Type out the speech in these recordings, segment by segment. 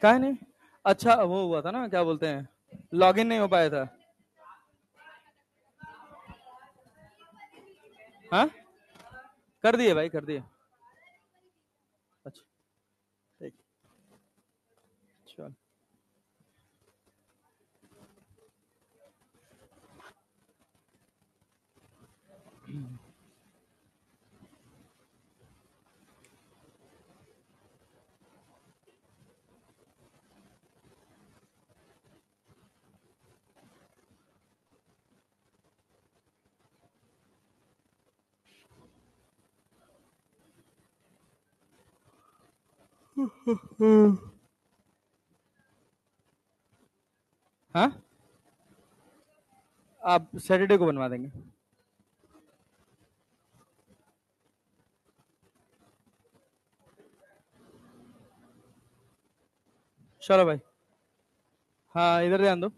क्या नहीं? अच्छा वो हुआ था ना, क्या बोलते हैं, लॉगिन नहीं हो पाया था। हाँ, कर दिए भाई, कर दिए। अच्छा, ठीक। चल। हाँ, आप सैटरडे को बनवा देंगे। चलो भाई। हाँ, इधर ध्यान दो।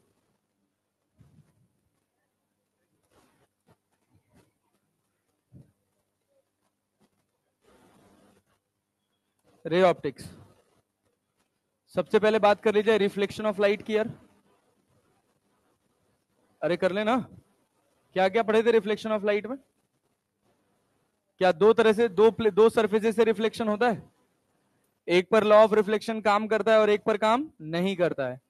Ray optics. सबसे पहले बात कर लीजिए रिफ्लेक्शन ऑफ लाइट की यार। अरे कर लेना। क्या क्या पढ़े थे रिफ्लेक्शन ऑफ लाइट में? क्या दो तरह से, दो सरफेसेस से रिफ्लेक्शन होता है? एक पर लॉ ऑफ रिफ्लेक्शन काम करता है और एक पर काम नहीं करता है।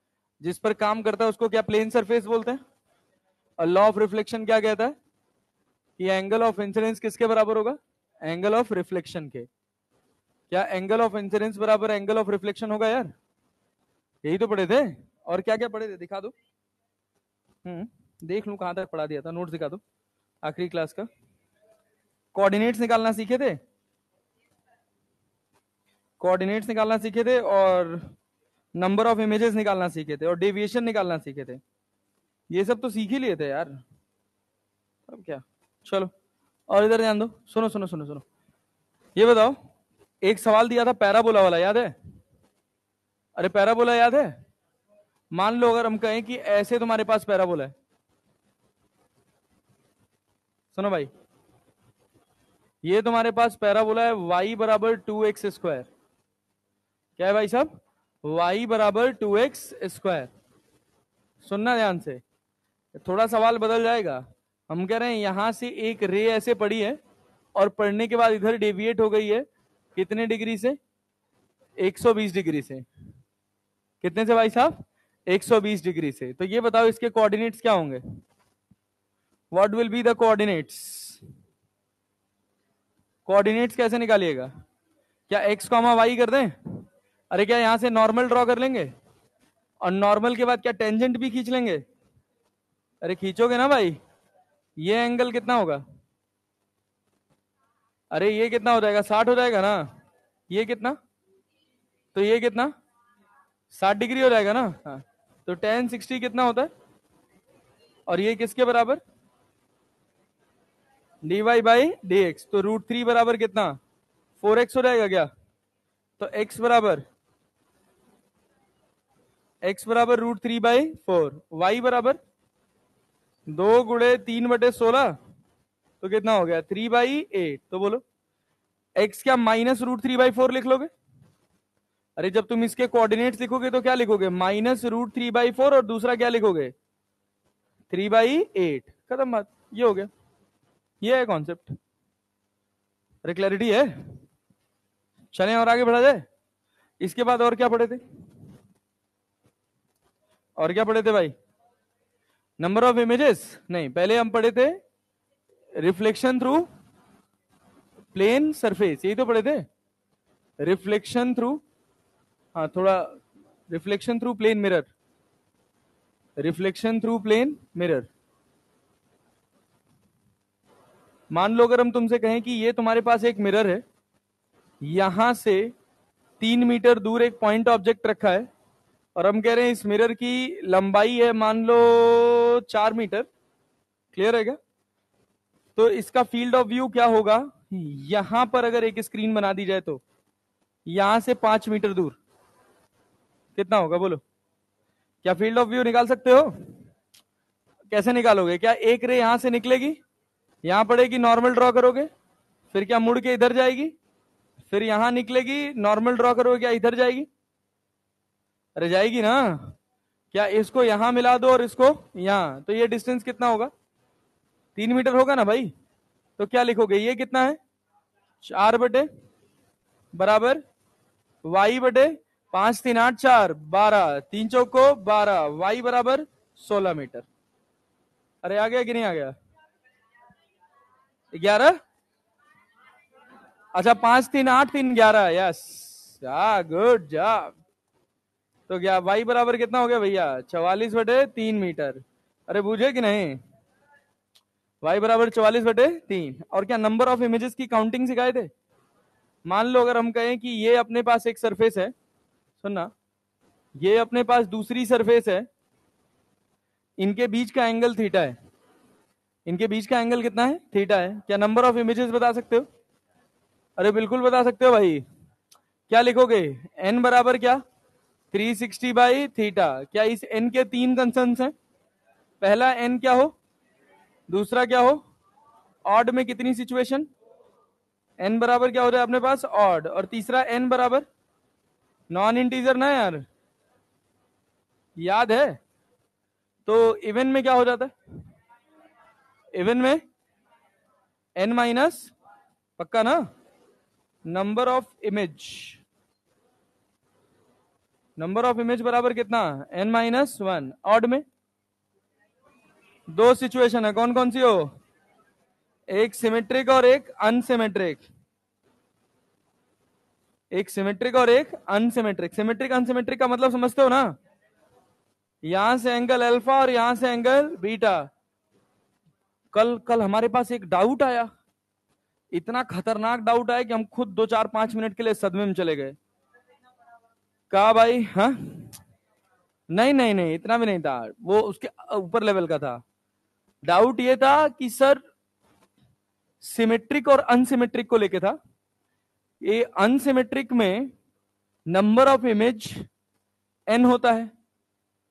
जिस पर काम करता है उसको क्या प्लेन सरफेस बोलते हैं। और लॉ ऑफ रिफ्लेक्शन क्या कहता है कि एंगल ऑफ इंसिडेंस किसके बराबर होगा? एंगल ऑफ रिफ्लेक्शन के। क्या एंगल ऑफ इंसिडेंस बराबर एंगल ऑफ रिफ्लेक्शन होगा यार? यही तो पढ़े थे। और क्या क्या पढ़े थे, दिखा दो। देख लूं कहां तक पढ़ा दिया था, नोट दिखा दो आखिरी क्लास का। कोऑर्डिनेट्स निकालना सीखे थे। कोऑर्डिनेट्स निकालना सीखे थे, और नंबर ऑफ इमेजेस निकालना सीखे थे, और डेविएशन निकालना सीखे थे। ये सब तो सीख ही लिए थे यार। अब क्या। चलो, और इधर ध्यान दो। सुनो सुनो सुनो सुनो। ये बताओ, एक सवाल दिया था पैराबोला वाला, याद है? अरे पैराबोला याद है? मान लो अगर हम कहें कि ऐसे तुम्हारे पास पैराबोला है। सुनो भाई, ये तुम्हारे पास पैराबोला है, y बराबर 2x स्क्वायर। क्या है भाई साहब? y बराबर 2x स्क्वायर। सुनना ध्यान से, थोड़ा सवाल बदल जाएगा। हम कह रहे हैं यहां से एक रे ऐसे पड़ी है, और पढ़ने के बाद इधर डेविएट हो गई है। कितने डिग्री से? 120 डिग्री से। कितने से भाई साहब? 120 डिग्री से। तो ये बताओ इसके कोऑर्डिनेट्स क्या होंगे? What will be the coordinates? Coordinates कैसे निकालिएगा? क्या एक्स कॉमा वाई कर दें? अरे क्या यहां से नॉर्मल ड्रॉ कर लेंगे, और नॉर्मल के बाद क्या टेंजेंट भी खींच लेंगे? अरे खींचोगे ना भाई। ये एंगल कितना होगा? अरे ये कितना हो जाएगा, 60 हो जाएगा ना। ये कितना? तो ये कितना? 60 डिग्री हो जाएगा ना। हाँ, तो टेन 60 कितना होता है? और ये किसके बराबर? D y by d x. तो √3 बराबर कितना? 4x हो जाएगा क्या? तो x बराबर √3/4। y बराबर 2 × 3/16। तो कितना हो गया? 3/8। तो बोलो, x क्या -√3/4 लिख लोगे? अरे जब तुम इसके कोऑर्डिनेट्स लिखोगे तो क्या लिखोगे? -√3/4, और दूसरा क्या लिखोगे? 3/8। खत्म बात, ये हो गया। ये है कॉन्सेप्ट। अरे क्लैरिटी है? चलें और आगे बढ़ा जाए। इसके बाद और क्या पढ़े थे? और क्या पढ़े थे भाई? नंबर ऑफ इमेजेस नहीं, पहले हम पढ़े थे रिफ्लेक्शन थ्रू प्लेन सरफेस, यही तो पढ़े थे। रिफ्लेक्शन थ्रू, हाँ थोड़ा, reflection through plane mirror. Reflection through plane mirror. मान लो अगर हम तुमसे कहें कि ये तुम्हारे पास एक मिरर है, यहां से 3 मीटर दूर एक पॉइंट ऑब्जेक्ट रखा है, और हम कह रहे हैं इस मिरर की लंबाई है मान लो 4 मीटर। क्लियर है क्या? तो इसका फील्ड ऑफ व्यू क्या होगा? यहां पर अगर एक स्क्रीन बना दी जाए तो यहां से 5 मीटर दूर कितना होगा बोलो? क्या फील्ड ऑफ व्यू निकाल सकते हो? कैसे निकालोगे? क्या एक रे यहां से निकलेगी, यहां पड़ेगी, नॉर्मल ड्रॉ करोगे, फिर क्या मुड़ के इधर जाएगी, फिर यहां निकलेगी, नॉर्मल ड्रॉ करोगे, क्या इधर जाएगी? अरे जाएगी ना। क्या इसको यहां मिला दो और इसको यहां, तो ये डिस्टेंस कितना होगा? 3 मीटर होगा ना भाई। तो क्या लिखोगे, ये कितना है? 4 बटे बराबर वाई बटे 5 3 8 4 12, 3 चौको 12, वाई बराबर 16 मीटर। अरे आ गया कि नहीं आ गया? 11। अच्छा 5 3 8 3 11, यस, गुड जॉब। तो क्या वाई बराबर कितना हो गया भैया? 44/3 मीटर। अरे बूझे कि नहीं? वाई बराबर 44/3। और क्या नंबर ऑफ इमेजेस की काउंटिंग सिखाए थे? मान लो अगर हम कहें कि ये अपने पास एक सरफेस है, सुनना, ये अपने पास दूसरी सरफेस है, इनके बीच का एंगल थीटा है। इनके बीच का एंगल कितना है? थीटा है। क्या नंबर ऑफ इमेजेस बता सकते हो? अरे बिल्कुल बता सकते हो भाई। क्या लिखोगे? एन बराबर क्या? 360/थीटा। क्या इस एन के 3 कंसर्न्स हैं? पहला एन क्या हो, दूसरा क्या हो, ऑड में कितनी सिचुएशन? एन बराबर क्या हो जाए अपने पास? ऑड। और तीसरा एन बराबर नॉन इंटीजर ना यार, याद है? तो इवन में क्या हो जाता है? इवन में एन माइनस, पक्का ना, number of image. Number of image बराबर कितना? n-1। ऑड में दो सिचुएशन है, कौन कौन सी हो? एक सिमेट्रिक और एक अनसिमेट्रिक। एक सिमेट्रिक और एक अनसिमेट्रिक। सिमेट्रिक अनसिमेट्रिक का मतलब समझते हो ना? यहां से एंगल अल्फा और यहां से एंगल बीटा। कल कल हमारे पास एक डाउट आया, इतना खतरनाक डाउट आया कि हम खुद 2 4 5 मिनट के लिए सदमे में चले गए। कहा भाई, हाँ, नहीं नहीं नहीं, इतना भी नहीं था, वो उसके ऊपर लेवल का था। डाउट ये था कि सर, सिमेट्रिक और अनसिमेट्रिक को लेके था। ये अनसिमेट्रिक में नंबर ऑफ इमेज n होता है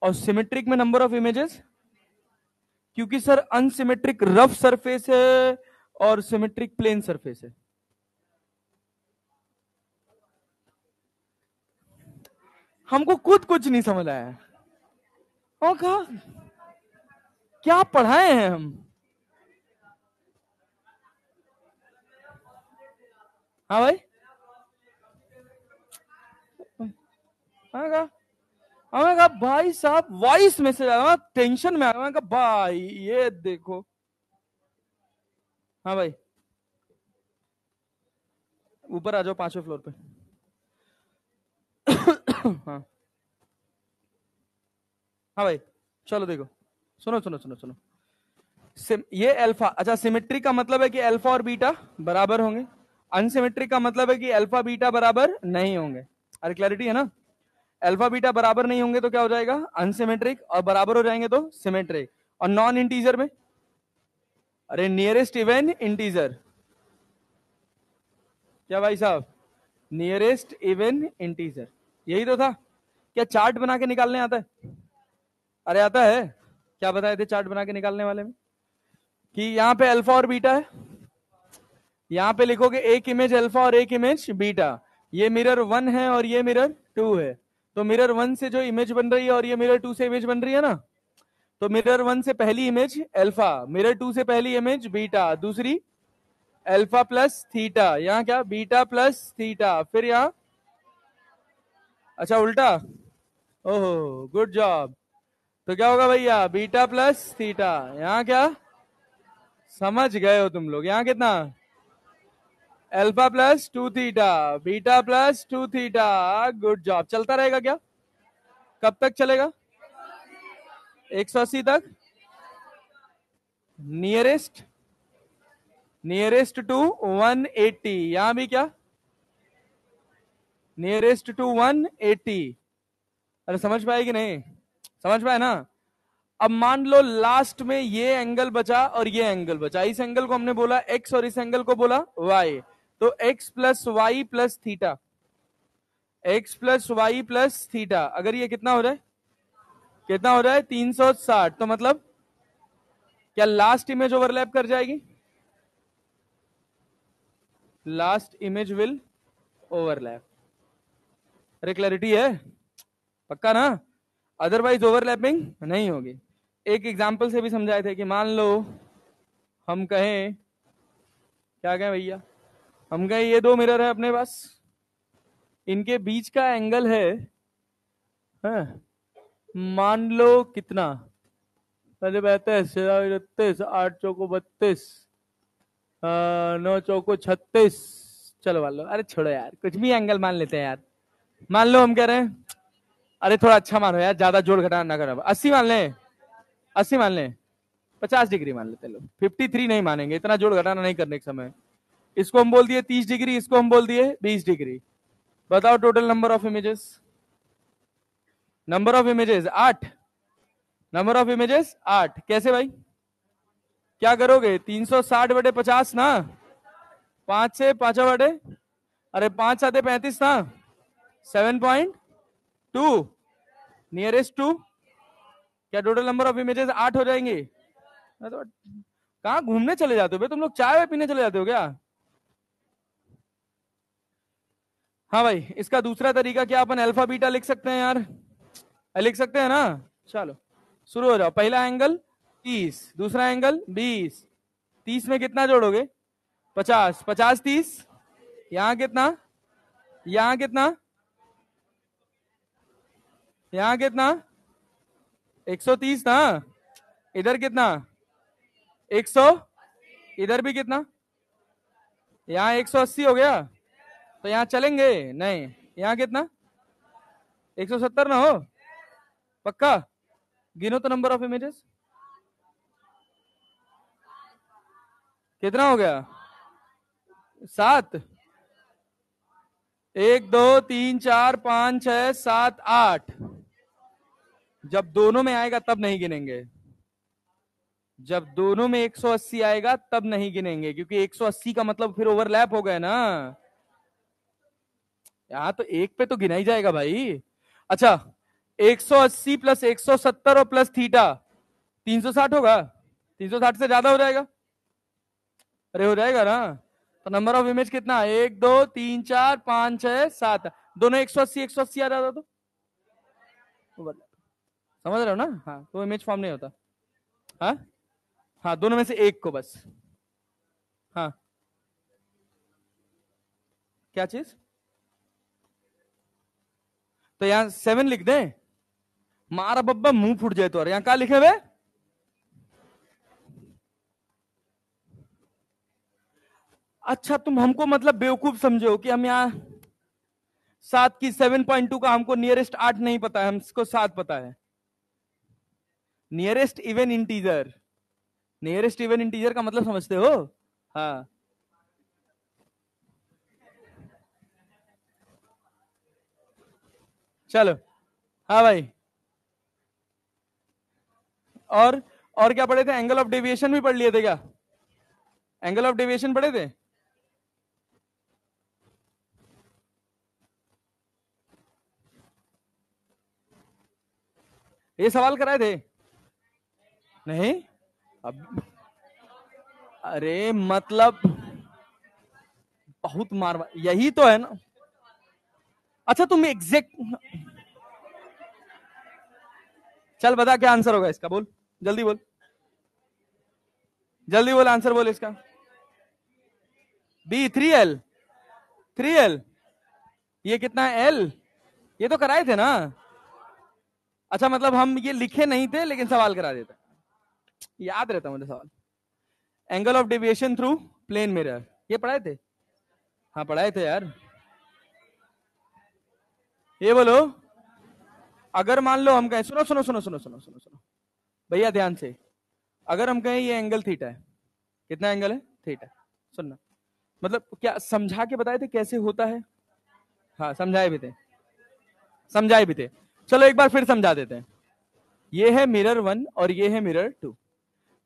और सिमेट्रिक में नंबर ऑफ इमेजेस, क्योंकि सर अनसिमेट्रिक रफ सरफेस है और सिमेट्रिक प्लेन सरफेस है। हमको खुद कुछ नहीं समझ आया और कहा क्या पढ़ाए हैं हम। हाँ भाई, हाँ कहा, हमें कहा भाई साहब वॉइस मैसेज आया, टेंशन में आया। मैं कहा भाई ये देखो। हाँ भाई, ऊपर आ जाओ 5वें फ्लोर पे। हाँ हाँ भाई, चलो देखो, सुनो सुनो सुनो सुनो। ये अल्फा, अच्छा सिमेट्रिक का मतलब है कि अल्फा और बीटा बराबर होंगे। अनसिमेट्रिक का मतलब है कि अल्फा बीटा बराबर नहीं होंगे। अरे क्लैरिटी है ना? अल्फा बीटा बराबर नहीं होंगे तो क्या हो जाएगा? अनसिमेट्रिक। और बराबर हो जाएंगे तो सिमेट्रिक। और नॉन इंटीजर में, अरे नियरेस्ट इवन इंटीजर। क्या भाई साहब? नियरेस्ट इवन इंटीजर, यही तो था। क्या चार्ट बना के निकालने आता है? अरे आता है। क्या बताए थे चार्ट बना के निकालने वाले में? कि यहाँ पे अल्फा और बीटा है, यहाँ पे लिखोगे एक इमेज अल्फा और एक इमेज बीटा। ये मिरर 1 है और ये मिरर 2 है। तो मिरर 1 से जो इमेज बन रही है और ये मिरर 2 से इमेज बन रही है ना, तो मिरर 1 से पहली इमेज अल्फा, मिरर 2 से पहली इमेज बीटा, दूसरी अल्फा प्लस थीटा, यहाँ क्या बीटा प्लस थीटा, फिर यहाँ, अच्छा उल्टा, ओहो गुड जॉब। तो क्या होगा भैया? Beta plus theta. यहाँ क्या, समझ गए हो तुम लोग? यहाँ कितना? Alpha theta, beta theta. Good job. चलता रहेगा क्या? कब तक चलेगा? 180 तक। Nearest, nearest to 180। यहां भी क्या? Nearest to 180। अरे समझ पाए कि नहीं? समझ पाए ना? अब मान लो लास्ट में ये एंगल बचा और ये एंगल बचा। इस एंगल को हमने बोला x और इस एंगल को बोला y। तो x plus y plus theta, x plus y plus theta, अगर ये कितना हो जाए? कितना हो जाए? 360। तो मतलब क्या लास्ट इमेज ओवरलैप कर जाएगी? Last image will overlap. अरे क्लैरिटी है? पक्का ना? अदरवाइज ओवरलैपिंग नहीं होगी। एक एग्जाम्पल से भी समझाए थे कि मान लो हम कहें, क्या कहें भैया, हम कहें ये दो मिरर है अपने पास, इनके बीच का एंगल है मान लो कितना, पहले 32, 8 चौको 32, 9 चौको 36, चलो मान लो, अरे छोड़ो यार, कुछ भी एंगल मान लेते हैं यार। मान लो हम कह रहे हैं, अरे थोड़ा अच्छा मानो यार, ज्यादा जोड़ घटाना ना करो, 80 मान लें, 80 मान लें, 50 डिग्री मान लेते लोग, 53 नहीं मानेंगे, इतना जोड़ घटाना नहीं करने के समय। इसको हम बोल दिए 30 डिग्री, इसको हम बोल दिए 20 डिग्री। बताओ total number of images, number of images 8, number of images 8। कैसे भाई, क्या करोगे, 360/50 ना, 5 से 5 बटे, अरे 5 साते 35 ना, 7.2 नियरेस्ट टू, क्या टोटल नंबर ऑफ इमेजेस 8 हो जाएंगे? तो कहाँ घूमने चले जाते हो भाई तुम लोग, चाय पीने चले जाते हो क्या? हाँ भाई, इसका दूसरा तरीका क्या, अपन अल्फा बीटा लिख सकते हैं यार, लिख सकते हैं ना। चलो शुरू हो जाओ। पहला एंगल 30, दूसरा एंगल 20, 30 में कितना जोड़ोगे, 50, 50 30, यहां कितना, यहां कितना, यहां कितना, 130 ना, इधर कितना, 100, इधर भी कितना, यहाँ 180 हो गया, तो यहाँ चलेंगे नहीं, यहाँ कितना, 170 ना हो, पक्का? गिनो तो नंबर ऑफ इमेजेस कितना हो गया, 7, 1 2 3 4 5 6 7 8। जब दोनों में आएगा तब नहीं गिनेंगे, जब दोनों में 180 आएगा तब नहीं गिनेंगे, क्योंकि 180 का मतलब फिर ओवरलैप हो गया ना। यहाँ तो एक पे तो गिना ही जाएगा भाई। अच्छा, 180 प्लस 170 और प्लस थीटा 360 होगा, 360 से ज्यादा हो जाएगा, अरे हो जाएगा ना। तो नंबर ऑफ इमेज कितना, 1 2 3 4 5 6 7, दोनों 180 180 आ जाता तो समझ रहे हो ना? हाँ, तो इमेज फॉर्म नहीं होता। हाँ हाँ, दोनों में से एक को बस। हाँ, क्या चीज, तो यहाँ 7 लिख दें, मारा बब्बा मुंह फूट जाए तो, और यहाँ क्या लिखे हुए, अच्छा तुम हमको मतलब बेवकूफ समझो कि हम यहाँ 7 की 7.2 का हमको नियरेस्ट 8 नहीं पता है, हमको 7 पता है। Nearest even integer, nearest even integer का मतलब समझते हो? हाँ, चलो। हाँ भाई, और क्या पढ़े थे, एंगल ऑफ डेविएशन भी पढ़ लिए थे क्या, एंगल ऑफ डेविएशन पढ़े थे? ये सवाल कराए थे नहीं? अब अरे मतलब बहुत मार, यही तो है ना। अच्छा तुम एग्जैक्ट, चल बता क्या आंसर होगा इसका, बोल जल्दी बोल, जल्दी बोल आंसर बोल इसका। बी 3L, 3L, ये कितना है एल, ये तो कराए थे ना। अच्छा मतलब हम ये लिखे नहीं थे लेकिन सवाल करा देते, याद रहता मुझे सवाल। Angle of deviation through plane mirror, ये पढ़ाए थे? हाँ पढ़ाए थे यार। ये बोलो, अगर मान लो हम कहें, सुनो सुनो सुनो सुनो सुनो सुनो सुनो भैया ध्यान से, अगर हम कहें ये एंगल थीटा है, कितना एंगल है, थीटा, सुनना, मतलब क्या समझा के बताए थे कैसे होता है? हाँ समझाए भी थे, समझाए भी थे। चलो एक बार फिर समझा देते हैं। ये है मिरर 1 और ये है मिरर 2।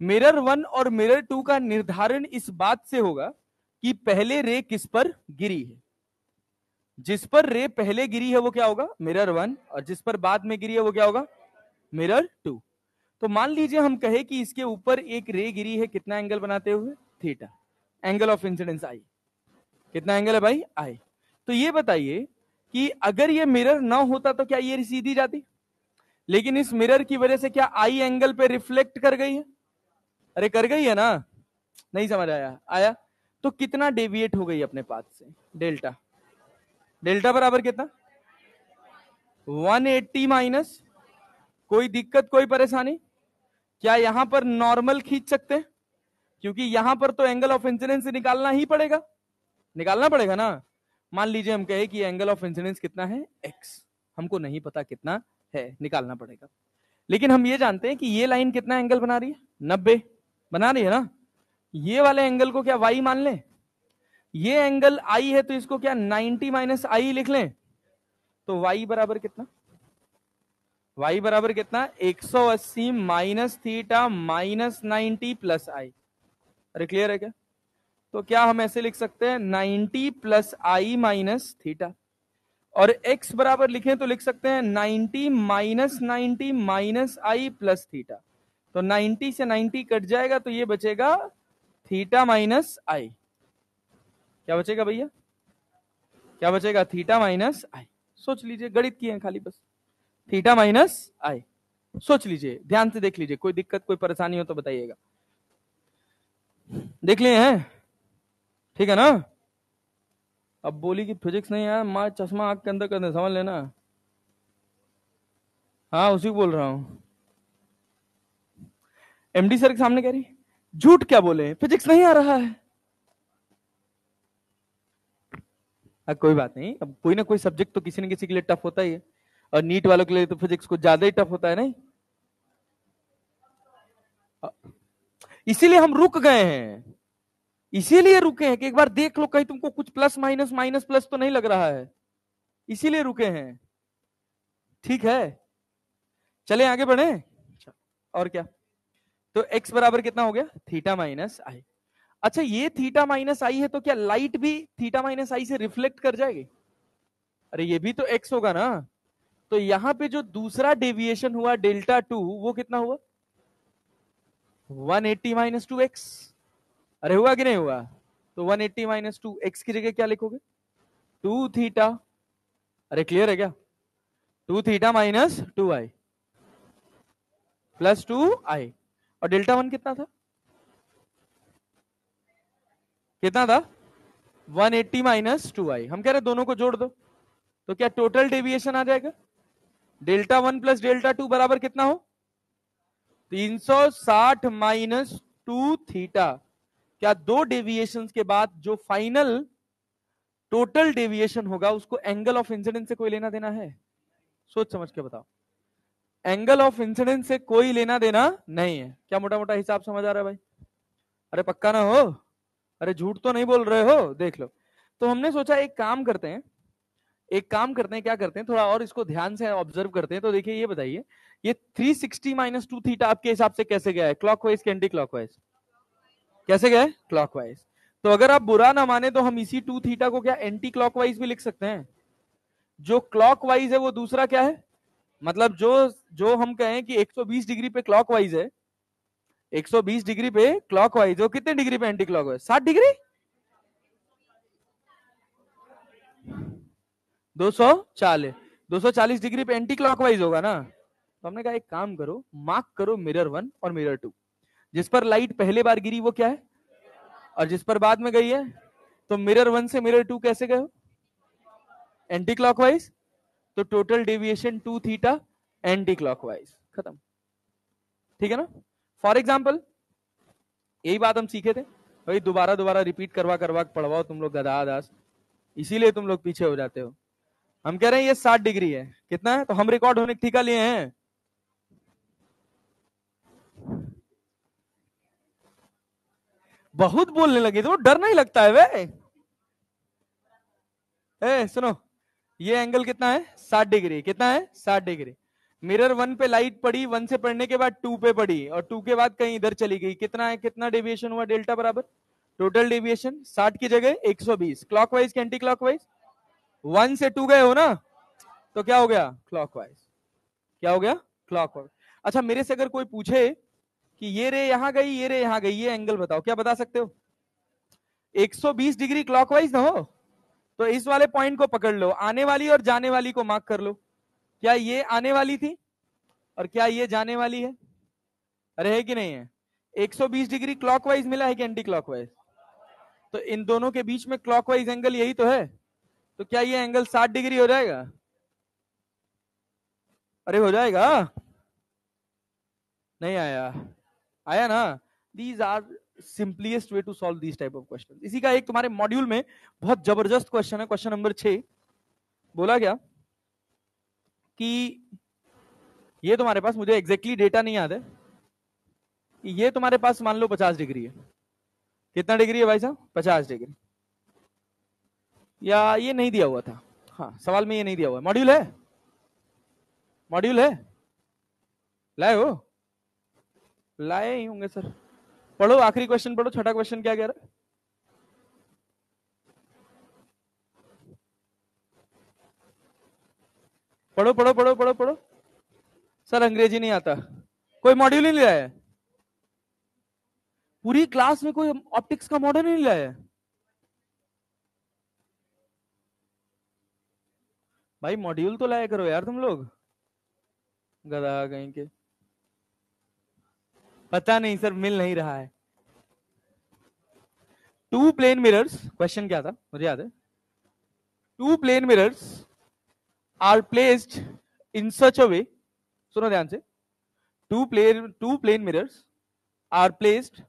मिरर 1 और मिरर 2 का निर्धारण इस बात से होगा कि पहले रे किस पर गिरी है। जिस पर रे पहले गिरी है वो क्या होगा, मिरर 1, और जिस पर बाद में गिरी है वो क्या होगा, मिरर 2। तो मान लीजिए हम कहे कि इसके ऊपर एक रे गिरी है, कितना एंगल बनाते हुए, थीटा, एंगल ऑफ इंसिडेंस आई, कितना एंगल है भाई, आई। तो ये बताइए कि अगर ये मिरर ना होता तो क्या ये सीधी जाती, लेकिन इस मिरर की वजह से क्या आई एंगल पे रिफ्लेक्ट कर गई है? अरे कर गई है ना? नहीं समझ आया? आया? तो कितना डेविएट हो गई अपने पाथ से? डेल्टा। डेल्टा बराबर कितना? 180 माइनस, कोई दिक्कत कोई परेशानी? क्या यहां पर नॉर्मल खींच सकते हैं? क्योंकि यहां पर तो एंगल ऑफ इंसिडेंस निकालना ही पड़ेगा, निकालना पड़ेगा ना। मान लीजिए हम कहे कि एंगल ऑफ इंसिडेंस कितना है? एक्स, हमको नहीं पता कितना है, निकालना पड़ेगा। लेकिन हम ये जानते हैं कि ये लाइन कितना एंगल बना रही है? 90 बना रही है ना। ये वाले एंगल को क्या वाई मान लें? ये एंगल आई है तो इसको क्या 90 माइनस आई लिख लें? तो वाई बराबर कितना? वाई बराबर कितना? 180 माइनस थीटा माइनस 90 प्लस आई। अरे क्लियर है क्या? तो क्या हम ऐसे लिख सकते हैं 90 प्लस आई माइनस थीटा, और x बराबर लिखें तो लिख सकते हैं 90 माइनस 90 माइनस आई प्लस थीटा। तो 90 से 90 कट जाएगा तो ये बचेगा थीटा माइनस आई। क्या बचेगा भैया? क्या बचेगा? थीटा माइनस आई। सोच लीजिए, गणित किए हैं खाली बस। थीटा माइनस आई, सोच लीजिए, ध्यान से देख लीजिए, कोई दिक्कत कोई परेशानी हो तो बताइएगा। देख लिए हैं? ठीक है ना? अब बोली कि फिजिक्स नहीं है, माँ चश्मा आंख के अंदर कर दे, समझ लेना। हाँ उसी को बोल रहा हूं। एमडी सर के सामने कह रही झूठ क्या बोले, फिजिक्स नहीं आ रहा है। अब कोई बात नहीं, अब कोई ना कोई सब्जेक्ट तो किसी न किसी के लिए टफ होता ही है, और नीट वालों के लिए तो फिजिक्स कुछ ज्यादा ही टफ होता है नहीं। इसीलिए हम रुक गए हैं, इसीलिए रुके हैं कि एक बार देख लो कहीं तुमको कुछ प्लस माइनस माइनस प्लस तो नहीं लग रहा है, इसीलिए रुके हैं। ठीक है, चले आगे बढ़े। और क्या? तो x बराबर कितना हो गया? थीटा माइनस आई। अच्छा, ये थीटा माइनस आई है तो क्या लाइट भी थीटा माइनस आई से रिफ्लेक्ट कर जाएगी? अरे ये भी तो x होगा ना। तो यहां पे जो दूसरा डेविएशन हुआ डेल्टा 2, वो कितना हुआ? 180 माइनस 2x। अरे हुआ कि नहीं हुआ? तो 180 माइनस 2x की जगह क्या लिखोगे? 2 थीटा। अरे क्लियर है क्या? 2 theta minus 2i plus 2i। और डेल्टा 1 कितना था? कितना था? 180 माइनस 2i। हम कह रहे दोनों को जोड़ दो तो क्या टोटल डेविएशन आ जाएगा? डेल्टा 1 प्लस डेल्टा 2 बराबर कितना हो? 360 माइनस 2 थीटा। क्या दो डेविएशन के बाद जो फाइनल टोटल डेविएशन होगा उसको एंगल ऑफ इंसिडेंस से कोई लेना देना है? सोच समझ के बताओ। एंगल ऑफ इंसिडेंस से कोई लेना देना नहीं है। क्या मोटा मोटा हिसाब समझ आ रहा है भाई? अरे पक्का ना हो? अरे झूठ तो नहीं बोल रहे हो? देख लो। तो हमने सोचा एक काम करते हैं, एक काम करते हैं, क्या करते हैं, थोड़ा और इसको ध्यान से ऑब्जर्व करते हैं। तो देखिए, ये बताइए, ये 360 माइनस 2 थीटा आपके हिसाब से कैसे गया है? क्लॉकवाइज के एंटी क्लॉकवाइज? कैसे गए? क्लॉकवाइज। तो अगर आप बुरा ना माने तो हम इसी 2 थीटा को क्या एंटी क्लॉकवाइज भी लिख सकते हैं? जो क्लॉकवाइज है वो दूसरा क्या है? मतलब जो जो हम कहें कि 120 डिग्री पे क्लॉकवाइज है, 120 डिग्री पे क्लॉकवाइज, वो कितने डिग्री पे एंटी क्लॉकवाइज? 60 डिग्री, 240, 240 डिग्री पे एंटी क्लॉकवाइज होगा ना। तो हमने कहा एक काम करो, मार्क करो मिरर 1 और मिरर 2। जिस पर लाइट पहले बार गिरी वो क्या है, और जिस पर बाद में गई है। तो मिरर 1 से मिरर 2 कैसे गए हो? Anti clockwise. तो total deviation 2 theta anti clockwise, खत्म। ठीक है ना? फॉर एग्जाम्पल यही बात हम सीखे थे भाई, दोबारा दोबारा रिपीट करवा करवा पढ़वाओ तुम लोग गधा दास, इसीलिए तुम लोग पीछे हो जाते हो। हम कह रहे हैं ये 60 डिग्री है, कितना है? तो हम रिकॉर्ड होने की ठीका लिए हैं। बहुत बोलने लगे तो डर नहीं लगता है वे? सुनो, ये एंगल कितना है? 60 डिग्री। कितना है? 60 डिग्री। मिरर 1 पे लाइट पड़ी, 1 से पढ़ने के बाद 2 पे पड़ी, और 2 के बाद कहीं इधर चली गई। कितना है? कितना डेविएशन हुआ? डेल्टा बराबर टोटल डेविएशन 60 की जगह 120। क्लॉकवाइज के एंटी क्लॉकवाइज? 1 से 2 गए हो ना, तो क्या हो गया? क्लॉकवाइज। क्या हो गया? क्लॉकवाइज। अच्छा, मेरे से अगर कोई पूछे कि ये रे यहां गई, ये रे यहां गई, ये एंगल बताओ, क्या बता सकते हो? 120 डिग्री क्लॉकवाइज ना हो? तो इस वाले पॉइंट को पकड़ लो, आने वाली और जाने वाली को मार्क कर लो। क्या ये आने वाली थी और क्या ये जाने वाली है? अरे है कि नहीं है? 120 डिग्री क्लॉकवाइज मिला है कि एंटी क्लॉकवाइज? तो इन दोनों के बीच में क्लॉकवाइज एंगल यही तो है, तो क्या ये एंगल 60 डिग्री हो जाएगा? अरे हो जाएगा। नहीं आया? आया ना? These are simplest way to solve these type of question. इसी का एक तुम्हारे मॉड्यूल में बहुत जबरदस्त क्वेश्चन है, क्वेश्चन नंबर 6। बोला क्या कि ये तुम्हारे पास, मुझे एग्जैक्टली डेटा नहीं याद है, ये तुम्हारे पास मान लो 50 डिग्री है। कितना डिग्री है भाई साहब? 50 डिग्री। या ये नहीं दिया हुआ था, हाँ सवाल में ये नहीं दिया हुआ है। मॉड्यूल है? मॉड्यूल है? लाए हो? लाए ही होंगे सर। पढ़ो आखिरी क्वेश्चन पढ़ो, छठा क्वेश्चन क्या कह रहा है? पढ़ो पढ़ो पढ़ो पढ़ो पढ़ो। सर अंग्रेजी नहीं आता। कोई मॉड्यूल ही नहीं लाया है? पूरी क्लास में कोई ऑप्टिक्स का मॉडल नहीं लाया है? भाई मॉड्यूल तो लाया करो यार तुम लोग, गधा कहीं के। पता नहीं सर, मिल नहीं रहा है। टू प्लेन मिरर्स, क्वेश्चन क्या था मुझे याद है। Two plane mirrors are placed in such a way, सुनो ध्यान से, two plane mirrors are placed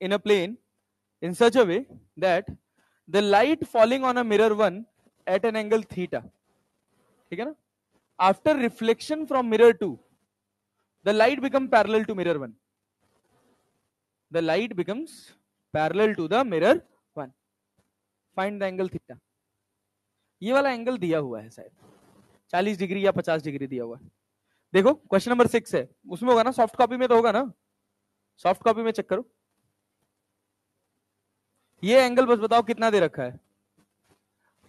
in a plane in such a way that the light falling on a mirror 1 at an angle theta, ठीक है ना, after reflection from mirror 2 the light become parallel to mirror 1, the light becomes parallel to the mirror 1, find the angle theta। ये वाला angle दिया हुआ है शायद 40 degree या 50 डिग्री दिया हुआ है। देखो क्वेश्चन नंबर 6 है, उसमें होगा ना, सॉफ्ट कॉपी में तो होगा ना, सॉफ्ट कॉपी में चेक करो। ये एंगल बस बताओ कितना दे रखा है?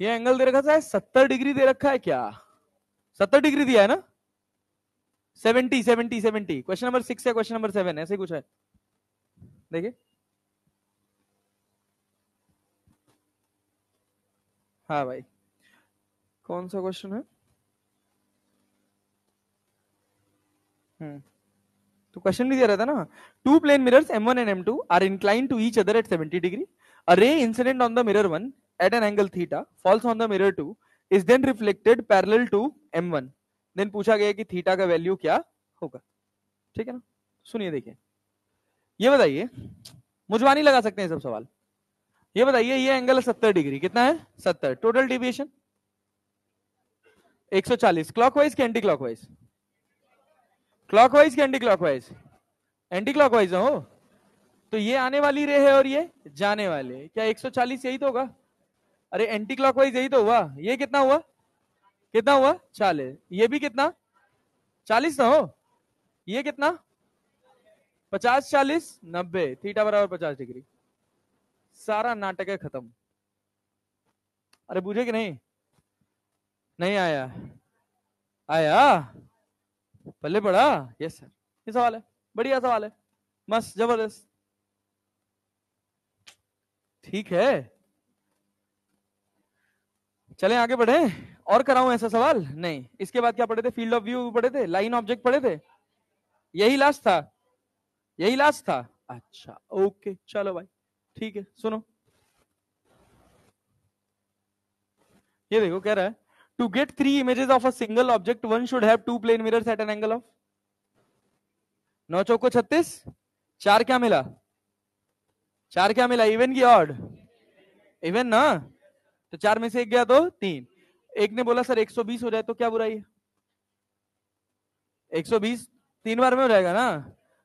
ये एंगल दे रखा है 70 डिग्री दे रखा है क्या? 70 डिग्री दिया है ना? 70 क्वेश्चन नंबर 6 है, क्वेश्चन नंबर 7 ऐसे कुछ है, देखिए। हाँ भाई, कौन सा क्वेश्चन है? तो क्वेश्चन भी दिया रहता ना, two plane mirrors M1 and M2 are inclined to each other at 70 degree. A ray incident on the mirror 1 at an angle theta falls on the mirror 2 is then reflected parallel to M1. Then पूछा गया कि theta का value क्या होगा, ठीक है ना? सुनिए देखिए, ये बताइए, मुझवानी लगा सकते हैं सब सवाल। ये बताइए, ये एंगल है 70 डिग्री, कितना है? 70। Total deviation 140। क्लॉकवाइज कि एंटी क्लॉकवाइज? क्लॉकवाइज कि एंटी क्लॉकवाइज? एंटी क्लॉकवाइज हो, तो ये आने वाली रे है और ये जाने वाले, क्या 140 यही तो होगा? अरे एंटी क्लॉकवाइज यही तो हुआ। ये कितना हुआ? कितना हुआ? 40। ये भी कितना? 40 ना हो। ये कितना? 50 40 90, थीटा बराबर 50 डिग्री। सारा नाटक है खत्म। अरे पूछे कि नहीं? नहीं आया? आया? पल्ले पड़ा? यस सर, ये सवाल है, बढ़िया सवाल है, मस्त जबरदस्त, ठीक है। चलें आगे बढ़े, और कराऊं ऐसा सवाल? नहीं। इसके बाद क्या पढ़े थे? फील्ड ऑफ व्यू पढ़े थे, लाइन ऑब्जेक्ट पढ़े थे, यही लास्ट था, यही लास्ट था। अच्छा ओके चलो भाई, ठीक है। सुनो, ये देखो कह रहा है, to get 3 images of a single object one should have 2 plane mirrors at an angle of 9 चौको 36, 4 क्या मिला? 4 क्या मिला? इवन की ऑड? इवन ना, तो 4 में से एक गया तो 3। एक ने बोला सर 120 हो जाए तो क्या बुराई है? 120 3 बार में हो जाएगा ना,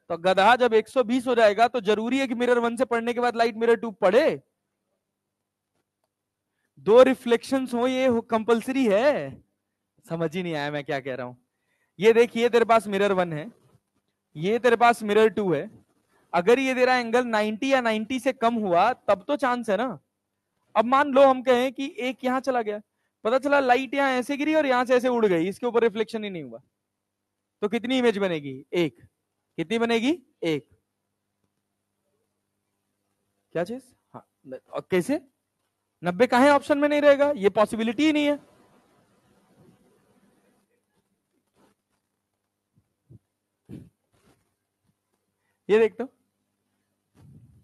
तो गधा जब 120 हो जाएगा तो जरूरी है कि मिरर 1 से पढ़ने के बाद लाइट मिरर 2 पढ़े? 2 रिफ्लेक्शंस हो, ये कंपलसरी है। समझ ही नहीं आया मैं क्या कह रहा हूं। ये देखिए तेरे पास मिरर 1 है, ये तेरे पास मिरर 2 है। अगर ये तेरा एंगल 90 या 90 से कम हुआ तब तो चांस है ना। अब मान लो हम कहें कि एक यहां चला गया, पता चला लाइट यहां ऐसे गिरी और यहां से ऐसे उड़ गई, इसके ऊपर रिफ्लेक्शन ही नहीं हुआ, तो कितनी इमेज बनेगी? एक। कितनी बनेगी? एक। क्या चीज? हाँ, और कैसे? 90 कहाँ ऑप्शन में नहीं रहेगा, ये पॉसिबिलिटी ही नहीं है। ये देख तो,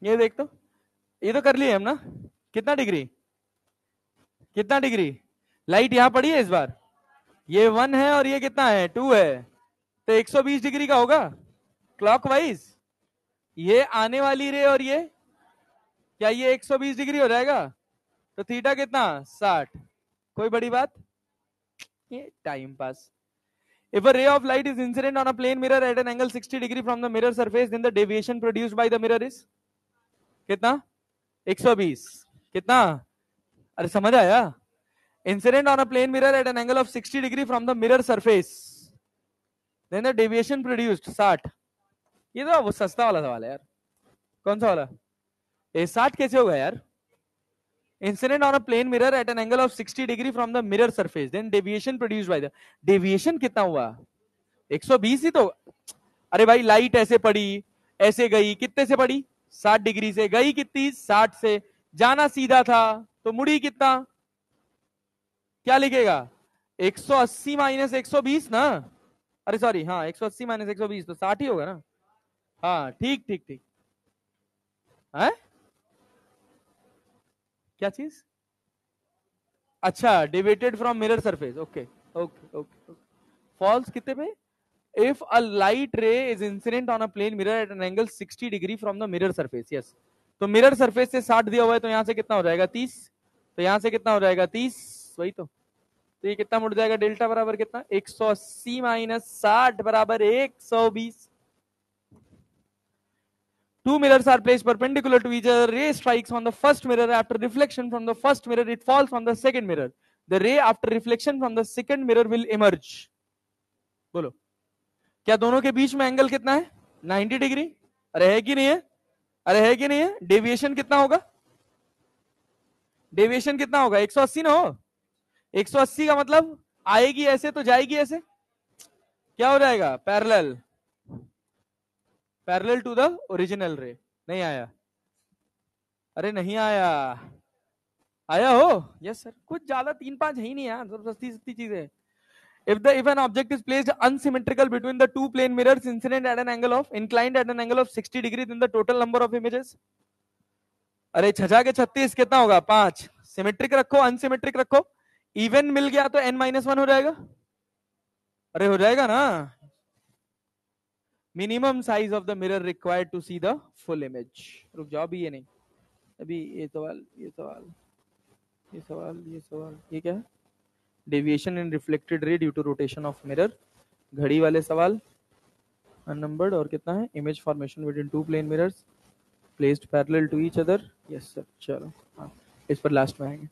ये देख तो, ये तो कर लिए हम ना। कितना डिग्री, कितना डिग्री लाइट यहां पड़ी है इस बार, ये 1 है और ये कितना है 2 है, तो 120 डिग्री का होगा क्लॉकवाइज। ये आने वाली रे और ये, क्या ये 120 डिग्री हो जाएगा, तो थीटा कितना 60। कोई बड़ी बात, ये time pass. If a ray of light is incident on a plane mirror at an angle 60 degree from the mirror surface, then the deviation produced by the mirror is कितना 120। कितना, अरे समझ आया, incident on a plane mirror at an angle of 60 degree from the mirror surface, then the deviation produced 60। ये तो वो सस्ता वाला सवाल है यार। कौन सा वाला, ये 60 कैसे होगा यार। Incident on a plane mirror at an angle of 60 degree from the mirror surface, then deviation produced by the, deviation कितना हुआ 120 ही तो। अरे भाई लाइट ऐसे पड़ी, ऐसे गई, कितने से पड़ी 60 डिग्री से, गई कितनी 60 से, जाना सीधा था तो मुड़ी कितना, क्या लिखेगा 180 माइनस 120 ना, अरे सॉरी हाँ 180 माइनस 120 तो 60 ही होगा ना। हाँ ठीक ठीक ठीक है। क्या चीज, अच्छा deviated from mirror surface, okay okay okay. Falls कितने पे, if a light ray is incident on a plane mirror at an angle 60 degree from the mirror surface, yes, तो मिरर सरफेस से 60 दिया हुआ है, तो यहां से कितना हो जाएगा 30, तो यहां से कितना हो जाएगा 30, वही तो ये कितना मुड़ जाएगा, डेल्टा बराबर कितना 180 माइनस 60 बराबर 120। Two mirrors are placed perpendicular to each other. Ray strikes on the first mirror. After reflection from the first mirror, it falls on the second mirror. The ray after reflection from the second mirror will emerge. बोलो, क्या दोनों के बीच में angle कितना है 90 degree. अरे है कि नहीं है, अरे है कि नहीं है, डेविएशन कितना होगा, डेविएशन कितना होगा 180 ना हो, 180 का मतलब आएगी ऐसे तो जाएगी ऐसे, क्या हो जाएगा parallel, parallel to the original ray. नहीं आया, अरे नहीं आया, आया हो यस सर, कुछ ज्यादा 3-5 है ही नहीं यार, सब सस्ती सस्ती चीजें। if an object is placed unsymmetrical between the two plane mirrors incident at an angle of inclined at an angle of 60 degree, then the total number of images, अरे छजा के 36 कितना होगा 5, सिमेट्रिक रखो अनसिमेट्रिक रखो, इवन मिल गया तो n-1 हो जाएगा, अरे हो जाएगा ना। Minimum size of the mirror required to see the full image. रुक जाओ अभी, ये नहीं, अभी ये सवाल, ये सवाल, ये सवाल, ये सवाल, ये क्या है, deviation in reflected ray due to rotation of mirror, घड़ी वाले सवाल अननंबर्ड, और कितना है image formation between two plane mirrors placed parallel to each other, yes sir चलो हाँ इस पर लास्ट में आएंगे।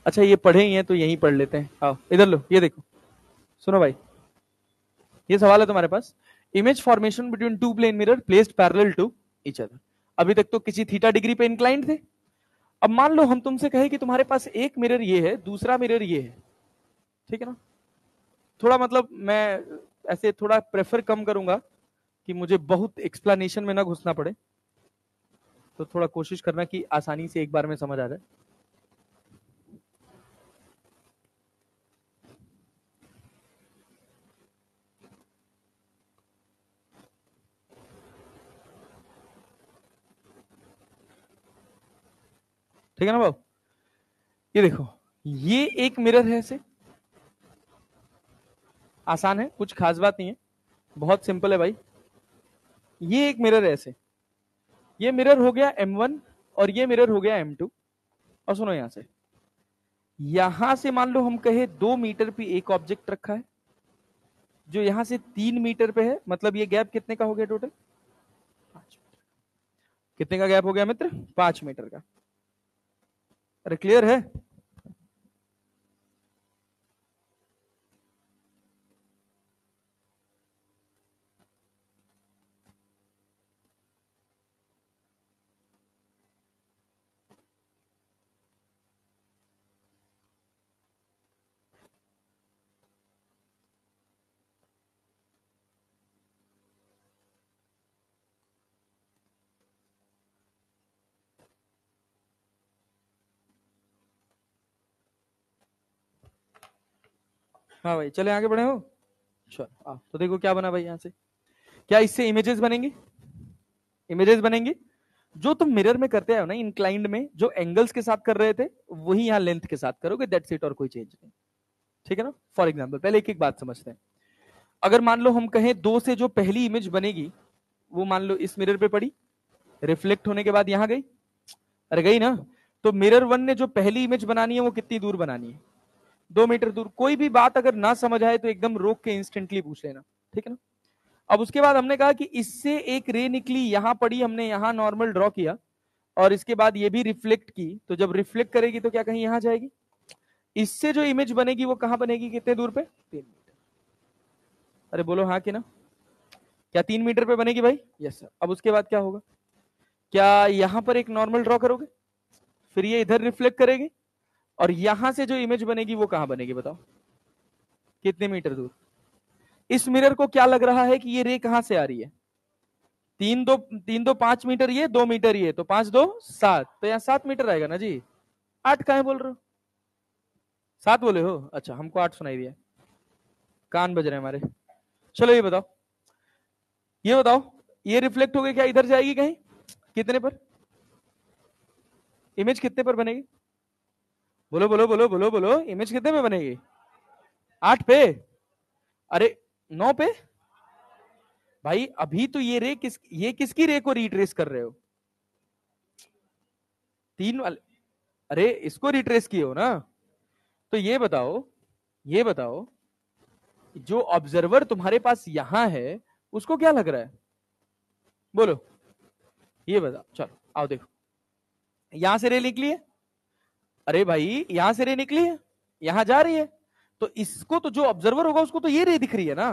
अच्छा ये पढ़े ही हैं तो यहीं पढ़ लेते हैं, आओ इधर लो, ये देखो सुनो भाई, ये सवाल है तुम्हारे पास, image formation between two plane mirror placed parallel to each other. अभी तक तो किसी थीटा डिग्री पे इंक्लाइंड थे, अब मान लो हम तुमसे कहे कि तुम्हारे पास एक मिरर ये है, दूसरा मिरर ये है, ठीक है ना, थोड़ा मतलब मैं ऐसे थोड़ा प्रेफर कम करूंगा कि मुझे बहुत एक्सप्लेनेशन में ना घुसना पड़े, तो थोड़ा कोशिश करना कि आसानी से एक बार में समझ आ जाए। ठीक है ना बाबू, ये देखो ये एक मिरर है, ऐसे आसान है, कुछ खास बात नहीं है, बहुत सिंपल है भाई। ये एक मिरर है ऐसे, ये मिरर हो गया M1 और ये मिरर हो गया M2। और सुनो यहां से मान लो हम कहे 2 मीटर पे एक ऑब्जेक्ट रखा है, जो यहां से 3 मीटर पे है, मतलब ये गैप कितने का हो गया टोटल 5 मीटर। कितने का गैप हो गया मित्र 5 मीटर का। अरे क्लियर है, हाँ भाई चले आगे बढ़े हो। चलो तो देखो क्या बना भाई यहाँ से। क्या इससे इमेजेस बनेंगी? इमेजेस बनेंगी। जो तुम मिरर में करते हो ना इंक्लाइंड में, जो एंगल्स के साथ कर रहे थे वही यहाँ लेंथ के साथ करोगे, दैट्स इट, और कोई चेंज नहीं। ठीक है ना। फॉर एग्जाम्पल पहले एक एक बात समझते हैं। अगर मान लो हम कहें दो से जो पहली इमेज बनेगी वो मान लो इस मिरर पे पड़ी, रिफ्लेक्ट होने के बाद यहां गई, अरे गई ना। तो मिरर वन ने जो पहली इमेज बनानी है वो कितनी दूर बनानी है? 2 मीटर दूर। कोई भी बात अगर ना समझ आए तो एकदम रोक के इंस्टेंटली पूछ लेना, ठीक है ना। अब उसके बाद हमने कहा कि इससे एक रे निकली, यहां पड़ी, हमने यहां नॉर्मल ड्रॉ किया, और इसके बाद ये भी रिफ्लेक्ट की, तो जब रिफ्लेक्ट करेगी तो क्या कहीं यहां जाएगी? इससे जो इमेज बनेगी वो कहां बनेगी, कितने दूर पे? 3 मीटर। अरे बोलो हाँ कि ना। क्या 3 मीटर पे बनेगी भाई? Yes sir. अब उसके बाद क्या होगा? क्या यहां पर एक नॉर्मल ड्रॉ करोगे, फिर ये इधर रिफ्लेक्ट करेगी, और यहां से जो इमेज बनेगी वो कहां बनेगी बताओ, कितने मीटर दूर? इस मिरर को क्या लग रहा है कि ये रे कहां से आ रही है? 3 2 5 मीटर, ये 2 मीटर, ये तो 5 2 7, तो यहाँ 7 मीटर आएगा ना जी। 8 कहां बोल रहे हो? 7 बोले हो? अच्छा हमको 8 सुनाई दिया, कान बज रहे हैं हमारे। चलो ये बताओ, ये बताओ, ये रिफ्लेक्ट होके क्या इधर जाएगी कहीं? कितने पर? इमेज कितने पर बनेगी? बोलो बोलो बोलो बोलो बोलो, इमेज कितने पे बनेगी? 8 पे? अरे 9 पे? भाई अभी तो ये किसकी रे को रिट्रेस कर रहे हो? 3 वाले। अरे इसको रिट्रेस किए हो ना। तो ये बताओ, जो ऑब्जर्वर तुम्हारे पास यहां है उसको क्या लग रहा है? बोलो, ये बताओ। चलो आओ देखो, यहां से रे निकली है। अरे भाई यहां से रे निकली है, यहां जा रही है, तो इसको तो जो ऑब्जर्वर होगा उसको तो ये रे दिख रही है ना।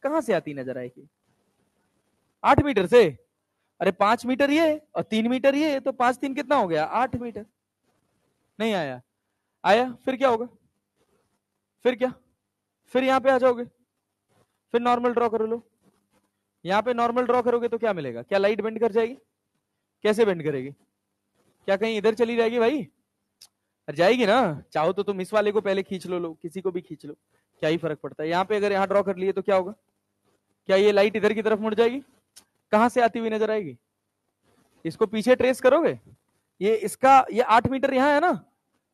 कहां से आती नजर आएगी? 8 मीटर से। अरे 5 मीटर ये और 3 मीटर ये, तो 5 3 कितना हो गया? 8 मीटर। नहीं आया? आया, फिर क्या होगा? फिर क्या? फिर यहां पे आ जाओगे, फिर नॉर्मल ड्रॉ कर लो। यहां पे नॉर्मल ड्रॉ करोगे तो क्या मिलेगा? क्या लाइट बेंड कर जाएगी? कैसे बेंड करेगी? क्या कहीं इधर चली जाएगी भाई? जाएगी ना। चाहो तो तुम इस वाले को पहले खींच लो, किसी को भी खींच लो, क्या ही फर्क पड़ता है। यहाँ पे अगर यहाँ ड्रॉ कर लिए तो क्या होगा? क्या ये लाइट इधर की तरफ मुड़ जाएगी? कहां से आती हुई नजर आएगी? इसको पीछे ट्रेस करोगे, ये 8 मीटर यहाँ है ना,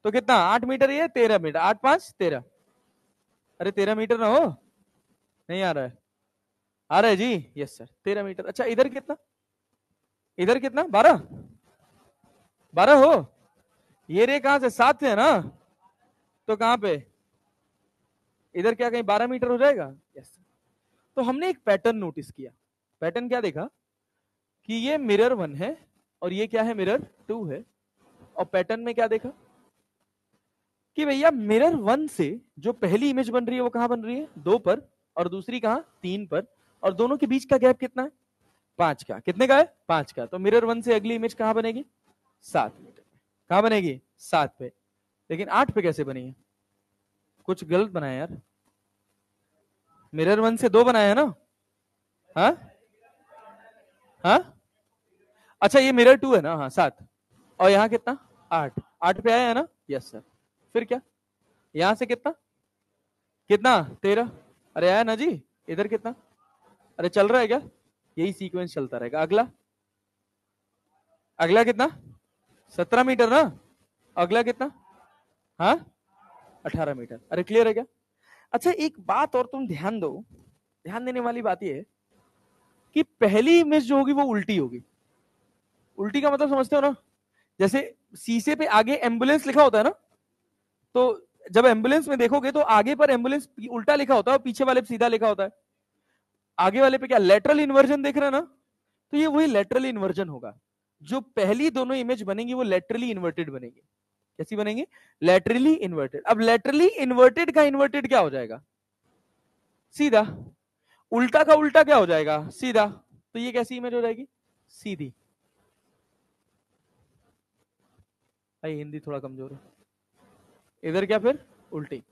तो कितना? 8 मीटर, ये 13 मीटर, 8 5 13। अरे 13 मीटर ना हो? नहीं आ रहा है? आ रहा है जी, यस सर 13 मीटर। अच्छा इधर कितना? इधर कितना? 12? 12 हो? ये रे कहां से? 7 से है ना, तो कहां पे? इधर क्या कहीं 12 मीटर हो जाएगा? यस। तो हमने एक पैटर्न नोटिस किया। पैटर्न क्या देखा कि ये मिरर 1 है और ये क्या है? मिरर 2 है। और पैटर्न में क्या देखा कि भैया मिरर 1 से जो पहली इमेज बन रही है वो कहां बन रही है? 2 पर, और दूसरी कहां? 3 पर, और दोनों के बीच का गैप कितना है? 5 का। कितने का है? 5 का। तो मिरर 1 से अगली इमेज कहां बनेगी? 7 मीटर पे। कहां बनेगी? 7 पे। लेकिन 8 पे कैसे बनी है? कुछ गलत बनाया यार। मिरर 1 से 2 बनाया है ना? हाँ हाँ। अच्छा ये मिरर 2 है ना, हाँ 7, और यहाँ कितना? 8। 8 पे आया है ना? Yes sir. फिर क्या? यहां से कितना? कितना? 13। अरे आया ना जी। इधर कितना? अरे चल रहा है क्या? यही सीक्वेंस चलता रहेगा। अगला, अगला कितना? 17 मीटर ना। अगला कितना? हाँ 18 मीटर। अरे क्लियर है क्या? अच्छा एक बात और तुम ध्यान दो, ध्यान देने वाली बात ये है कि पहली इमेज जो होगी वो उल्टी होगी। उल्टी का मतलब समझते हो ना? जैसे शीशे पे आगे एम्बुलेंस लिखा होता है ना, तो जब एम्बुलेंस में देखोगे तो आगे पर एम्बुलेंस उल्टा लिखा होता है और पीछे वाले पे सीधा लिखा होता है। आगे वाले पे क्या लेटरल इन्वर्जन देख रहे हैं ना, तो ये वही लेटरल इन्वर्जन होगा। जो पहली दोनों इमेज बनेंगी वो लेटरली इन्वर्टेड बनेगी। कैसी बनेंगी? Laterally inverted. अब लेटरली इन्वर्टेड का इन्वर्टेड क्या हो जाएगा? सीधा। उल्टा का उल्टा क्या हो जाएगा? सीधा। तो ये कैसी इमेज हो जाएगी? सीधी। भाई हिंदी थोड़ा कमजोर है। इधर क्या फिर? उल्टी।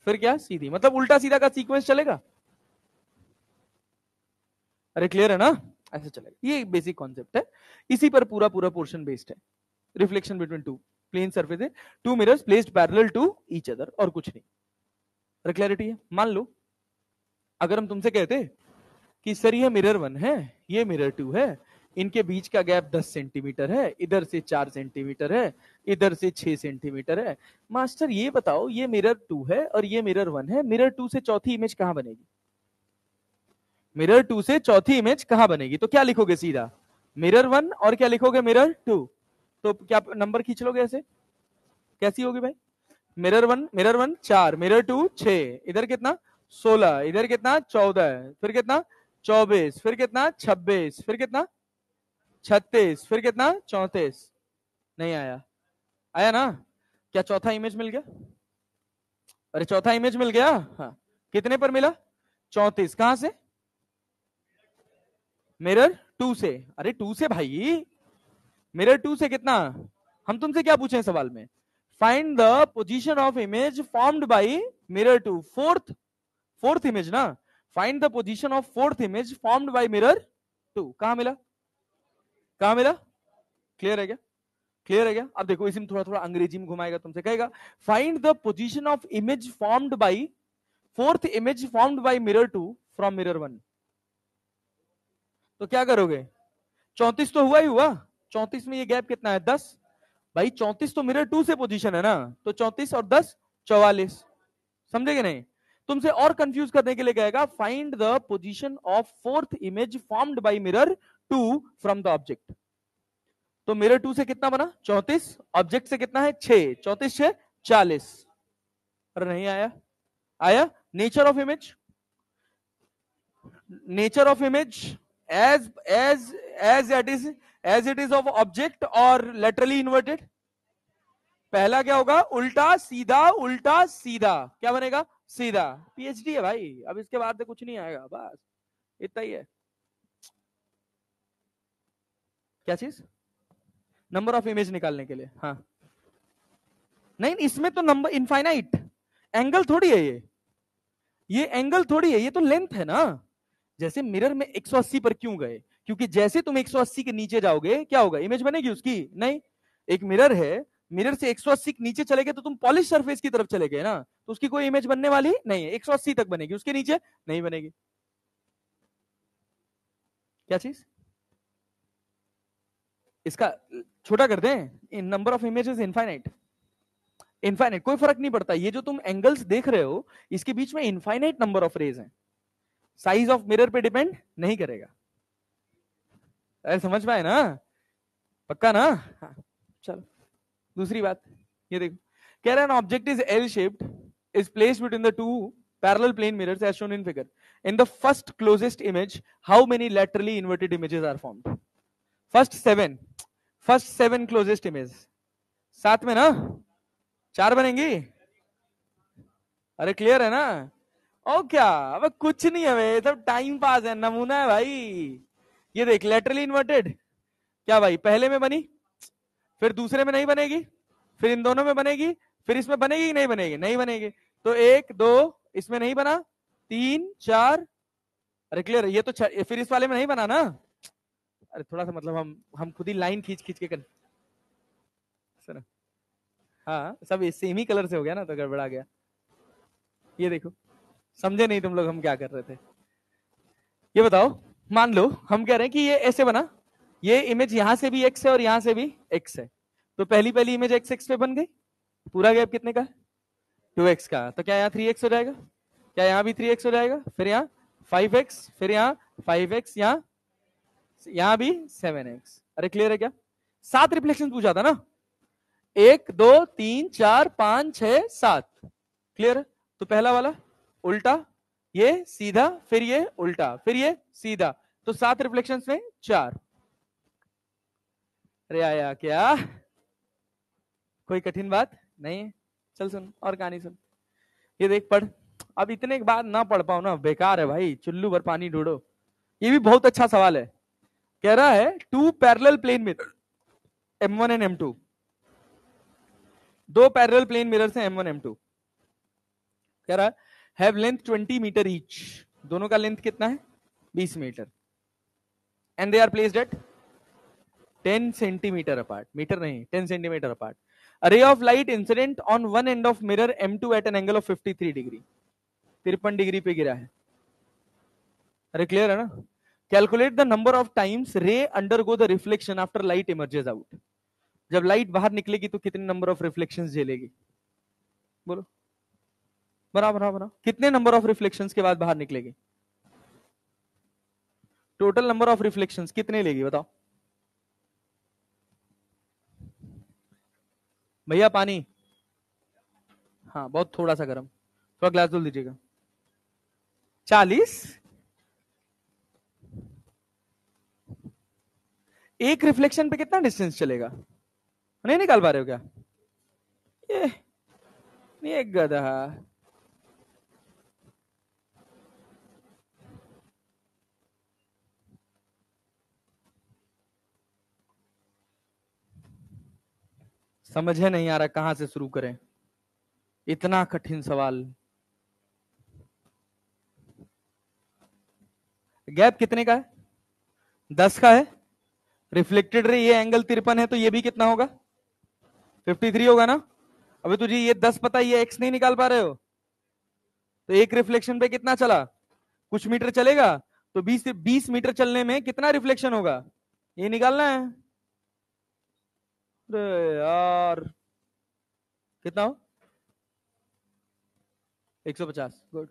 फिर क्या? सीधी। मतलब उल्टा सीधा का सीक्वेंस चलेगा। अरे क्लियर है ना? ऐसे चलेगा। ये बेसिक कॉन्सेप्ट है, इसी पर पूरा पूरा पोर्शन बेस्ड है। Reflection between two plane surface, two mirrors placed parallel to each other, और कुछ नहीं। अरे क्लैरिटी है? मान लो अगर हम तुमसे कहते कि सर ये मिरर 1 है, ये मिरर 2 है, इनके बीच का गैप 10 सेंटीमीटर है, इधर से 4 सेंटीमीटर है, इधर से 6 सेंटीमीटर है, मास्टर ये बताओ ये मिरर 2 है और ये मिरर 1 है, मिरर 2 से चौथी इमेज कहां बनेगी? मिरर 2 से चौथी इमेज कहां बनेगी? तो क्या लिखोगे सीधा? मिरर 1 और क्या लिखोगे? मिरर 2। तो क्या नंबर खींच लोगे ऐसे? कैसी होगी भाई? मिरर वन 4, मिरर 2 6, इधर कितना 16, इधर कितना 14, फिर कितना 24, फिर कितना 26, फिर कितना 36, फिर कितना 34। नहीं आया? आया ना? क्या चौथा इमेज मिल गया? अरे चौथा इमेज मिल गया। हाँ, कितने पर मिला? 34। कहां से? मिरर 2 से। अरे 2 से भाई, मिरर 2 से कितना? हम तुमसे क्या पूछे सवाल में? Find the position of image formed by mirror 2, fourth image ना। Find the position of fourth image formed by mirror 2। कहां मिला? कहां मिला? क्लियर है क्या? क्लियर है क्या? अब देखो इसमें थोड़ा थोड़ा अंग्रेजी में घुमाएगा, तुमसे कहेगा find the position of image formed by fourth image formed by mirror 2 from mirror 1। तो क्या करोगे? 34 तो हुआ ही हुआ, 34 में ये गैप कितना है? 10। भाई 34 तो मिरर 2 से पोजीशन है ना, तो 34 और 10 44। समझेगे नहीं? तुमसे और कंफ्यूज करने के लिए कहेगा find the position of fourth image formed by mirror 2 from the object. तो मिरर 2 से कितना बना? 34। ऑब्जेक्ट से कितना है? 6। 34 6 40। अरे नहीं आया? आया? Nature of image, nature of image as it is of object और लेटरली इन्वर्टेड। पहला क्या होगा? उल्टा सीधा, उल्टा सीधा। क्या बनेगा? सीधा। पीएचडी है भाई, अब इसके बाद से कुछ नहीं आएगा, बस इतना ही है। क्या चीज? नंबर ऑफ इमेज निकालने के लिए। हाँ, नहीं इसमें तो नंबर इनफाइनाइट, एंगल थोड़ी है ये एंगल थोड़ी है, ये तो लेंथ है ना। जैसे मिरर में 180 पर क्यों गए? क्योंकि जैसे तुम 180 के नीचे जाओगे क्या होगा? इमेज बनेगी उसकी? नहीं। एक मिरर है, मिरर से 180 के नीचे चले गए तो तुम पॉलिश सरफेस की तरफ चले गए ना, तो उसकी कोई इमेज बनने वाली नहीं है। 180 तक बनेगी, उसके नीचे नहीं बनेगी। क्या चीज? इसका छोटा कर दें? Number of images infinite, infinite कोई फर्क नहीं पड़ता। ये जो तुम एंगल्स देख रहे हो इसके बीच में इनफाइनाइट नंबर ऑफ रेज हैं, साइज ऑफ मिरर पे डिपेंड नहीं करेगा। अरे समझ पाए ना? पक्का ना? हाँ, चलो दूसरी बात ये देखो, कह रहा है object is L shaped, is placed between the two parallel plane mirrors as shown in figure. In the first closest image how many laterally inverted images are formed? First seven closest image, साथ में ना 4 बनेंगी। अरे clear है ना? और क्या, अब कुछ नहीं है भाई, सब टाइम पास है, नमूना है भाई। ये देख लेटरली इन्वर्टेड, क्या भाई पहले में बनी, फिर दूसरे में नहीं बनेगी, फिर इन दोनों में बनेगी, फिर इसमें बनेगी कि नहीं बनेगी? नहीं बनेगी। तो 1 2 इसमें नहीं बना, 3 4। अरे क्लियर है? ये तो फिर इस वाले में नहीं बना ना। अरे थोड़ा सा मतलब हम खुद ही लाइन खींच खींच के कर। हाँ सब सेम ही कलर से हो गया ना, तो गड़बड़ा गया। ये देखो, समझे नहीं तुम लोग हम क्या कर रहे थे? ये बताओ, मान लो हम कह रहे हैं कि ये ऐसे बना, ये इमेज यहां से भी एक्स है और यहां से भी एक्स है, तो पहली पहली इमेज एक्स एक्स पे बन गई। पूरा गैप कितने का? 2x का। तो क्या यहाँ 3x हो जाएगा? क्या यहाँ भी 3x हो जाएगा? फिर यहाँ 5x, फिर यहाँ 5x, यहाँ भी 7x। अरे क्लियर है क्या? 7 रिफ्लेक्शन पूछा था ना, 1 2 3 4 5 6 7। क्लियर है? तो पहला वाला उल्टा, ये सीधा, फिर ये उल्टा, फिर ये सीधा, तो 7 रिफ्लेक्शंस में 4। अरे आया क्या? कोई कठिन बात नहीं है। चल सुन और कहानी सुन, ये देख पढ़। अब इतने के बाद ना पढ़ पाओ ना बेकार है भाई, चुल्लू भर पानी ढूंढो। ये भी बहुत अच्छा सवाल है। कह रहा है 2 parallel plane mirror M1 and M2, 2 parallel plane mirrors हैं M1 M2। कह रहा है हैव लेंथ 20 मीटर ईच, दोनों का लेंथ कितना है? 20 metre. And they are placed at 10 centimetre apart, metre नहीं 10 centimetre apart. A ray of light incident on one end of mirror M2 at an angle of 53 degree. 53 degree पे गिरा है। अरे clear है ना? Calculate the number of times ray undergo the reflection after light emerges out. जब light बाहर निकलेगी तो कितने नंबर ऑफ रिफ्लेक्शंस झेलेगी? बोलो, बराबर बराबर, कितने नंबर ऑफ रिफ्लेक्शंस के बाद बाहर निकलेगी? टोटल नंबर ऑफ रिफ्लेक्शंस कितने लेगी बताओ भैया? पानी, हाँ बहुत थोड़ा सा गर्म, थोड़ा ग्लास धुल दीजिएगा। 40। एक रिफ्लेक्शन पे कितना डिस्टेंस चलेगा? नहीं निकाल पा रहे हो क्या? ये गधा। समझे नहीं आ रहा कहां से शुरू करें, इतना कठिन सवाल। गैप कितने का है? 10 का है। रिफ्लेक्टेड रे ये एंगल 53 है, तो ये भी कितना होगा? 53 होगा ना? अबे तुझे ये 10 पता है, ये x नहीं निकाल पा रहे हो, तो एक रिफ्लेक्शन पे कितना चला? कुछ मीटर चलेगा, तो 20 मीटर चलने में कितना रिफ्लेक्शन होगा, ये निकालना है। अरे यार, कितना हो? 150। गुड।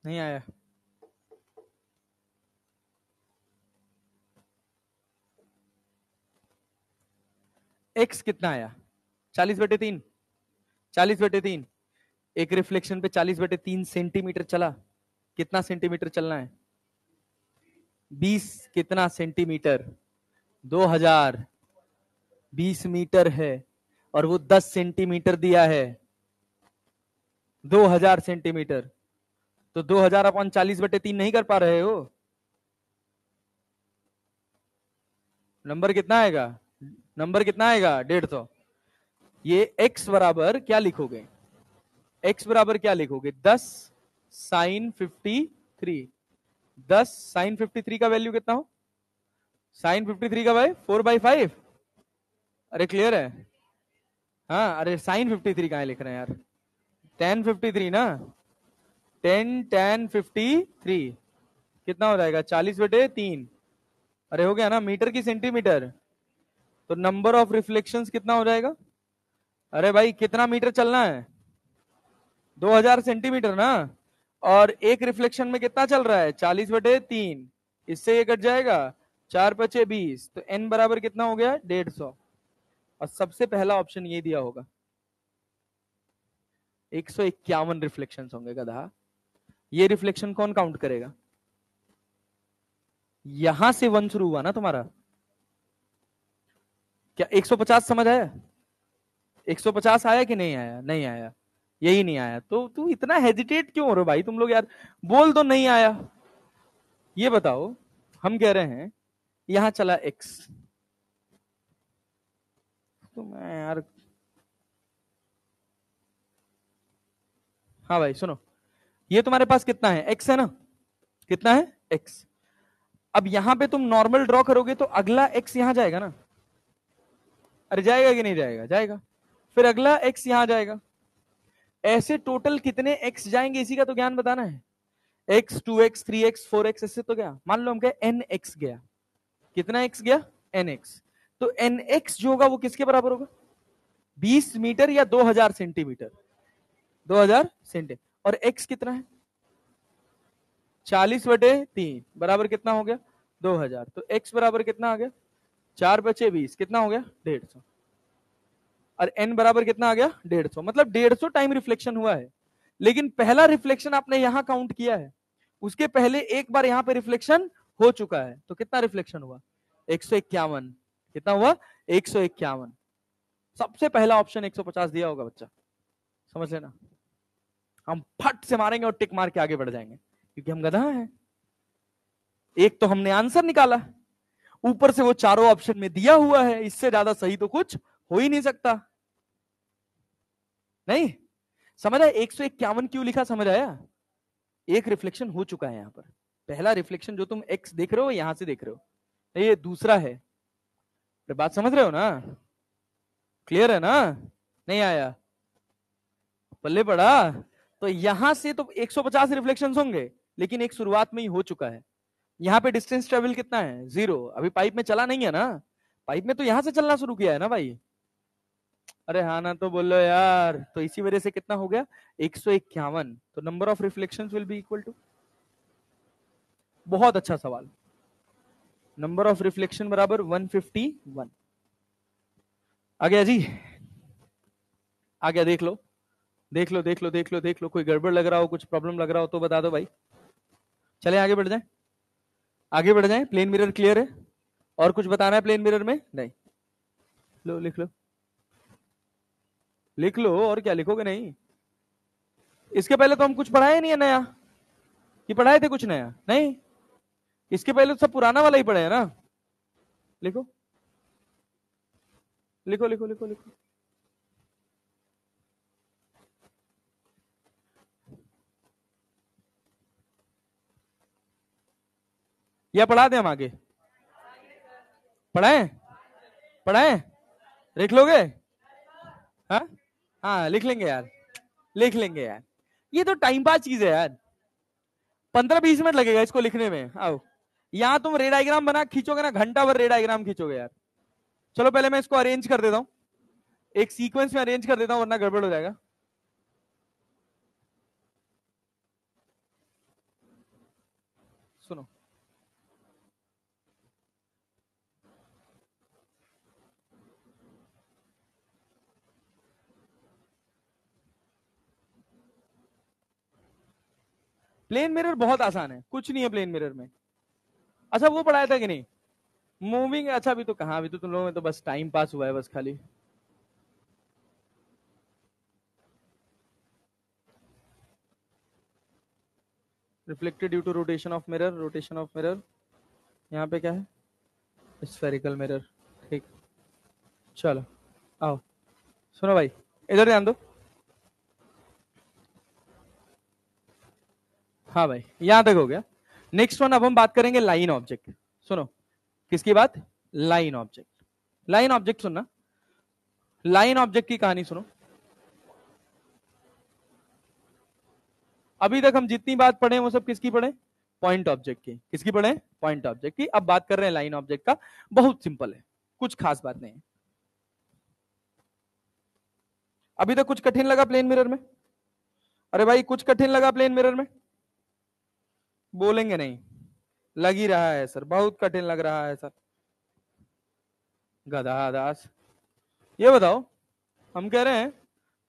नहीं आया? x कितना आया? 40/3। 40/3। एक रिफ्लेक्शन पे 40/3 सेंटीमीटर चला, कितना सेंटीमीटर चलना है? 20 कितना सेंटीमीटर? 2000। 20 मीटर है और वो 10 सेंटीमीटर दिया है, 2000 सेंटीमीटर। तो 2000 अपन 40/3 नहीं कर पा रहे हो? नंबर कितना आएगा? नंबर कितना आएगा? 150। ये x बराबर क्या लिखोगे? x बराबर क्या लिखोगे? 10 साइन 53। 10 साइन 53 का वैल्यू कितना हो? साइन 53 का भाई 4/5। अरे क्लियर है? हाँ, अरे साइन 53 कहाँ लिख रहे हैं यार? tan 53 ना, 10 tan 53 कितना हो जाएगा? 40/3। अरे हो गया ना, मीटर की सेंटीमीटर, तो नंबर ऑफ रिफ्लेक्शंस कितना हो जाएगा? अरे भाई कितना मीटर चलना है? 2000 सेंटीमीटर ना, और एक रिफ्लेक्शन में कितना चल रहा है? 40/3। इससे ये कट जाएगा, 4×5 = 20, तो n बराबर कितना हो गया? 150। और सबसे पहला ऑप्शन ये दिया होगा। 151 रिफ्लेक्शन होंगे गधा। ये रिफ्लेक्शन कौन काउंट करेगा? यहां से 1 शुरू हुआ ना तुम्हारा। क्या 150 समझ आया? 150 आया कि नहीं आया? नहीं आया, यही नहीं आया। तो तू इतना हेजिटेट क्यों हो रहे हो भाई तुम लोग यार? बोल दो नहीं आया। ये बताओ, हम कह रहे हैं यहां चला x, तो मैं यार, हाँ भाई सुनो, ये तुम्हारे पास कितना है? x है ना? कितना है? x। अब यहां पे तुम नॉर्मल ड्रॉ करोगे तो अगला x यहां जाएगा ना? अरे जाएगा कि नहीं जाएगा? जाएगा। फिर अगला x यहां जाएगा। ऐसे टोटल कितने x जाएंगे इसी का तो ज्ञान बताना है। x 2x 3x 4x, ऐसे तो गया। मान लो हम कहे nx गया, कितना x गया? nx। तो nx जो होगा वो किसके बराबर होगा? 20 मीटर या 2000 सेंटीमीटर? 2000 सेंटीमीटर। और x कितना है? 40/3 बराबर कितना हो गया? 2000। तो x बराबर कितना आ गया? 4×5 = 20, कितना हो गया? 150। और n बराबर कितना आ गया? 150। मतलब 150 टाइम रिफ्लेक्शन हुआ है। लेकिन पहला रिफ्लेक्शन आपने यहां काउंट किया है, उसके पहले एक बार यहां पे रिफ्लेक्शन हो चुका है, तो कितना रिफ्लेक्शन हुआ? 151। कितना हुआ? 151। सबसे पहला ऑप्शन 150 दिया होगा बच्चा, समझ लेना। हम फट से मारेंगे और टिक मार के आगे बढ़ जाएंगे, क्योंकि हम गधा हैं। एक तो हमने आंसर निकाला, ऊपर से वो चारों ऑप्शन में दिया हुआ है, इससे ज्यादा सही तो कुछ हो ही नहीं सकता। नहीं समझ आया? 151 क्यों लिखा? समझ आया? एक रिफ्लेक्शन हो चुका है यहां पर, पहला रिफ्लेक्शन जो तुम एक्स देख रहे हो यहां से देख रहे हो, ये दूसरा है। बात समझ रहे हो ना? क्लियर है ना? नहीं आया पल्ले पड़ा? तो यहां से तो 150 रिफ्लेक्शंस होंगे, लेकिन एक शुरुआत में ही हो चुका है। यहाँ पे डिस्टेंस ट्रेवल कितना है? 0। अभी पाइप में चला नहीं है ना, पाइप में तो यहां से चलना शुरू किया है ना भाई। अरे हाँ ना तो बोलो यार। तो इसी वजह से कितना हो गया? 151। तो number of reflections will be equal to, बहुत अच्छा सवाल, नंबर ऑफ रिफ्लेक्शन बराबर 151 आ गया जी। आ गया, देख लो देख लो देख लो देख लो देख लो, कोई गड़बड़ लग रहा हो, कुछ प्रॉब्लम लग रहा हो तो बता दो भाई। चले आगे बढ़ जाए, आगे बढ़ जाए। प्लेन मिरर क्लियर है? और कुछ बताना है प्लेन मिरर में? नहीं। लो लिख लो, लिख लो, और क्या लिखोगे? नहीं, इसके पहले तो हम कुछ पढ़ाए नहीं है नया, कि पढ़ाए थे कुछ नया? नहीं, इसके पहले तो सब पुराना वाला ही पढ़े है ना। लिखो लिखो लिखो लिखो लिखो। या पढ़ा दें हम आगे? पढ़ाएं? पढ़ाएं? लिख लोगे? हाँ हाँ लिख लेंगे यार, लिख लेंगे यार। ये तो टाइम पास चीज है यार, 15-20 मिनट लगेगा इसको लिखने में। आओ, यहाँ तुम रे डायग्राम बना खींचोगे ना, घंटा भर रे डायग्राम खींचोगे यार। चलो पहले मैं इसको अरेंज कर देता हूँ, एक सीक्वेंस में अरेंज कर देता हूँ, वरना गड़बड़ हो जाएगा। सुनो, प्लेन मिरर बहुत आसान है, कुछ नहीं है प्लेन मिरर में। अच्छा वो पढ़ाया था कि नहीं, मूविंग? अच्छा अभी तो कहाँ, अभी तो तुम लोगों में तो बस टाइम पास हुआ है बस खाली। Reflected due to rotation of mirror, rotation of mirror, यहाँ पे क्या है? Spherical mirror. ठीक, चलो आओ। सुनो भाई, इधर ध्यान दो। हाँ भाई, यहां तक हो गया। नेक्स्ट वन, अब हम बात करेंगे लाइन ऑब्जेक्ट। सुनो, किसकी बात? Line object. लाइन ऑब्जेक्ट सुनना, लाइन ऑब्जेक्ट की कहानी सुनो। अभी तक हम जितनी बात पढ़े वो सब किसकी पढ़े? पॉइंट ऑब्जेक्ट की। किसकी पढ़े? पॉइंट ऑब्जेक्ट की। अब बात कर रहे हैं लाइन ऑब्जेक्ट का। बहुत सिंपल है, कुछ खास बात नहीं है। अभी तक कुछ कठिन लगा प्लेन मिरर में? अरे भाई कुछ कठिन लगा प्लेन मिरर में? बोलेंगे नहीं? लग ही रहा है सर, बहुत कठिन लग रहा है सर। गधा दास, ये बताओ, हम कह रहे हैं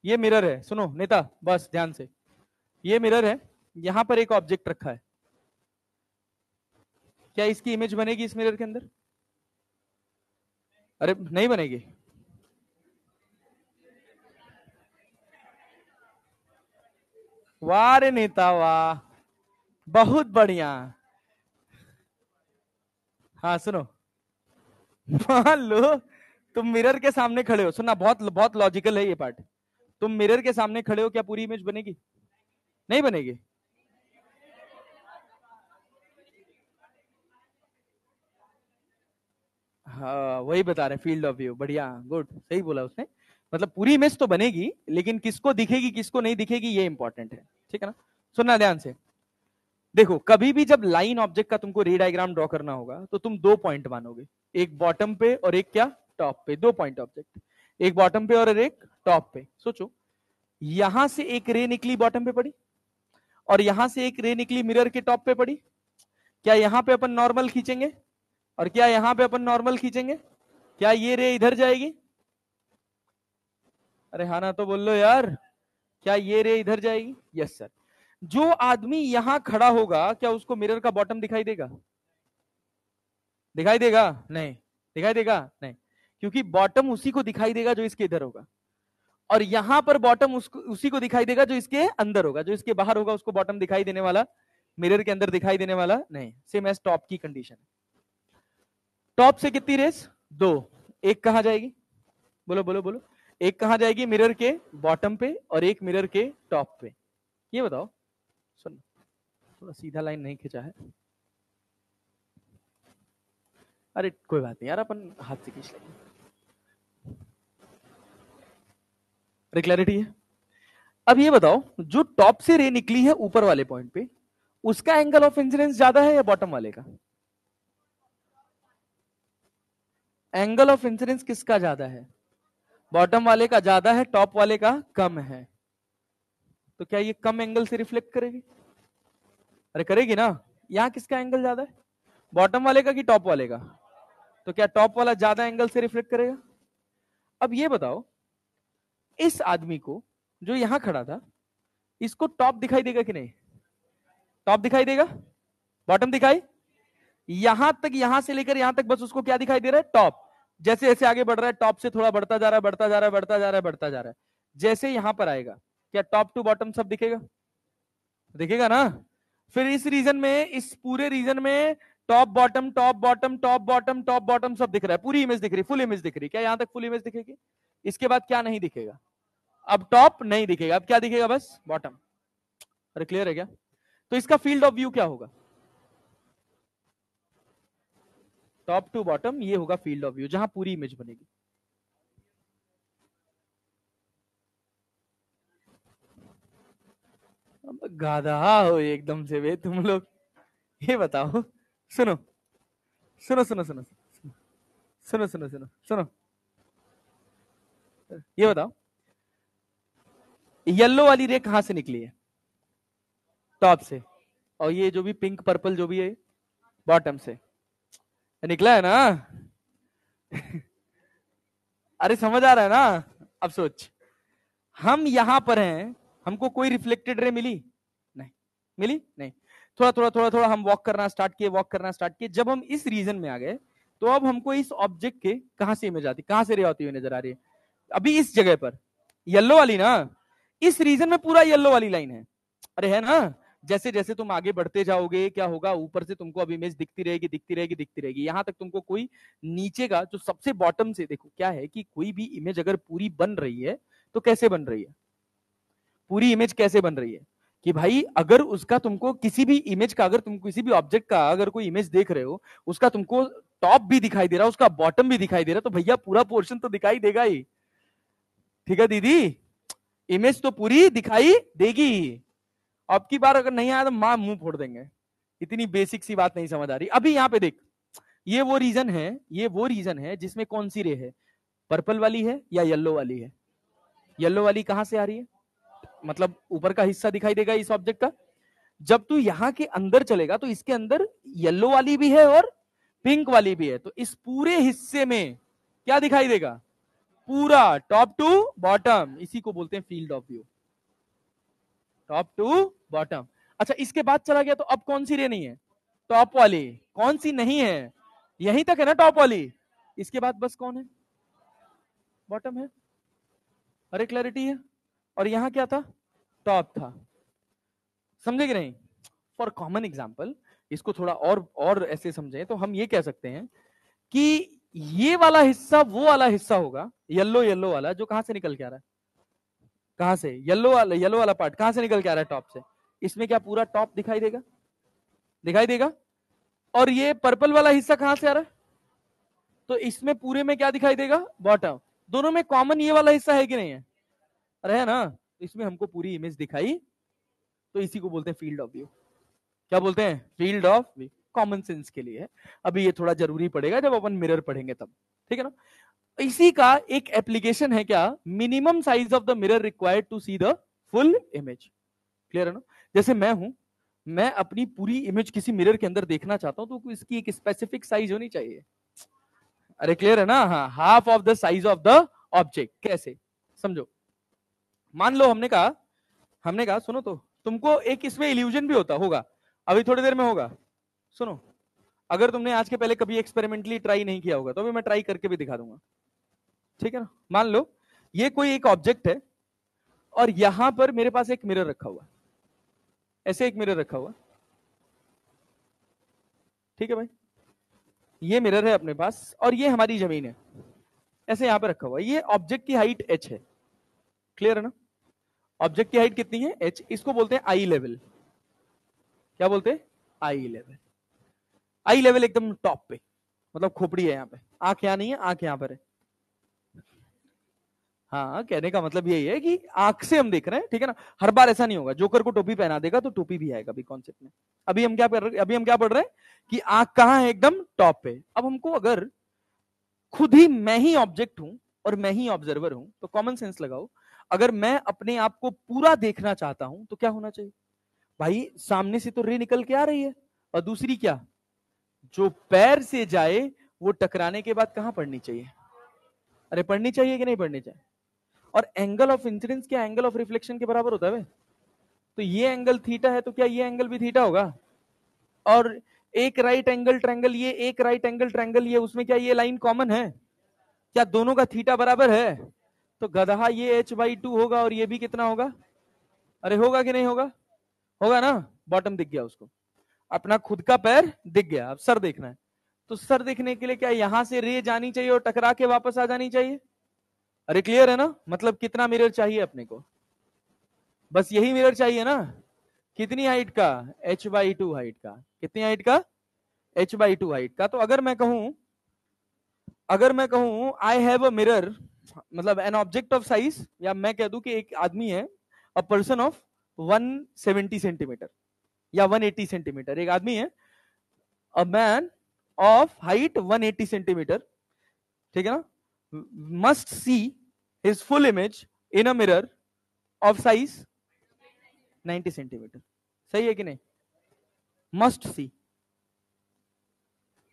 ये मिरर है, सुनो नेता बस ध्यान से, ये मिरर है, यहां पर एक ऑब्जेक्ट रखा है, क्या इसकी इमेज बनेगी इस मिरर के अंदर? अरे नहीं बनेगी। वाह रे नेता वाह, बहुत बढ़िया। हाँ सुनो, मान लो तुम मिरर के सामने खड़े हो, सुनना बहुत बहुत लॉजिकल है ये पार्ट। तुम मिरर के सामने खड़े हो, क्या पूरी इमेज बनेगी? नहीं बनेगी। हाँ वही बता रहे, फील्ड ऑफ व्यू, बढ़िया, गुड, सही बोला उसने। मतलब पूरी इमेज तो बनेगी, लेकिन किसको दिखेगी किसको नहीं दिखेगी ये इंपॉर्टेंट है, ठीक है ना? सुनना ध्यान से। देखो कभी भी जब लाइन ऑब्जेक्ट का तुमको रे डायग्राम ड्रॉ करना होगा तो तुम दो पॉइंट मानोगे, एक बॉटम पे और एक क्या? टॉप पे। दो पॉइंट ऑब्जेक्ट, एक बॉटम पे और एक टॉप पे। सोचो, यहां से एक रे निकली बॉटम पे पड़ी, और यहां से एक रे निकली मिरर के टॉप पे पड़ी। क्या यहां पे अपन नॉर्मल खींचेंगे, और क्या यहां पे अपन नॉर्मल खींचेंगे? क्या ये रे इधर जाएगी? अरे हाँ ना तो बोल लो यार, क्या ये रे इधर जाएगी? Yes sir. जो आदमी यहां खड़ा होगा, क्या उसको मिरर का बॉटम दिखाई देगा? दिखाई देगा? नहीं। दिखाई देगा? नहीं, क्योंकि बॉटम उसी को दिखाई देगा जो इसके इधर होगा, और यहां पर बॉटम उसी को दिखाई देगा जो इसके अंदर होगा। जो इसके बाहर होगा उसको बॉटम दिखाई देने वाला, मिरर के अंदर दिखाई देने वाला नहीं। सेम एज टॉप की कंडीशन। टॉप से कितनी रेस? दो। एक कहां जाएगी? बोलो बोलो बोलो। एक कहां जाएगी? मिरर के बॉटम पे, और एक मिरर के टॉप पे। ये बताओ। सुन, थोड़ा सीधा लाइन नहीं खींचा है, अरे कोई बात नहीं यार, अपन हाथ से खींच लेंगे। अरे क्लैरिटी है। अब ये बताओ, जो टॉप से रे निकली है ऊपर वाले पॉइंट पे, उसका एंगल ऑफ इंसिडेंस ज्यादा है या बॉटम वाले का? एंगल ऑफ इंसिडेंस किसका ज्यादा है? बॉटम वाले का ज्यादा है, टॉप वाले का कम है। तो क्या ये कम एंगल से रिफ्लेक्ट करेगी? अरे करेगी ना। यहां किसका एंगल ज्यादा है, बॉटम वाले का कि टॉप वाले का? तो क्या टॉप वाला ज्यादा एंगल से रिफ्लेक्ट करेगा? अब ये बताओ, इस आदमी को जो यहां खड़ा था, इसको टॉप दिखाई देगा कि नहीं? टॉप दिखाई देगा, बॉटम दिखाई? यहां तक, यहां से लेकर यहां तक बस उसको क्या दिखाई दे रहा है? टॉप। जैसे जैसे आगे बढ़ रहा है, टॉप से थोड़ा बढ़ता जा रहा है, बढ़ता जा रहा है, बढ़ता जा रहा है, बढ़ता जा रहा है। जैसे यहां पर आएगा, क्या टॉप टू बॉटम सब दिखेगा? दिखेगा ना। फिर इस रीजन में, इस पूरे रीजन में top bottom, top bottom, top bottom, top bottom सब दिख रहा है, पूरी इमेज दिख रही, फुल इमेज दिख रही। क्या यहां तक फुल इमेज दिखेगी? इसके बाद क्या नहीं दिखेगा? अब टॉप नहीं दिखेगा, अब क्या दिखेगा? बस बॉटम। अरे क्लियर है क्या? तो इसका फील्ड ऑफ व्यू क्या होगा? टॉप टू बॉटम, ये होगा फील्ड ऑफ व्यू, जहां पूरी इमेज बनेगी। गाधा हो एकदम से वे तुम लोग। ये बताओ, सुनो सुनो सुनो सुनो सुनो सुनो सुनो सुनो, ये बताओ, येलो वाली रे कहां से निकली है? टॉप से। और ये जो भी पिंक पर्पल जो भी है, बॉटम से निकला है ना। अरे समझ आ रहा है ना? अब सोच, हम यहां पर हैं, हमको कोई रिफ्लेक्टेड रे मिली नहीं? मिली नहीं। थोड़ा थोड़ा थोड़ा थोड़ा हम वॉक करना स्टार्ट किए, वॉक करना स्टार्ट किए, जब हम इस रीजन में आ गए, तो अब हमको इस ऑब्जेक्ट के कहां से इमेज आती, कहां से रे आती हुई नजर आ रही है? अभी इस जगह पर येलो वाली ना, इस रीजन में पूरा येलो वाली लाइन है। अरे है ना। जैसे जैसे तुम आगे बढ़ते जाओगे, क्या होगा, ऊपर से तुमको अब इमेज दिखती रहेगी, दिखती रहेगी, दिखती रहेगी, यहां तक तुमको कोई नीचे का जो सबसे बॉटम से, देखो क्या है कि कोई भी इमेज अगर पूरी बन रही है तो कैसे बन रही है? पूरी इमेज कैसे बन रही है कि भाई, अगर उसका तुमको किसी भी इमेज का, अगर तुम किसी भी ऑब्जेक्ट का अगर कोई इमेज देख रहे हो, उसका तुमको टॉप भी दिखाई दे रहा है, उसका बॉटम भी दिखाई दे रहा है, तो भैया पूरा पोर्शन तो दिखाई देगा ही। ठीक है दीदी, इमेज तो पूरी दिखाई देगी। अब की बार अगर नहीं आया तो मां मुंह फोड़ देंगे। इतनी बेसिक सी बात नहीं समझ आ रही? अभी यहां पे देख, ये वो रीजन है, ये वो रीजन है जिसमें कौन सी रे है? पर्पल वाली है या येलो वाली है? येलो वाली कहां से आ रही है? मतलब ऊपर का हिस्सा दिखाई देगा इस ऑब्जेक्ट का। जब तू यहां के अंदर चलेगा तो इसके अंदर येलो वाली भी है और पिंक वाली भी है, तो इस पूरे हिस्से में क्या दिखाई देगा? पूरा टॉप टू बॉटम, इसी को बोलते हैं field of view. Top to bottom. अच्छा, इसके बाद चला गया तो अब कौन सी रे नहीं है? टॉप वाली। कौन सी नहीं है? यहीं तक है ना टॉप वाली। इसके बाद बस कौन है? बॉटम है। अरे क्लैरिटी है। और यहां क्या था? टॉप था। समझे कि नहीं? फॉर कॉमन एग्जाम्पल, इसको थोड़ा और ऐसे समझें तो हम ये कह सकते हैं कि ये वाला हिस्सा वो वाला हिस्सा होगा, येलो येलो वाला, जो कहां से निकल के आ रहा है? कहां से? येलो वाला पार्ट कहां से निकल के आ रहा है? टॉप से। इसमें क्या पूरा टॉप दिखाई देगा? दिखाई देगा। और ये पर्पल वाला हिस्सा कहां से आ रहा है? तो इसमें पूरे में क्या दिखाई देगा? बॉटम। दोनों में कॉमन ये वाला हिस्सा है कि नहीं है? अरे है ना। इसमें हमको पूरी इमेज दिखाई, तो इसी को बोलते हैं फील्ड ऑफ व्यू। क्या बोलते हैं? Field of view. Common sense के लिए है। अभी ये थोड़ा जरूरी पड़ेगा जब अपन मिरर पढ़ेंगे तब। ठीक है ना। इसी का एक एप्लीकेशन है, क्या? Minimum size of the mirror required to see the full image. Clear है ना? जैसे मैं हूं, मैं अपनी पूरी इमेज किसी मिरर के अंदर देखना चाहता हूं, तो इसकी एक स्पेसिफिक साइज होनी चाहिए। अरे क्लियर है ना? हाँ, half of the size of the object. कैसे? समझो। मान लो हमने कहा सुनो तो, तुमको एक इसमें इल्यूजन भी होता होगा, अभी थोड़ी देर में होगा। सुनो, अगर तुमने आज के पहले कभी एक्सपेरिमेंटली ट्राई नहीं किया होगा तो अभी मैं ट्राई करके भी दिखा दूंगा। ठीक है ना? मान लो ये कोई एक ऑब्जेक्ट है और यहां पर मेरे पास एक मिरर रखा हुआ, ऐसे एक मिरर रखा हुआ। ठीक है भाई, ये मिरर है अपने पास और ये हमारी जमीन है, ऐसे यहां पे रखा हुआ। ये ऑब्जेक्ट की हाइट h है। क्लियर है ना? ऑब्जेक्ट की हाइट कितनी है? h। इसको बोलते हैं आई लेवल। क्या बोलते हैं? आई लेवल। आई लेवल एकदम टॉप पे। मतलब खोपड़ी है यहाँ पे, आंख यहाँ नहीं है, आंख यहाँ पर है। हाँ, कहने का मतलब यही है कि आंख से हम देख रहे हैं, ठीक है ना। हर बार ऐसा नहीं होगा, जोकर को टोपी पहना देगा तो टोपी भी आएगा अभी कॉन्सेप्ट में। अभी हम क्या कर रहे, अभी हम क्या पढ़ रहे हैं कि आंख कहाँ है, एकदम टॉप पे। अब हमको अगर खुद ही मैं ही ऑब्जेक्ट हूं और मैं ही ऑब्जर्वर हूं, तो कॉमन सेंस लगाओ, अगर मैं अपने आप को पूरा देखना चाहता हूं तो क्या होना चाहिए भाई? सामने से तो रे निकल के आ रही है, और दूसरी क्या, जो पैर से जाए वो टकराने के बाद कहां पड़नी चाहिए? अरे पढ़नी चाहिए कि नहीं पढ़नी चाहिए? और एंगल ऑफ इंसिडेंस क्या एंगल ऑफ रिफ्लेक्शन के बराबर होता है? तो ये एंगल थीटा है, तो क्या ये एंगल भी थीटा होगा? और एक राइट एंगल ट्रायंगल ये, एक राइट एंगल ट्रायंगल ये, उसमें क्या ये लाइन कॉमन है? क्या दोनों का थीटा बराबर है? तो गधा ये h/2 होगा और ये भी कितना होगा? अरे होगा कि नहीं होगा? होगा ना। बॉटम दिख गया उसको, अपना खुद का पैर दिख गया। अब सर देखना है, तो सर देखने के लिए क्या यहां से रे जानी चाहिए और टकरा के वापस आ जानी चाहिए? अरे क्लियर है ना? मतलब कितना मिरर चाहिए अपने को? बस यही मिरर चाहिए ना। कितनी हाइट का? h/2 हाइट का। कितनी हाइट का? h/2 हाइट का। तो अगर मैं कहूं आई हैव अ मिरर, मतलब एन ऑब्जेक्ट ऑफ साइज, या मैं कह दूं कि एक आदमी है, अ पर्सन ऑफ 170 सेंटीमीटर या 180 सेंटीमीटर, एक आदमी है, अ मैन ऑफ हाइट 180 सेंटीमीटर, ठीक है ना, must see his full image in a mirror of size 90 centimetre. सही है कि नहीं? Must see,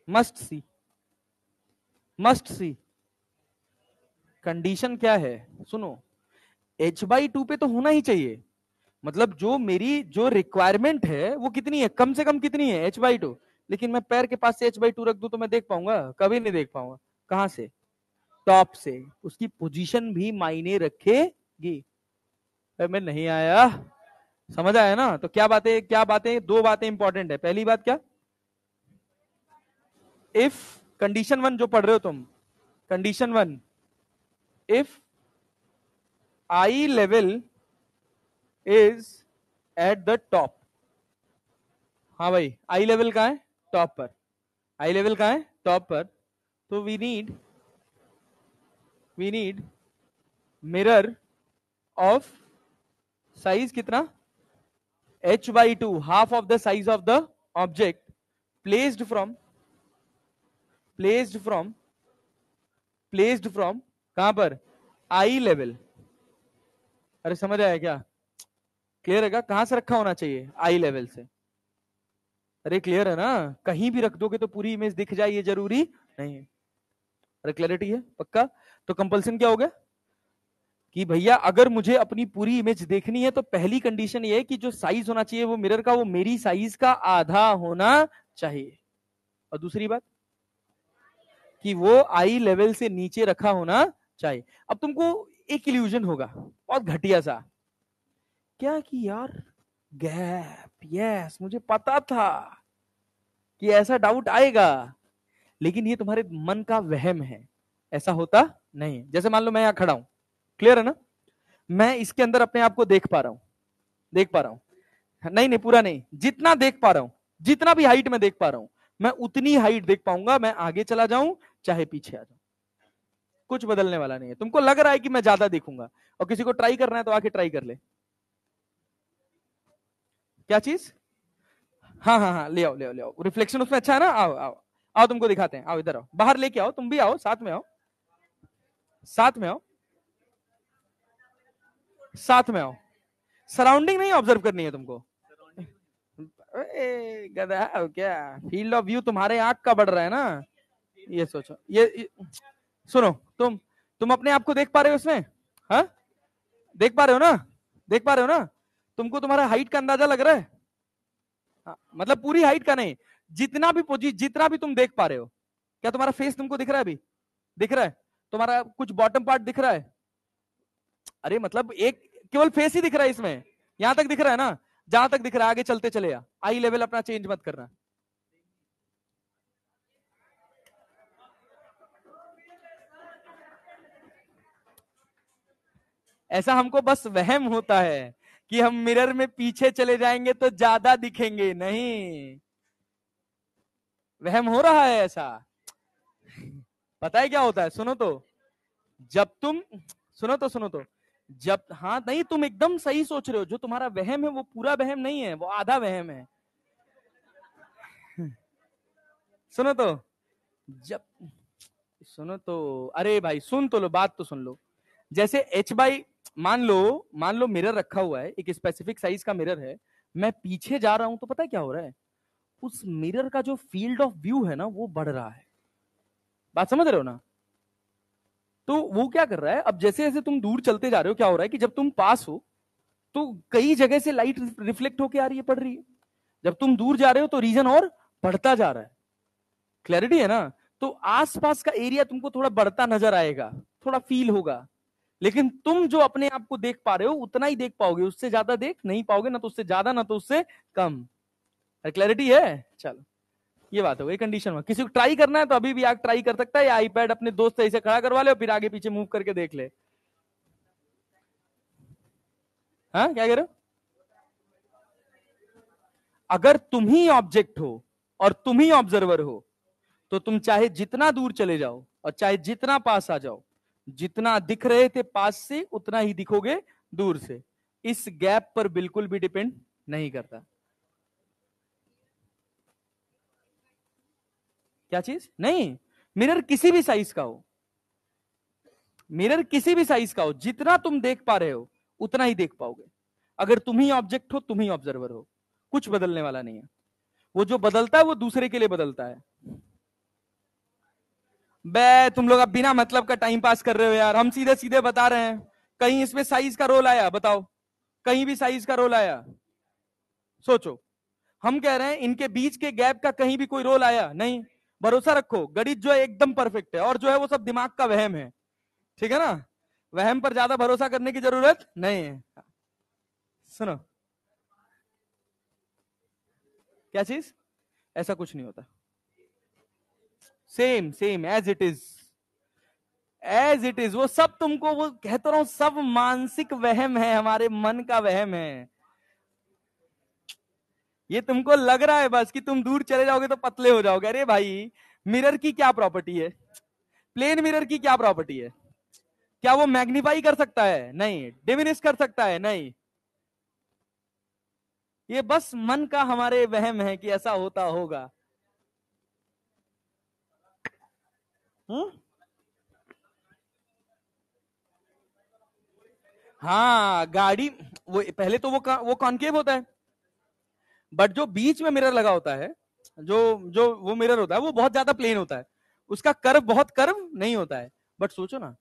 must see, must see. Condition क्या है? सुनो, h/2 पे तो होना ही चाहिए। मतलब जो मेरी जो रिक्वायरमेंट है वो कितनी है, कम से कम कितनी है? h/2। लेकिन मैं पैर के पास से h/2 रख दूं तो मैं देख पाऊंगा? कभी नहीं देख पाऊंगा। कहां से? टॉप से। उसकी पोजीशन भी मायने रखेगी। मैं नहीं आया, समझ आया ना? तो क्या बातें, क्या बातें, दो बातें इंपॉर्टेंट है। पहली बात क्या, इफ कंडीशन वन जो पढ़ रहे हो तुम, condition one, if I level is at the top. हाँ भाई, आई लेवल कहां है? टॉप पर। आई लेवल कहां है? टॉप पर। तो we need mirror of size कितना? h/2, half of the size of the object, placed from placed from placed from कहां पर? Eye level. अरे समझ आया क्या? क्लियर है क्या? कहां से रखा होना चाहिए? आई लेवल से। अरे क्लियर है ना? कहीं भी रख दोगे तो पूरी इमेज दिख जाए ये जरूरी नहीं है। अरे क्लैरिटी है पक्का? तो कंपल्सन क्या हो गया कि भैया अगर मुझे अपनी पूरी इमेज देखनी है तो पहली कंडीशन ये है कि जो साइज होना चाहिए वो मिरर का, वो मेरी साइज का आधा होना चाहिए। और दूसरी बात कि वो आई लेवल से नीचे रखा होना चाहिए। अब तुमको एक इल्यूजन होगा बहुत घटिया सा, क्या कि यार गैप, यस मुझे पता था कि ऐसा डाउट आएगा, लेकिन ये तुम्हारे मन का वहम है, ऐसा होता नहीं। जैसे मान लो मैं यहां खड़ा हूं, क्लियर है ना, मैं इसके अंदर अपने आप को देख पा रहा हूं, देख पा रहा हूं, नहीं नहीं पूरा नहीं, जितना देख पा रहा हूं, जितना भी हाइट में देख पा रहा हूं, मैं उतनी हाइट देख पाऊंगा। मैं आगे चला जाऊं चाहे पीछे आ जाऊं, कुछ बदलने वाला नहीं है। तुमको लग रहा है कि मैं ज्यादा देखूंगा, और किसी को ट्राई करना है तो आके ट्राई कर ले। क्या चीज? हाँ हाँ हाँ, ले आओ ले आओ ले आओ, रिफ्लेक्शन उसमें अच्छा है ना। आओ आओ आओ, तुमको दिखाते हैं। आओ इधर आओ, बाहर लेके आओ, तुम भी आओ, साथ में आओ, साथ में आओ, साथ में आओ। सराउंडिंग नहीं ऑब्जर्व करनी है तुमको। गधा हो क्या? फील्ड ऑफ व्यू तुम्हारे आंख का बढ़ रहा है ना, ये सोचो। ये सुनो, तुम अपने आप को देख पा रहे हो उसमें? हाँ, देख पा रहे हो ना? देख पा रहे हो ना? तुमको तुम्हारा हाइट का अंदाजा लग रहा है? हाँ, मतलब पूरी हाइट का नहीं, जितना भी जितना भी तुम देख पा रहे हो। क्या तुम्हारा फेस तुमको दिख रहा है अभी? दिख रहा है? तुम्हारा कुछ बॉटम पार्ट दिख रहा है? अरे मतलब एक केवल फेस ही दिख रहा है इसमें, यहां तक दिख रहा है ना? जहां तक दिख रहा है आगे चलते चले आ, आई लेवल अपना चेंज मत करना। ऐसा हमको बस वहम होता है कि हम मिरर में पीछे चले जाएंगे तो ज्यादा दिखेंगे, नहीं, वहम हो रहा है ऐसा। पता है क्या होता है, सुनो तो, जब तुम, सुनो तो, जब, हाँ नहीं, तुम एकदम सही सोच रहे हो, जो तुम्हारा वहम है वो पूरा वहम नहीं है, वो आधा वहम है। सुनो तो, जब, सुनो तो, अरे भाई सुन तो लो, बात तो सुन लो। जैसे एच बाई, मान लो मिरर रखा हुआ है, एक स्पेसिफिक साइज का मिरर है, मैं पीछे जा रहा हूं तो पता है क्या हो रहा है, उस मिरर का जो फील्ड ऑफ व्यू है ना वो बढ़ रहा है। बात समझ रहे हो ना? तो वो क्या कर रहा है, अब जैसे जैसे तुम दूर चलते जा रहे हो, क्या हो रहा है कि जब तुम पास हो तो कई जगह से लाइट रिफ्लेक्ट होके आ रही है, पड़ रही है। जब तुम दूर जा रहे हो तो रीजन और बढ़ता जा रहा है। क्लैरिटी है ना? तो आसपास का एरिया तुमको थोड़ा बढ़ता नजर आएगा, थोड़ा फील होगा, लेकिन तुम जो अपने आप को देख पा रहे हो उतना ही देख पाओगे, उससे ज्यादा देख नहीं पाओगे, ना तो उससे ज्यादा ना तो उससे कम। क्लैरिटी है? चलो, ये बात हो गई कंडीशन में। किसी को ट्राई करना है तो अभी भी आगे ट्राई कर सकता है, या आईपैड अपने दोस्त से ऐसे खड़ा करवा ले और फिर आगे पीछे मूव करके देख ले। हाँ, क्या कह रहे हो? अगर तुम ही ऑब्जेक्ट हो और तुम ही ऑब्जर्वर हो, तो तुम चाहे जितना दूर चले जाओ और चाहे जितना पास आ जाओ, जितना दिख रहे थे पास से उतना ही दिखोगे दूर से। इस गैप पर बिल्कुल भी डिपेंड नहीं करता। क्या चीज? नहीं, मिरर किसी भी साइज का हो, मिरर किसी भी साइज का हो, जितना तुम देख पा रहे हो उतना ही देख पाओगे। अगर तुम ही ऑब्जेक्ट हो, तुम ही ऑब्जर्वर हो, कुछ बदलने वाला नहीं है। वो जो बदलता है वो दूसरे के लिए बदलता है। बे तुम लोग अब बिना मतलब का टाइम पास कर रहे हो यार, हम सीधे सीधे बता रहे हैं। कहीं इसमें साइज का रोल आया? बताओ, कहीं भी साइज का रोल आया? सोचो। हम कह रहे हैं इनके बीच के गैप का कहीं भी कोई रोल आया? नहीं। भरोसा रखो, गणित जो है एकदम परफेक्ट है, और जो है वो सब दिमाग का वहम है। ठीक है ना? वहम पर ज्यादा भरोसा करने की जरूरत नहीं है। सुनो, क्या चीज? ऐसा कुछ नहीं होता। Same same as it is, as it is, वो सब तुमको, वो कहता रहा हूं, सब मानसिक वहम है, हमारे मन का वहम है। ये तुमको लग रहा है बस कि तुम दूर चले जाओगे तो पतले हो जाओगे। अरे भाई, मिरर की क्या प्रॉपर्टी है? प्लेन मिरर की क्या प्रॉपर्टी है? क्या वो मैग्नीफाई कर सकता है? नहीं। डिमिनिश कर सकता है? नहीं। ये बस मन का हमारे वहम है कि ऐसा होता होगा। हम्म? हाँ, गाड़ी, वो पहले तो वो कॉन्केव होता है, बट जो बीच में मिरर लगा होता है, जो जो वो मिरर होता है वो बहुत ज्यादा प्लेन होता है, उसका कर्व बहुत कर्व नहीं होता है। बट सोचो ना,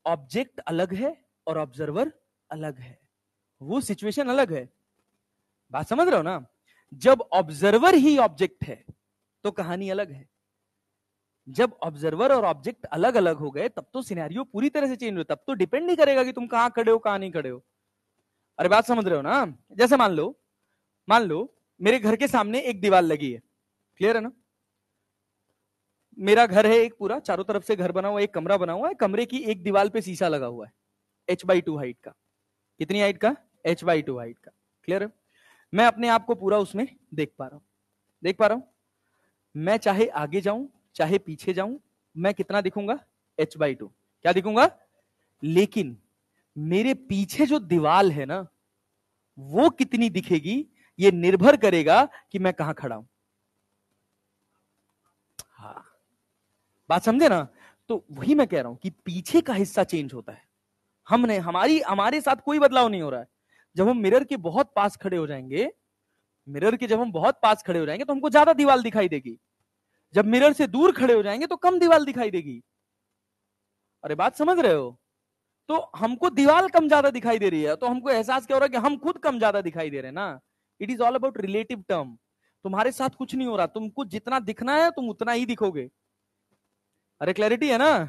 ऑब्जेक्ट अलग है और ऑब्जर्वर अलग है, वो सिचुएशन अलग है। बात समझ रहे हो ना? जब ऑब्जर्वर ही ऑब्जेक्ट है तो कहानी अलग है। जब ऑब्जर्वर और ऑब्जेक्ट अलग अलग हो गए तब तो सिनेरियो पूरी तरह से चेंज हो, तब तो डिपेंड नहीं करेगा कि तुम कहां खड़े हो कहां नहीं खड़े हो। अरे बात समझ रहे हो ना? जैसे मान लो मेरे घर के सामने एक दीवार लगी है, क्लियर है ना? मेरा घर है एक पूरा, चारों तरफ से घर बना हुआ, एक कमरा बना हुआ है, कमरे की एक दीवार पे शीशा लगा हुआ है, H/2 हाइट का। कितनी हाइट का? H/2 हाइट का। क्लियर है? मैं अपने आप को पूरा उसमें देख पा रहा हूं, देख पा रहा हूं। मैं चाहे आगे जाऊं चाहे पीछे जाऊं, मैं कितना दिखूंगा? H/2। क्या दिखूंगा? लेकिन मेरे पीछे जो दीवाल है ना, वो कितनी दिखेगी, ये निर्भर करेगा कि मैं कहां खड़ा हूं। हाँ, बात समझे ना? तो वही मैं कह रहा हूं कि पीछे का हिस्सा चेंज होता है, हमने हमारे साथ कोई बदलाव नहीं हो रहा है। जब हम मिरर के बहुत पास खड़े हो जाएंगे, मिरर के जब हम बहुत पास खड़े हो जाएंगे तो हमको ज्यादा दीवार दिखाई देगी, जब मिरर से दूर खड़े हो जाएंगे तो कम दीवार दिखाई देगी। अरे बात समझ रहे हो? तो हमको दीवार कम ज्यादा दिखाई दे रही है तो हमको एहसास क्या हो रहा है कि हम खुद कम ज्यादा दिखाई दे रहे हैं ना। It is all about relative term. तुम्हारे साथ कुछ नहीं हो रहा, तुमको जितना दिखना है तुम उतना ही दिखोगे। अरे क्लैरिटी है ना?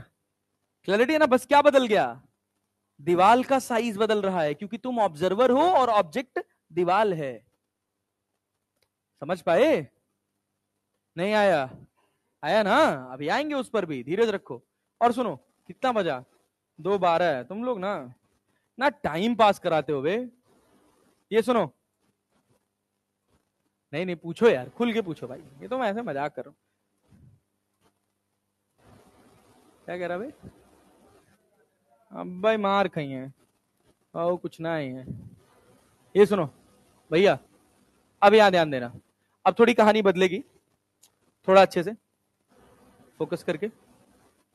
क्लैरिटी है ना? बस क्या बदल गया? दीवाल का साइज बदल रहा है, क्योंकि तुम ऑब्जर्वर हो और ऑब्जेक्ट दीवाल है। समझ पाए? नहीं आया? आया ना? अभी आएंगे उस पर भी, धीरज रखो। और सुनो, कितना बजा? 2:12 है। तुम लोग ना ना टाइम पास कराते हो बे। ये सुनो, नहीं नहीं, पूछो यार, खुल के पूछो भाई, ये तो मैं ऐसे मजाक कर रहा हूं। क्या कह रहा भाई? अब भाई मार खाई है और कुछ ना ही है। ये सुनो भैया, अब यहां ध्यान देना। अब थोड़ी कहानी बदलेगी, थोड़ा अच्छे से फोकस करके।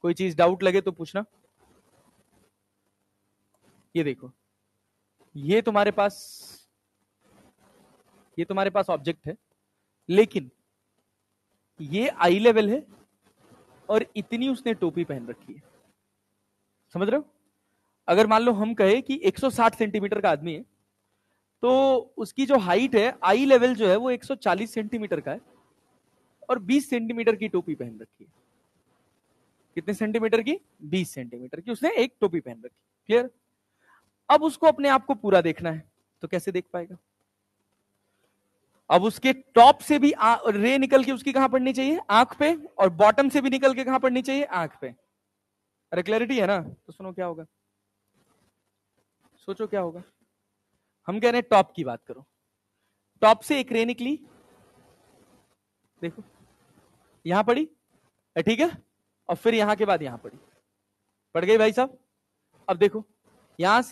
कोई चीज डाउट लगे तो पूछना। ये देखो, ये तुम्हारे पास ये तुम्हारे पास ऑब्जेक्ट है, लेकिन ये आई लेवल है और इतनी उसने टोपी पहन रखी है। समझ रहे हो? अगर मान लो हम कहे कि 160 सेंटीमीटर का आदमी है, तो उसकी जो हाइट है, आई लेवल जो है वो 140 सेंटीमीटर का है और 20 सेंटीमीटर की टोपी पहन रखी है। कितने सेंटीमीटर की? 20 सेंटीमीटर की उसने एक टोपी पहन रखी। क्लियर? अब उसको अपने आप को पूरा देखना है, तो कैसे देख पाएगा? अब उसके टॉप से भी रे निकल के उसकी कहां पड़नी चाहिए? आंख पे। और बॉटम से भी निकल के कहां पड़नी चाहिए? आंख पे। अरे क्लैरिटी है ना? तो सुनो क्या होगा, सोचो क्या होगा। हम कह रहे हैं टॉप की बात करो। टॉप से एक रे निकली, देखो यहां पड़ी, ठीक है, और फिर यहां के बाद यहां पड़ी। पड़ गई भाई साहब? अब देखो, यहां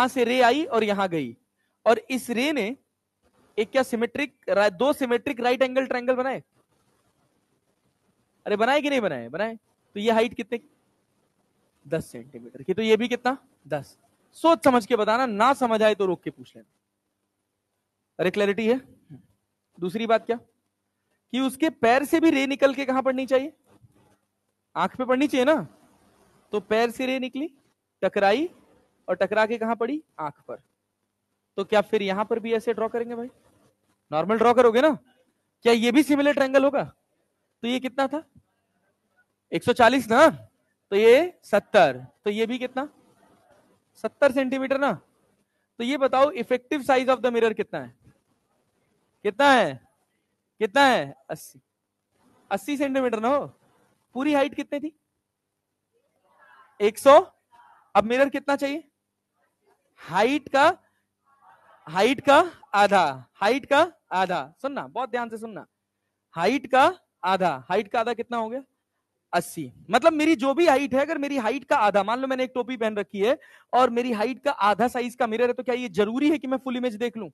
से रे आई और यहां गई, और इस रे ने एक क्या सिमेट्रिक, दो सिमेट्रिक राइट एंगल ट्रायंगल बनाए। अरे बनाए कि नहीं बनाए? बनाए। तो ये हाइट कितने? 10 सेंटीमीटर की। तो ये भी कितना? 10। सोच समझ के बताना, ना समझ आए तो रोक के पूछ लेना। अरे क्लैरिटी है? दूसरी बात क्या, कि उसके पैर से भी रे निकल के कहां पड़नी चाहिए? आंख पे पड़नी चाहिए ना। तो पैर से रे निकली, टकराई, और टकरा के कहां पड़ी? आंख पर। तो क्या फिर यहां पर भी ऐसे ड्रॉ करेंगे भाई? नॉर्मल ड्रॉ करोगे ना? क्या ये भी सिमिलर ट्रायंगल होगा? तो ये कितना था? 140 ना। तो ये 70। तो ये भी कितना? 70 सेंटीमीटर ना। तो ये बताओ effective size of the mirror कितना है? कितना है? कितना है? 80। 80 सेंटीमीटर ना हो। पूरी हाइट कितनी थी? 100। अब मिरर कितना चाहिए? हाइट का हाइट का आधा। हाइट का आधा, सुनना बहुत ध्यान से सुनना। हाइट का आधा। हाइट का आधा कितना हो गया? 80। मतलब मेरी जो भी हाइट है, अगर मेरी हाइट का आधा, मान लो मैंने एक टोपी पहन रखी है और मेरी हाइट का आधा साइज का मिरर है, तो क्या ये जरूरी है कि मैं फुल इमेज देख लूं?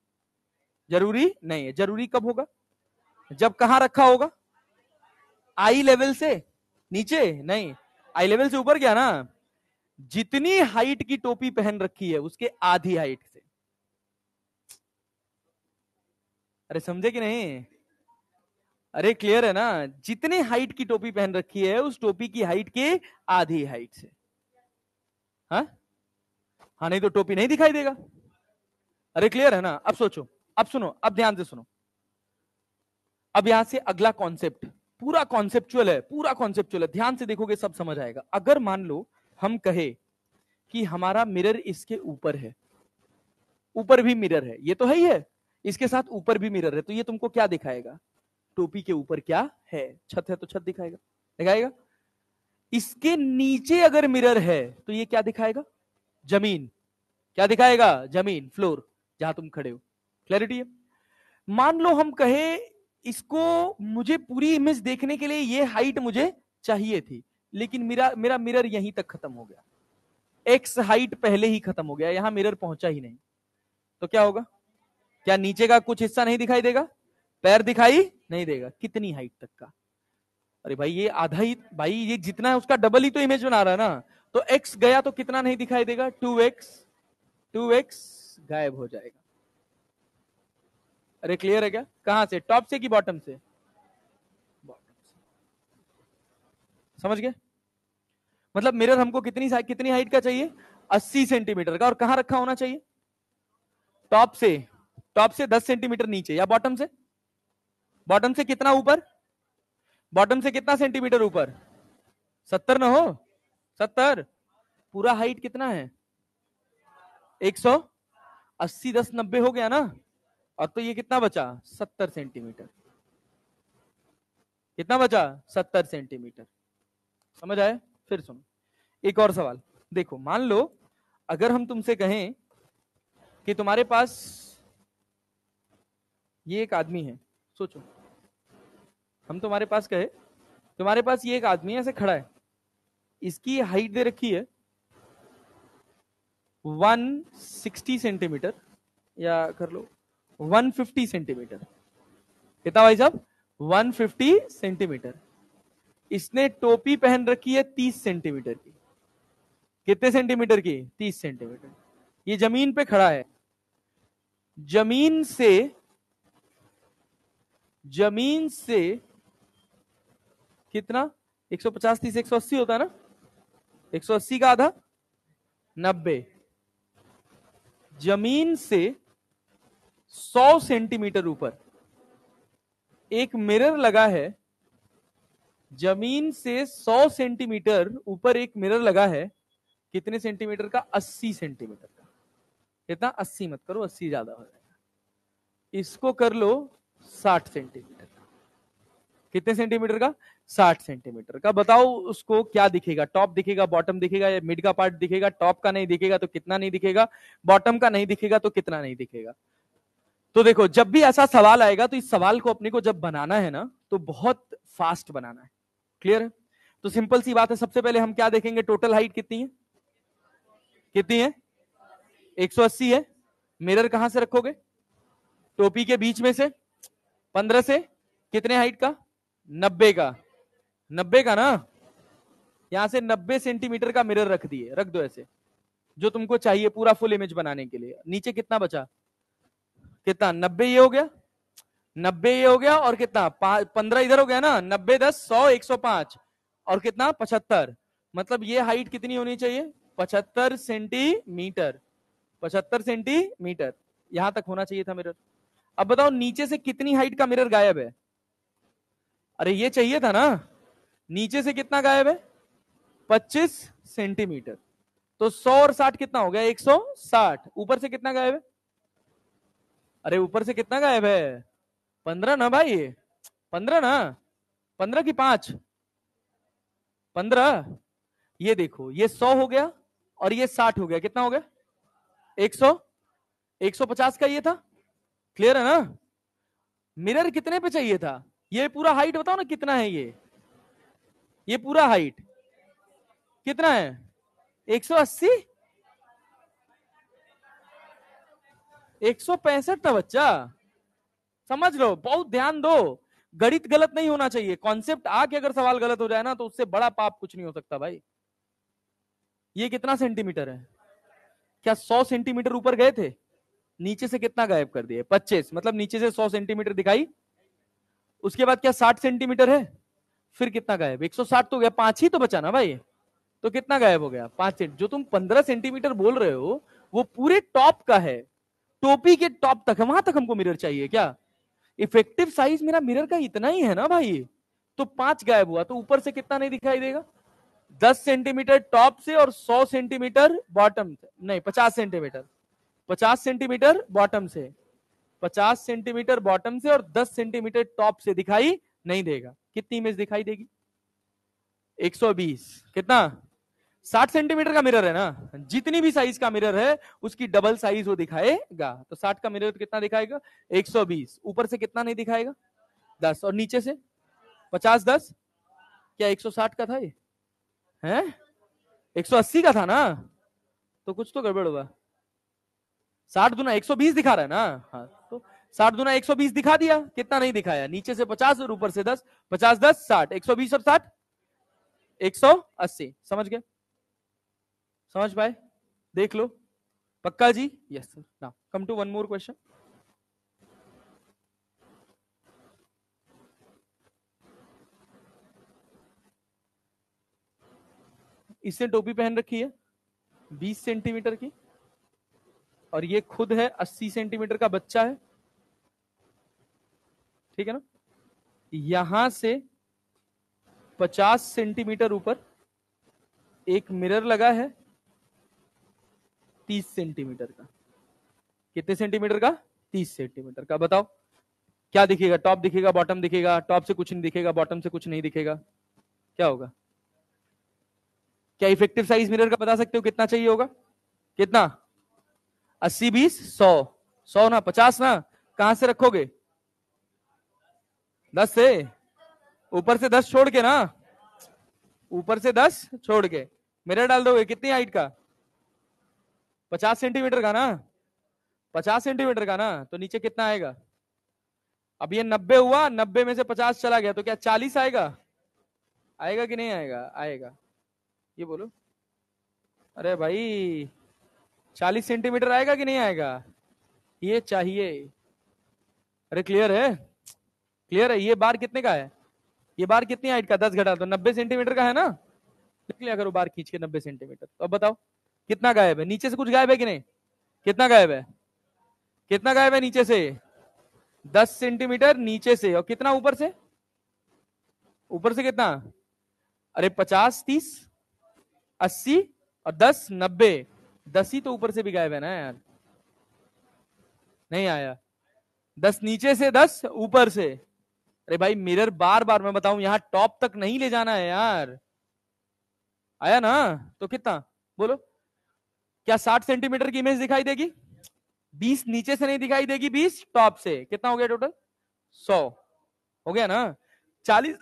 जरूरी नहीं है। जरूरी कब होगा? जब कहां रखा होगा? आई लेवल से नीचे नहीं, आई लेवल से ऊपर गया ना। जितनी हाइट की टोपी पहन रखी है उसके आधी हाइट से। अरे समझे कि नहीं? अरे क्लियर है ना? जितने हाइट की टोपी पहन रखी है उस टोपी की हाइट के आधी हाइट से। हाँ हाँ, नहीं तो टोपी नहीं दिखाई देगा। अरे क्लियर है ना? अब सोचो, अब सुनो, अब ध्यान से सुनो। अब यहां से अगला कॉन्सेप्ट, पूरा कॉन्सेप्चुअल है, पूरा कॉन्सेप्चुअल है, ध्यान से देखोगे सब समझ आएगा। अगर मान लो हम कहे कि हमारा मिरर इसके ऊपर है, ऊपर भी मिरर है, ये तो है ही है, इसके साथ ऊपर भी मिरर है, तो ये तुमको क्या दिखाएगा? टोपी के ऊपर क्या है? छत है तो छत दिखाएगा, दिखाएगा। इसके नीचे अगर मिरर है तो ये क्या दिखाएगा? जमीन। क्या दिखाएगा? जमीन, फ्लोर, जहां तुम खड़े हो। क्लैरिटी है? मान लो हम कहे इसको, मुझे पूरी इमेज देखने के लिए ये हाइट मुझे चाहिए थी, लेकिन मेरा मेरा मिरर यहीं तक खत्म हो गया, एक्स हाइट पहले ही खत्म हो गया, यहां मिरर पहुंचा ही नहीं। तो क्या होगा? क्या नीचे का कुछ हिस्सा नहीं दिखाई देगा? पैर दिखाई नहीं देगा। कितनी हाइट तक का? अरे भाई ये आधा ही भाई, ये जितना है उसका डबल ही तो इमेज बना रहा है ना। तो एक्स गया तो कितना नहीं दिखाई देगा? 2x। 2x गायब हो जाएगा। अरे क्लियर है क्या? कहां से? टॉप से कि बॉटम से? बॉटम से। समझ गए? मतलब मिरर हमको कितनी हाइट का चाहिए? 80 सेंटीमीटर का। और कहां रखा होना चाहिए? टॉप से। टॉप से 10 सेंटीमीटर नीचे, या बॉटम से? बॉटम से कितना ऊपर? बॉटम से कितना सेंटीमीटर ऊपर? 70 ना हो? 70। पूरा हाइट कितना है? 180। 10 90 हो गया ना। और तो ये कितना बचा? 70 सेंटीमीटर। कितना बचा? 70 सेंटीमीटर। समझ आए? फिर सुनो, एक और सवाल। देखो मान लो अगर हम तुमसे कहें कि तुम्हारे पास ये एक आदमी है, सोचो, हम तुम्हारे पास कहे तुम्हारे पास ये एक आदमी ऐसे खड़ा है, इसकी हाइट दे रखी है 160 सेंटीमीटर, या कर लो 150 सेंटीमीटर। कितना भाई साहब? 150 सेंटीमीटर। इसने टोपी पहन रखी है 30 सेंटीमीटर की। कितने सेंटीमीटर की? 30 सेंटीमीटर। ये जमीन पे खड़ा है, जमीन से कितना? 150 30 180 होता है ना, 180 का आधा 90। जमीन से 100 सेंटीमीटर ऊपर एक मिरर लगा है, जमीन से 100 सेंटीमीटर ऊपर एक मिरर लगा है। कितने सेंटीमीटर का? 80 सेंटीमीटर का। कितना? 80 मत करो, 80 ज्यादा हो जाएगा। इसको कर लो 60 सेंटीमीटर का। कितने सेंटीमीटर का? 60 सेंटीमीटर का। बताओ उसको क्या दिखेगा? टॉप दिखेगा, बॉटम दिखेगा, या मिड का पार्ट दिखेगा? टॉप का नहीं दिखेगा तो कितना नहीं दिखेगा? बॉटम का नहीं दिखेगा तो कितना नहीं दिखेगा? तो देखो, जब भी ऐसा सवाल आएगा तो इस सवाल को अपने को जब बनाना है ना, तो बहुत फास्ट बनाना है। क्लियर है? तो सिंपल सी बात है, सबसे पहले हम क्या देखेंगे? टोटल हाइट कितनी है? कितनी है? 180 है। मिरर कहां से रखोगे? टोपी के बीच में से 15 से कितने हाइट का? 90 का। 90 का ना, यहां से 90 सेंटीमीटर का मिरर रख दिए, रख दो ऐसे जो तुमको चाहिए पूरा फुल इमेज बनाने के लिए। नीचे कितना बचा? कितना? 90 ये हो गया, 90 ये हो गया, और कितना? 15 इधर हो गया ना। 90 10 100 105, और कितना? 75। मतलब ये हाइट कितनी होनी चाहिए? 75 सेंटीमीटर। 75 सेंटीमीटर यहां तक होना चाहिए था मिरर। अब बताओ नीचे से कितनी हाइट का मिरर गायब है? अरे ये चाहिए था ना। नीचे से कितना गायब है? 25 सेंटीमीटर। तो 100 और 60 कितना हो गया? 160। ऊपर से कितना गायब है? अरे ऊपर से कितना गायब है? 15 ना भाई, 15 ना। 15 की 5? 15। ये देखो, ये 100 हो गया और ये 60 हो गया। कितना हो गया? 100। 150 का ये था। क्लियर है ना? मिरर कितने पे चाहिए था? ये पूरा हाइट बताओ ना कितना है? ये पूरा हाइट कितना है? 180। 165 था बच्चा। समझ लो, बहुत ध्यान दो। गणित गलत नहीं होना चाहिए, कॉन्सेप्ट आके अगर सवाल गलत हो जाए ना तो उससे बड़ा पाप कुछ नहीं हो सकता भाई। ये कितना सेंटीमीटर है? क्या 100 सेंटीमीटर ऊपर गए थे? नीचे से कितना गायब कर दिए? 25। मतलब नीचे से 100 सेंटीमीटर दिखाई। उसके बाद क्या 60 सेंटीमीटर है? फिर कितना गायब? 160 तो गया, 5 ही तो बचा ना भाई। तो कितना गायब हो गया? 5 सेंट। जो तुम 15 सेंटीमीटर बोल रहे हो वो पूरे टॉप का है, टोपी के टॉप तक है, वहां तक हमको मिरर चाहिए क्या? इफेक्टिव साइज मेरा मिरर का इतना ही है ना भाई। तो 5 गायब हुआ, तो ऊपर से कितना नहीं दिखाई देगा? 10 सेंटीमीटर टॉप से और 100 सेंटीमीटर बॉटम से, नहीं 50 सेंटीमीटर। 50 सेंटीमीटर बॉटम से, 50 सेंटीमीटर बॉटम से, और 10 सेंटीमीटर टॉप से दिखाई नहीं देगा। कितनी इमेज दिखाई देगी? 120। कितना? 60 सेंटीमीटर का मिरर है ना, जितनी भी साइज का मिरर है उसकी डबल साइज वो दिखाएगा। तो 60 का मिरर तो कितना दिखाएगा? 120। ऊपर से कितना नहीं दिखाएगा? 10। और नीचे से 50 10। क्या 160 का था ये? है 180 का था ना? तो कुछ तो गड़बड़ हुआ। 60 दूना 120 दिखा रहा है ना? हाँ, तो 60 दूना 120 दिखा दिया। कितना नहीं दिखाया? नीचे से 50 और ऊपर से 10। 50 10 60। 120 और 60 180। समझ गए? समझ पाए? देख लो। पक्का जी? Yes sir. Now come to one more question. इसने टोपी पहन रखी है 20 सेंटीमीटर की, और ये खुद है 80 सेंटीमीटर का बच्चा है। ठीक है ना? यहां से 50 सेंटीमीटर ऊपर एक मिरर लगा है 30 सेंटीमीटर का। कितने सेंटीमीटर का? 30 सेंटीमीटर का। बताओ क्या दिखेगा? टॉप दिखेगा, बॉटम दिखेगा? टॉप से कुछ नहीं दिखेगा, बॉटम से कुछ नहीं दिखेगा। क्या होगा? क्या इफेक्टिव साइज मिरर का बता सकते हो कितना चाहिए होगा? कितना? 80 20 100। 100 ना, 50 ना। कहां से रखोगे? 10 से ऊपर से 10 छोड़ के ना, ऊपर से 10 छोड़ के मिरर डाल दोगे कितनी हाइट का? 50 सेंटीमीटर का ना, 50 सेंटीमीटर का ना, तो नीचे कितना आएगा? अब ये 90 हुआ, 90 में से 50 चला गया तो क्या 40 आएगा? आएगा कि नहीं आएगा? आएगा। ये बोलो, अरे भाई 40 सेंटीमीटर आएगा कि नहीं आएगा? ये चाहिए। अरे क्लियर है? क्लियर है? ये बार कितने का है? ये बार कितनी हाइट का? 10 घटा तो 90 सेंटीमीटर का है ना? लिख लिया करो बार खींच के 90 सेंटीमीटर। तो अब बताओ कितना गायब है? नीचे से कुछ गायब है कि नहीं? कितना गायब है? कितना गायब है नीचे से? 10 सेंटीमीटर नीचे से। और कितना ऊपर से? ऊपर से कितना? अरे 50 30 80 और 10 90। 10 ही तो ऊपर से भी गायब है ना यार। नहीं आया? 10 नीचे से 10 ऊपर से। अरे भाई मिरर बार बार मैं बताऊं यहां टॉप तक नहीं ले जाना है यार। आया ना? तो कितना बोलो? क्या 60 सेंटीमीटर की इमेज दिखाई देगी? 20 नीचे से नहीं दिखाई देगी, 20 टॉप से। कितना हो गया टोटल? 100 हो गया ना? 40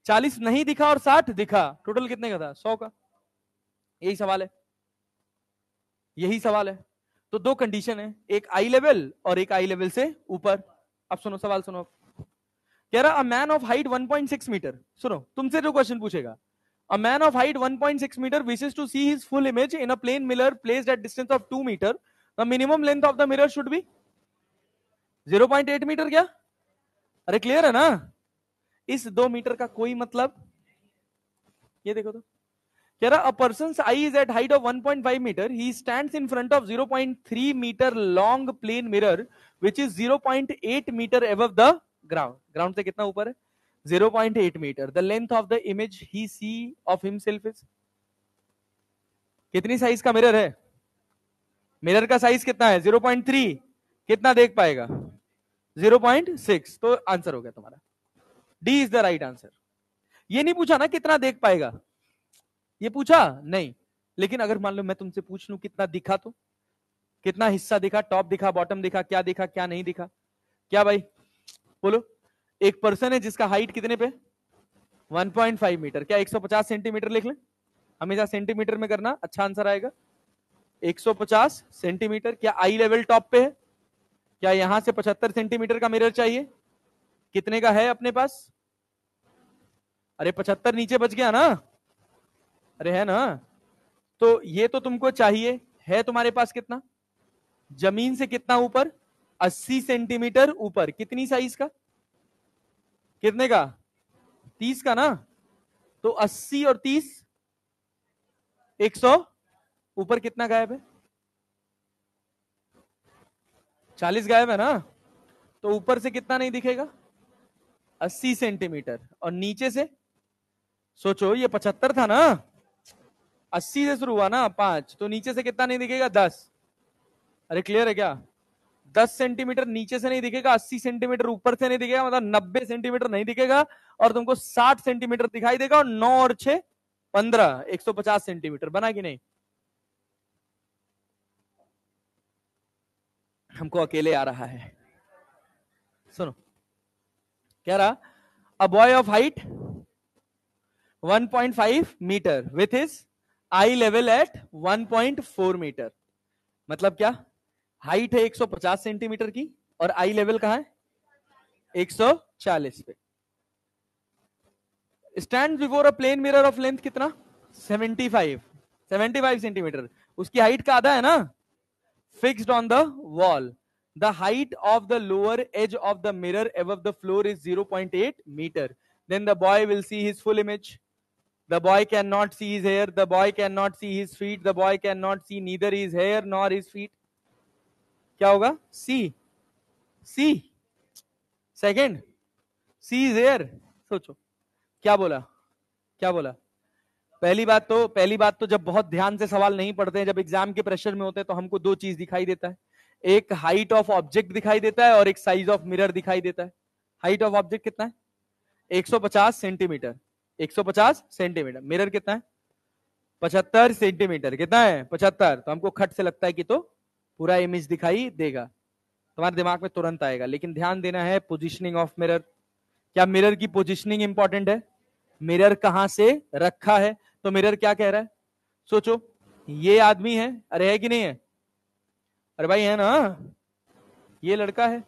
40 नहीं दिखा और 60 दिखा, टोटल कितने का था? 100 का। यही सवाल है, यही सवाल है। तो दो कंडीशन है, एक आई लेवल और एक आई लेवल से ऊपर। अब सुनो सवाल सुनो। कह रहा a man of height 1.6 metre, सुनो तुमसे जो क्वेश्चन पूछेगा, a man of height 1.6 metre wishes to see his full image in a plane mirror placed at distance of 2 metre, the minimum length of the mirror should be 0.8 metre. क्या? अरे clear है ना? इस 2 metre का कोई मतलब? ये देखो तो, कह रहा a person eye is at height of 1.5 metre, he stands in front of 0.3 metre long plane mirror which is 0.8 metre above the ground. Ground से कितना ऊपर है? 0.8 metre. The length of the image he see of himself is, कितनी size का mirror है? Mirror का size कितना है? 0.3। कितना देख पाएगा? 0.6। तो आंसर हो गया तुम्हारा, D is the right answer. ये नहीं पूछा ना कितना देख पाएगा, ये पूछा नहीं। लेकिन अगर मान लो मैं तुमसे पूछ लूं कितना दिखा, तो कितना हिस्सा दिखा? टॉप दिखा, बॉटम दिखा, क्या दिखा क्या नहीं दिखा? क्या भाई बोलो? एक पर्सन है जिसका हाइट कितने पे? 1.5 मीटर। क्या 150 सेंटीमीटर लिख लें? हमेशा सेंटीमीटर में करना, अच्छा आंसर आएगा। 150 सेंटीमीटर। क्या आई लेवल टॉप पे है? क्या यहां से 75 सेंटीमीटर का मिरर चाहिए? कितने का है अपने पास? अरे 75 नीचे बच गया ना? अरे है ना? तो ये तो तुमको चाहिए, है तुम्हारे पास कितना? जमीन से कितना ऊपर? 80 सेंटीमीटर ऊपर। कितनी साइज का? कितने का? 30 का ना? तो 80 और 30 100। ऊपर कितना गायब है? 40 गायब है ना? तो ऊपर से कितना नहीं दिखेगा? 80 सेंटीमीटर। और नीचे से सोचो, ये 75 था ना, 80 से शुरू हुआ ना 5, तो नीचे से कितना नहीं दिखेगा? 10। अरे क्लियर है क्या? 10 सेंटीमीटर नीचे से नहीं दिखेगा, 80 सेंटीमीटर ऊपर से नहीं दिखेगा, मतलब 90 सेंटीमीटर नहीं दिखेगा, और तुमको 60 सेंटीमीटर दिखाई देगा। और 9 और 6 15, 150 सेंटीमीटर बना कि नहीं? हमको अकेले आ रहा है। सुनो, क्या रहा? A boy of height 1.5 metre with his eye level at 1.4 metre. मतलब क्या? हाइट है 150 सेंटीमीटर की और आई लेवल कहां है? 140 पे। Stand before a plane mirror of length कितना? 75 सेंटीमीटर। उसकी हाइट का आधा है ना? Fixed on the wall. The height of the lower edge of the mirror above the floor is 0.8 meter. Then the boy will see his full image. The boy cannot see his hair. The boy cannot see his feet. The boy cannot see neither his hair nor his feet. क्या होगा? सी, सी second, C is air. सोचो क्या बोला, क्या बोला? पहली बात तो जब बहुत ध्यान से सवाल नहीं पढ़ते हैं, जब एग्जाम के प्रेशर में होते हैं, तो हमको दो चीज दिखाई देता है, एक हाइट ऑफ ऑब्जेक्ट दिखाई देता है और एक साइज ऑफ मिरर दिखाई देता है। हाइट ऑफ ऑब्जेक्ट कितना है? 150 सेंटीमीटर। 150 सेंटीमीटर। मिरर कितना है? 75 सेंटीमीटर। कितना है? 75। तो हमको खट से लगता है कि तो पूरा इमेज दिखाई देगा, तुम्हारे दिमाग में तुरंत आएगा। लेकिन ध्यान देना है पोजीशनिंग ऑफ मिरर, क्या मिरर की पोजिशनिंग इंपॉर्टेंट है? मिरर कहां से रखा है? तो मिरर क्या कह रहा है? सोचो, ये आदमी है, अरे है कि नहीं है? अरे भाई है ना, ये लड़का है,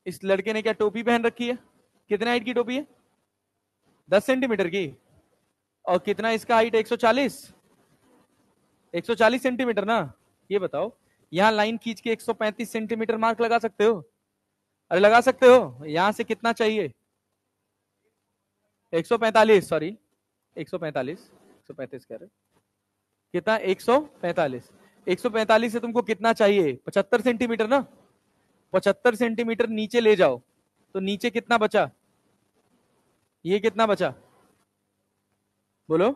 इस लड़के ने क्या टोपी पहन रखी है? कितने हाइट की टोपी है? 10 सेंटीमीटर की। और कितना इसका हाइट? 140, 140 सेंटीमीटर ना। ये बताओ, यहां लाइन खींच के 135 सेंटीमीटर मार्क लगा सकते हो? अरे लगा सकते हो। यहां से कितना चाहिए? 145, सॉरी 145, 135 कह रहे, कितना? 145, 145 से तुमको कितना चाहिए? 75 सेंटीमीटर ना। 75 सेंटीमीटर नीचे ले जाओ, तो नीचे कितना बचा? ये कितना बचा? बोलो।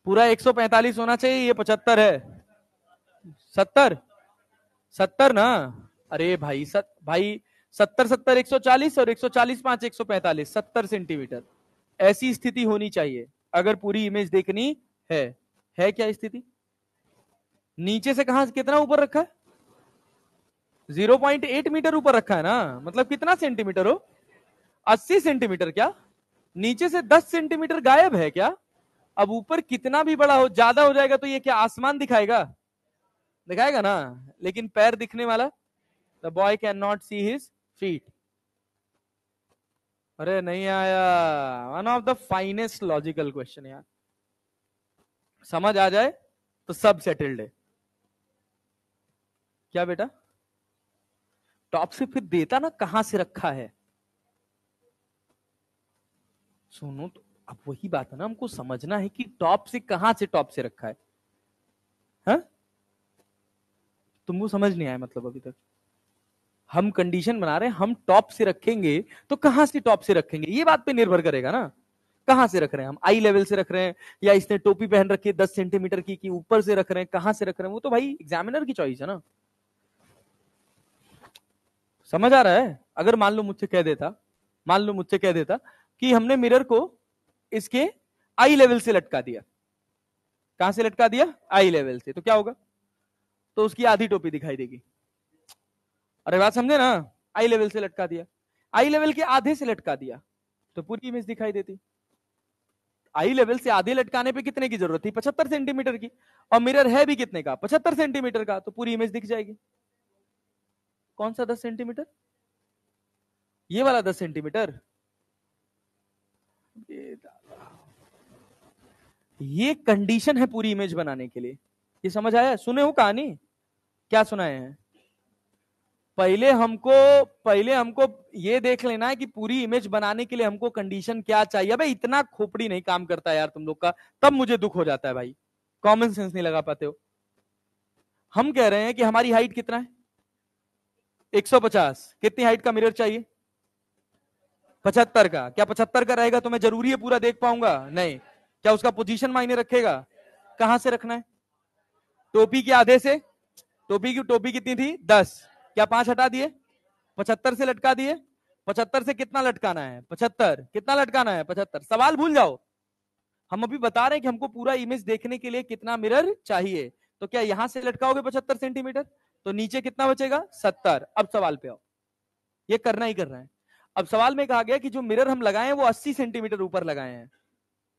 पूरा 145 होना चाहिए, ये 75 है। 70, 70 ना। अरे भाई भाई 70 70 140 और 140 5 145, 70 सेंटीमीटर। ऐसी स्थिति होनी चाहिए अगर पूरी इमेज देखनी है। है क्या स्थिति? नीचे से कहां कितना ऊपर रखा है? 0.8 मीटर ऊपर रखा है ना। मतलब कितना सेंटीमीटर हो? 80 सेंटीमीटर। क्या नीचे से 10 सेंटीमीटर गायब है क्या? अब ऊपर कितना भी बड़ा हो, ज्यादा हो जाएगा तो ये क्या आसमान दिखाएगा? दिखाएगा ना। लेकिन पैर दिखने वाला, the boy can not see his feet. अरे नहीं आया। One of the finest logical question यार। समझ आ जाए तो सब सेटल्ड है। क्या बेटा? टॉप से फिर देता ना कहां से रखा है। सुनो तो, अब वही बात है ना, हमको समझना है कि टॉप से कहां से टॉप से रखा है। हा? तुमको समझ नहीं आया मतलब अभी तक? हम कंडीशन बना रहे हैं, हम टॉप से रखेंगे तो कहां से टॉप से रखेंगे, ये बात पे निर्भर करेगा ना। कहां से रख रहे हैं हम? आई लेवल से रख रहे हैं, या इसने टोपी पहन रखी है 10 सेंटीमीटर की, कि ऊपर से रख रहे हैं, कहां से रख रहे हैं, वो तो भाई एग्जामिनर की चॉइस है ना। समझ आ रहा है? अगर मान लो मुझसे कह देता, मान लो मुझसे कह देता कि हमने मिरर को इसके आई लेवल से लटका दिया। कहां से लटका दिया? आई लेवल से। तो क्या होगा? तो उसकी आधी टोपी दिखाई देगी। अरे बात समझे ना? आई लेवल से लटका दिया, आई लेवल के आधे से लटका दिया तो पूरी इमेज दिखाई देती। आई लेवल से आधे लटकाने पे कितने की जरूरत थी? 75 सेंटीमीटर की। और मिरर है भी कितने का? 75 सेंटीमीटर का। तो पूरी इमेज दिख जाएगी। कौन सा 10 सेंटीमीटर? ये वाला 10 सेंटीमीटर। ये कंडीशन है पूरी इमेज बनाने के लिए। ये समझ आया? सुने हो कहानी? क्या सुनाए हैं? पहले हमको ये देख लेना है कि पूरी इमेज बनाने के लिए हमको कंडीशन क्या चाहिए। अबे इतना खोपड़ी नहीं काम करता यार तुम लोग का, तब मुझे दुख हो जाता है भाई। कॉमन सेंस नहीं लगा पाते हो। हम कह रहे हैं कि हमारी हाइट कितना है? 150। कितनी हाइट का मिरर चाहिए? 75 का। क्या 75 का रहेगा तो मैं जरूरी है पूरा देख पाऊंगा? नहीं। क्या उसका पोजीशन मायने रखेगा? कहां से रखना है? टोपी के आधे से। टोपी कितनी थी? 10। क्या 5 हटा दिए? 75 से लटका दिए। 75 से कितना लटकाना है? 75। कितना लटकाना है? 75। सवाल भूल जाओ। हम अभी बता रहे हैं कि हमको पूरा इमेज देखने के लिए कितना मिरर चाहिए। तो क्या यहां से लटकाओगे 75 सेंटीमीटर तो नीचे कितना बचेगा? 70। अब सवाल पे आओ। ये करना ही करना है। अब सवाल में कहा गया कि जो मिरर हम लगाए हैं वो 80 सेंटीमीटर ऊपर लगाए हैं।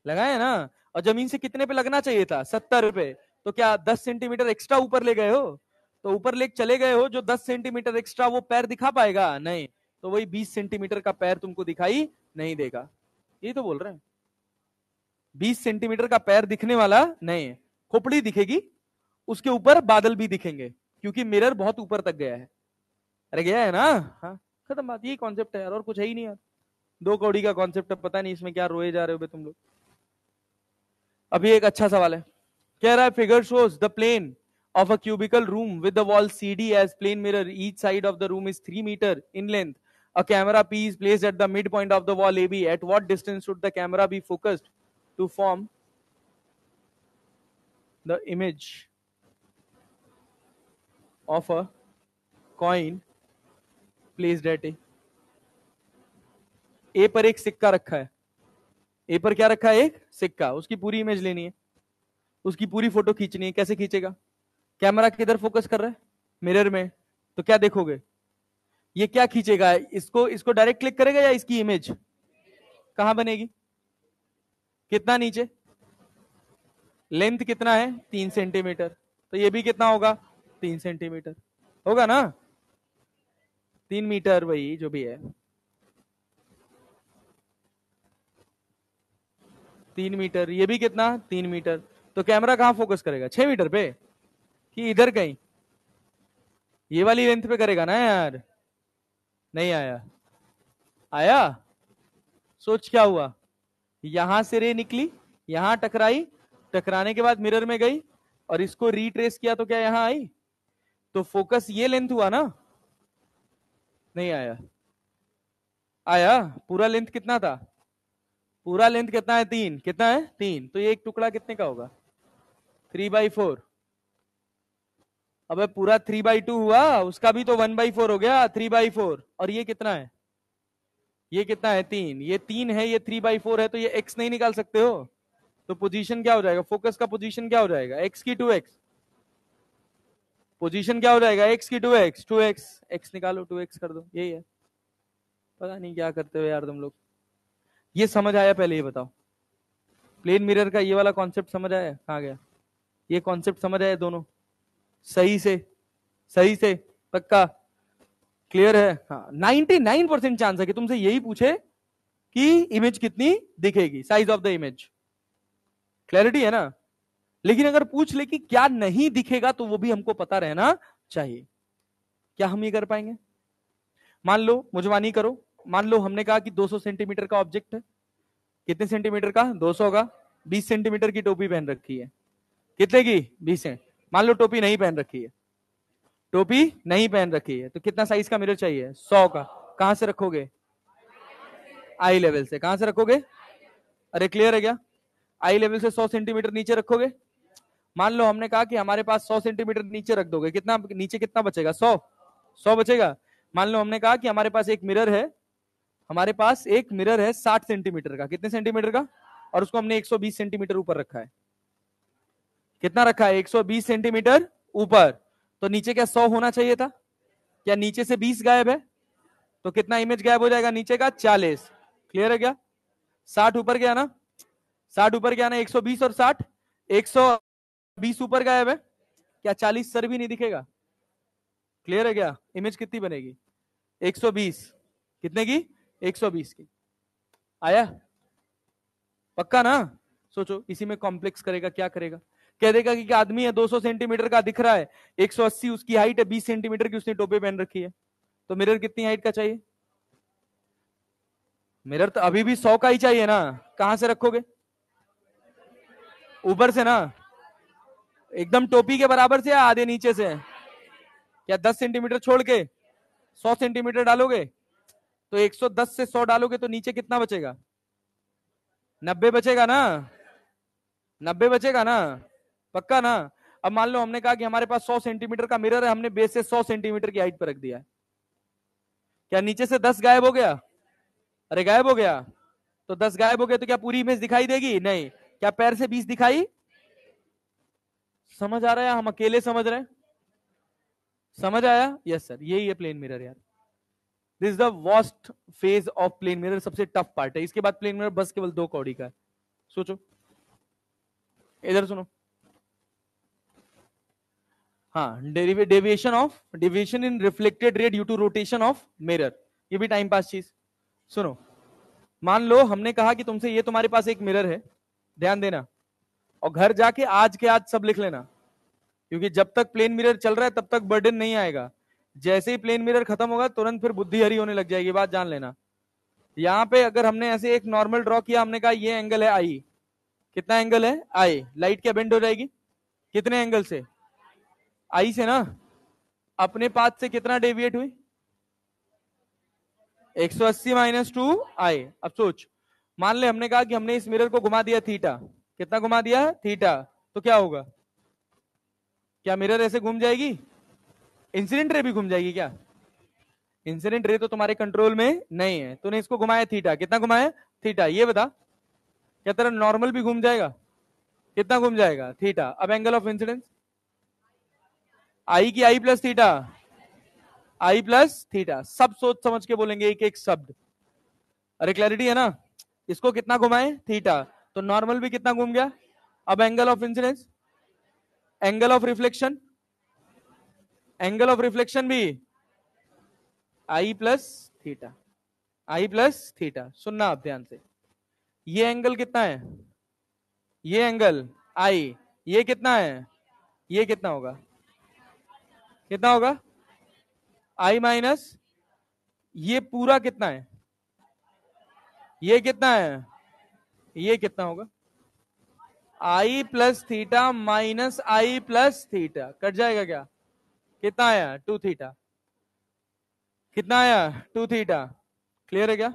लगाए हैं ना। और जमीन से कितने पे लगना चाहिए था? 70 पे। तो क्या 10 सेंटीमीटर एक्स्ट्रा ऊपर ले गए हो? तो ऊपर ले चले गए हो, जो 10 सेंटीमीटर एक्स्ट्रा वो पैर दिखा पाएगा? नहीं। तो वही 20 सेंटीमीटर का पैर तुमको दिखाई नहीं देगा। ये तो बोल रहे हैं। 20 सेंटीमीटर का पैर दिखने वाला नहीं है। खोपड़ी दिखेगी, उसके ऊपर बादल भी दिखेंगे, क्योंकि मिरर बहुत ऊपर तक गया है। अरे गया है ना। हाँ, खत्म बात। यही कॉन्सेप्ट है यार, और कुछ है ही नहीं यार। 2 कौड़ी का कॉन्सेप्ट है, पता नहीं इसमें क्या रोए जा रहे हो तुम लोग। अभी एक अच्छा सवाल है। कह रहा है figure shows the plane of a cubicle room with the wall CD as plane mirror. Each side of the room is 3 meter in length. A camera P is placed at the midpoint of the wall AB. At what distance should the camera be focused to form the image of a coin placed at A? A पर एक सिक्का रखा है। ए पर क्या रखा है? एक सिक्का। उसकी पूरी इमेज लेनी है, उसकी पूरी फोटो खींचनी है। कैसे खींचेगा? कैमरा किधर फोकस कर रहा है? मिरर में। तो क्या देखोगे? ये क्या खींचेगा, इसको इसको डायरेक्ट क्लिक करेगा या इसकी इमेज कहां बनेगी, कितना नीचे, लेंथ कितना है 3 सेंटीमीटर, तो ये भी कितना होगा 3 सेंटीमीटर होगा ना, 3 मीटर वही जो भी है, 3 मीटर, ये भी कितना 3 मीटर। तो कैमरा कहां फोकस करेगा 6 मीटर पे कि इधर कहीं, ये वाली लेंथ पे करेगा ना यार, नहीं आया, आया, सोच क्या हुआ, यहां से रे निकली, यहां टकराई, टकराने के बाद मिरर में गई और इसको रिट्रेस किया तो क्या यहां आई, तो फोकस ये लेंथ हुआ ना, नहीं आया, आया, पूरा लेंथ कितना था, पूरा लेंथ कितना है 3, कितना है 3, तो ये एक टुकड़ा कितने का होगा 3/4, अब पूरा 3/2 हुआ, उसका भी तो 1/4 हो गया 3/4, और ये कितना है, ये कितना है 3, ये 3 है, ये 3/4 है, तो ये x नहीं निकाल सकते हो, तो पोजीशन क्या हो जाएगा, फोकस का पोजीशन क्या हो जाएगा, x की 2x, पोजीशन क्या हो जाएगा x की 2x, 2x, x निकालो 2x कर दो, यही है, पता नहीं क्या करते हो यार तुम लोग। ये समझ आया पहले ये बताओ, प्लेन मिरर का ये वाला कॉन्सेप्ट समझ आया, कहाँ गया, ये कॉन्सेप्ट समझ आया दोनों, सही से, सही से, पक्का क्लियर है, हाँ 99% चांस है कि तुमसे यही पूछे कि इमेज कितनी दिखेगी, size of the image, clarity है ना, लेकिन अगर पूछ ले कि क्या नहीं दिखेगा तो वो भी हमको पता रहना चाहिए, क्या हम ये कर पाएंगे, मान लो मुझवानी करो, मान लो हमने कहा कि 200 सेंटीमीटर का ऑब्जेक्ट है, कितने सेंटीमीटर का 200 का, 20 सेंटीमीटर की टोपी पहन रखी है, कितने की 20 सेंट, मान लो टोपी नहीं पहन रखी है, टोपी नहीं पहन रखी है, तो कितना साइज का मिरर चाहिए 100 का, कहां से रखोगे आई लेवल से, कहां से रखोगे, अरे क्लियर है क्या, आई लेवल से 100 सेंटीमीटर नीचे रखोगे, मान लो हमने कहा कि हमारे पास 100 सेंटीमीटर नीचे रख दोगे, कितना नीचे कितना बचेगा 100 बचेगा, मान लो हमने कहा कि हमारे पास एक मिरर है, हमारे पास एक मिरर है 60 सेंटीमीटर का, कितने सेंटीमीटर का, और उसको हमने 120 सेंटीमीटर ऊपर रखा है, कितना रखा है 120 सेंटीमीटर ऊपर, तो नीचे क्या 100 होना चाहिए था, क्या नीचे से 20 गायब है, तो कितना इमेज गायब हो जाएगा नीचे का 40, क्लियर है क्या, 60 ऊपर गया ना, 60 ऊपर गया ना, 120 और 60, 120 ऊपर गायब है, क्या 40 सर भी नहीं दिखेगा, क्लियर है क्या, इमेज कितनी बनेगी 120, कितने की 120 की, आया, पक्का ना, सोचो इसी में कॉम्प्लेक्स करेगा, क्या करेगा, कह देगा कि आदमी है 200 सेंटीमीटर का दिख रहा है, 180 उसकी हाइट है, 20 सेंटीमीटर की उसने टोपी पहन रखी है, तो मिरर कितनी हाइट का चाहिए, मिरर तो अभी भी 100 का ही चाहिए ना, कहां से रखोगे, ऊपर से ना, एकदम टोपी के बराबर से या आधे नीचे से, क्या 10 सेंटीमीटर छोड़ के 100 सेंटीमीटर डालोगे, तो 110 से 100 डालोगे तो नीचे कितना बचेगा 90 बचेगा ना, 90 बचेगा ना, पक्का ना। अब मान लो हमने कहा कि हमारे पास 100 सेंटीमीटर का मिरर है, हमने बेस से 100 सेंटीमीटर की हाइट पर रख दिया है, क्या नीचे से 10 गायब हो गया, अरे गायब हो गया, तो 10 गायब हो गया तो क्या पूरी इमेज दिखाई देगी, नहीं, क्या पैर से 20 दिखाई, समझ आ रहा है, हम अकेले समझ रहे हैं, समझ आया, यस सर, यही है प्लेन मिरर यार, this is the worst phase of plane mirror, सबसे टफ पार्ट है, इसके बाद प्लेन मिरर बस केवल 2 कौड़ी का है, सोचो, इधर सुनो, हाँ deviation in reflected ray due to rotation of mirror, ये भी टाइम पास चीज, सुनो, मान लो हमने कहा कि तुमसे ये तुम्हारे पास एक मिरर है, ध्यान देना, और घर जाके आज के आज सब लिख लेना, क्योंकि जब तक प्लेन मिरर चल रहा है तब तक बर्डन नहीं आएगा, जैसे ही प्लेन मिरर खत्म होगा तुरंत फिर बुद्धि हरी होने लग जाएगी, बात जान लेना। यहां पे अगर हमने ऐसे एक नॉर्मल ड्रॉ किया, हमने कहा ये एंगल है आई, कितना एंगल है आई, लाइट क्या बेंड हो जाएगी, कितने एंगल से, आई से ना, अपने पाथ से कितना डेविएट हुई 180 माइनस 2 आई। अब सोच, मान ले हमने कहा कि हमने इस मिरर को घुमा दिया थीटा, कितना घुमा दिया थीटा, तो क्या होगा, क्या मिरर ऐसे घूम जाएगी, इंसिडेंट रे भी घूम जाएगी क्या, इंसिडेंट रे तो तुम्हारे कंट्रोल में नहीं है, तूने इसको घुमाया थीटा, कितना घुमाया थीटा, ये बता, क्या तेरा नॉर्मल भी घूम जाएगा, कितना घूम जाएगा थीटा, अब एंगल ऑफ इंसिडेंस आई की आई प्लस थीटा, आई प्लस थीटा। सब सोच समझ के बोलेंगे एक एक शब्द। अरे क्लैरिटी है ना? इसको कितना घुमाए? थीटा। तो नॉर्मल भी कितना घूम गया? अब angle of incidence, angle of reflection, angle of reflection भी आई प्लस थीटा, आई प्लस थीटा। सुनना आप ध्यान से, ये एंगल कितना है? ये एंगल आई, ये कितना है? ये कितना होगा? कितना होगा? आई माइनस ये पूरा कितना है? ये कितना है? ये कितना होगा? आई प्लस थीटा माइनस आई प्लस थीटा, कट जाएगा क्या? कितना आया? 2 थीटा। कितना आया? 2 थीटा। क्लियर है क्या?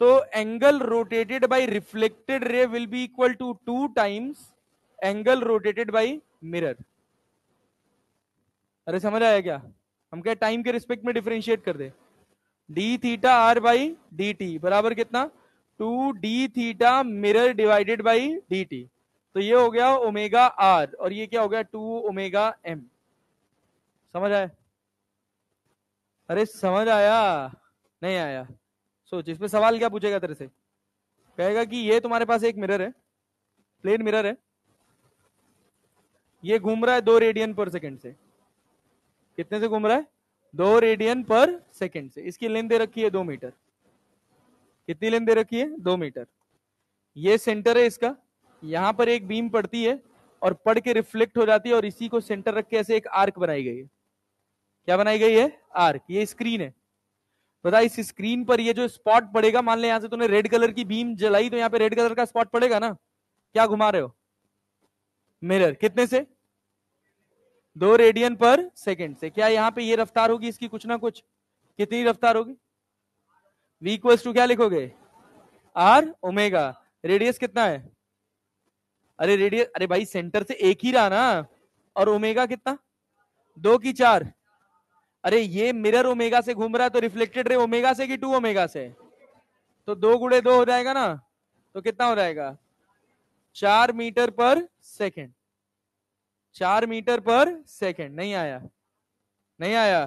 तो angle rotated by reflected ray will be equal to 2 times angle rotated by mirror. अरे समझ आया क्या? हम क्या टाइम के रिस्पेक्ट में डिफरेंशिएट कर दे। D theta r by d t बराबर कितना? 2 d theta mirror divided by d t. तो ये हो गया ओमेगा आर और ये क्या हो गया? 2 ओमेगा एम। समझ आया? अरे समझ आया? नहीं आया? सोच, इसमें सवाल क्या पूछेगा तेरे से? कहेगा कि ये तुम्हारे पास एक मिरर है, प्लेन मिरर है, ये घूम रहा है 2 रेडियन पर सेकंड से। कितने से घूम रहा है? 2 रेडियन पर सेकंड से। इसकी लेंथ दे रखी है 2 मीटर। कितनी लेंथ दे रखी है? 2 मीटर। ये सेंटर है इसका, यहां पर एक बीम पड़ती है और पड़ के रिफ्लेक्ट हो जाती है और इसी को सेंटर रख के ऐसे एक आर्क बनाई गई है। क्या बनाई गई है? आर्क। ये स्क्रीन है। बता, इस स्क्रीन पर ये जो स्पॉट पड़ेगा, मान ले यहां से तूने रेड कलर की बीम जलाई तो यहाँ पे रेड कलर का स्पॉट पड़ेगा ना? क्या घुमा रहे हो? मिरर। कितने से? 2 रेडियन पर सेकंड से। क्या यहाँ पे ये रफ्तार होगी इसकी कुछ ना कुछ? कितनी रफ्तार होगी? v इक्वल्स टू क्या लिखोगे? Are omega. रेडियस कितना है? अरे रेडियस, अरे भाई सेंटर से एक ही रहा ना। और ओमेगा कितना? 2 की 4। अरे ये मिरर ओमेगा से घूम रहा है तो रिफ्लेक्टेड रे ओमेगा से कि 2 ओमेगा से? तो 2 गुणे 2 हो जाएगा ना। तो कितना हो जाएगा? 4 मीटर पर सेकेंड। 4 मीटर पर सेकेंड। नहीं आया? नहीं आया?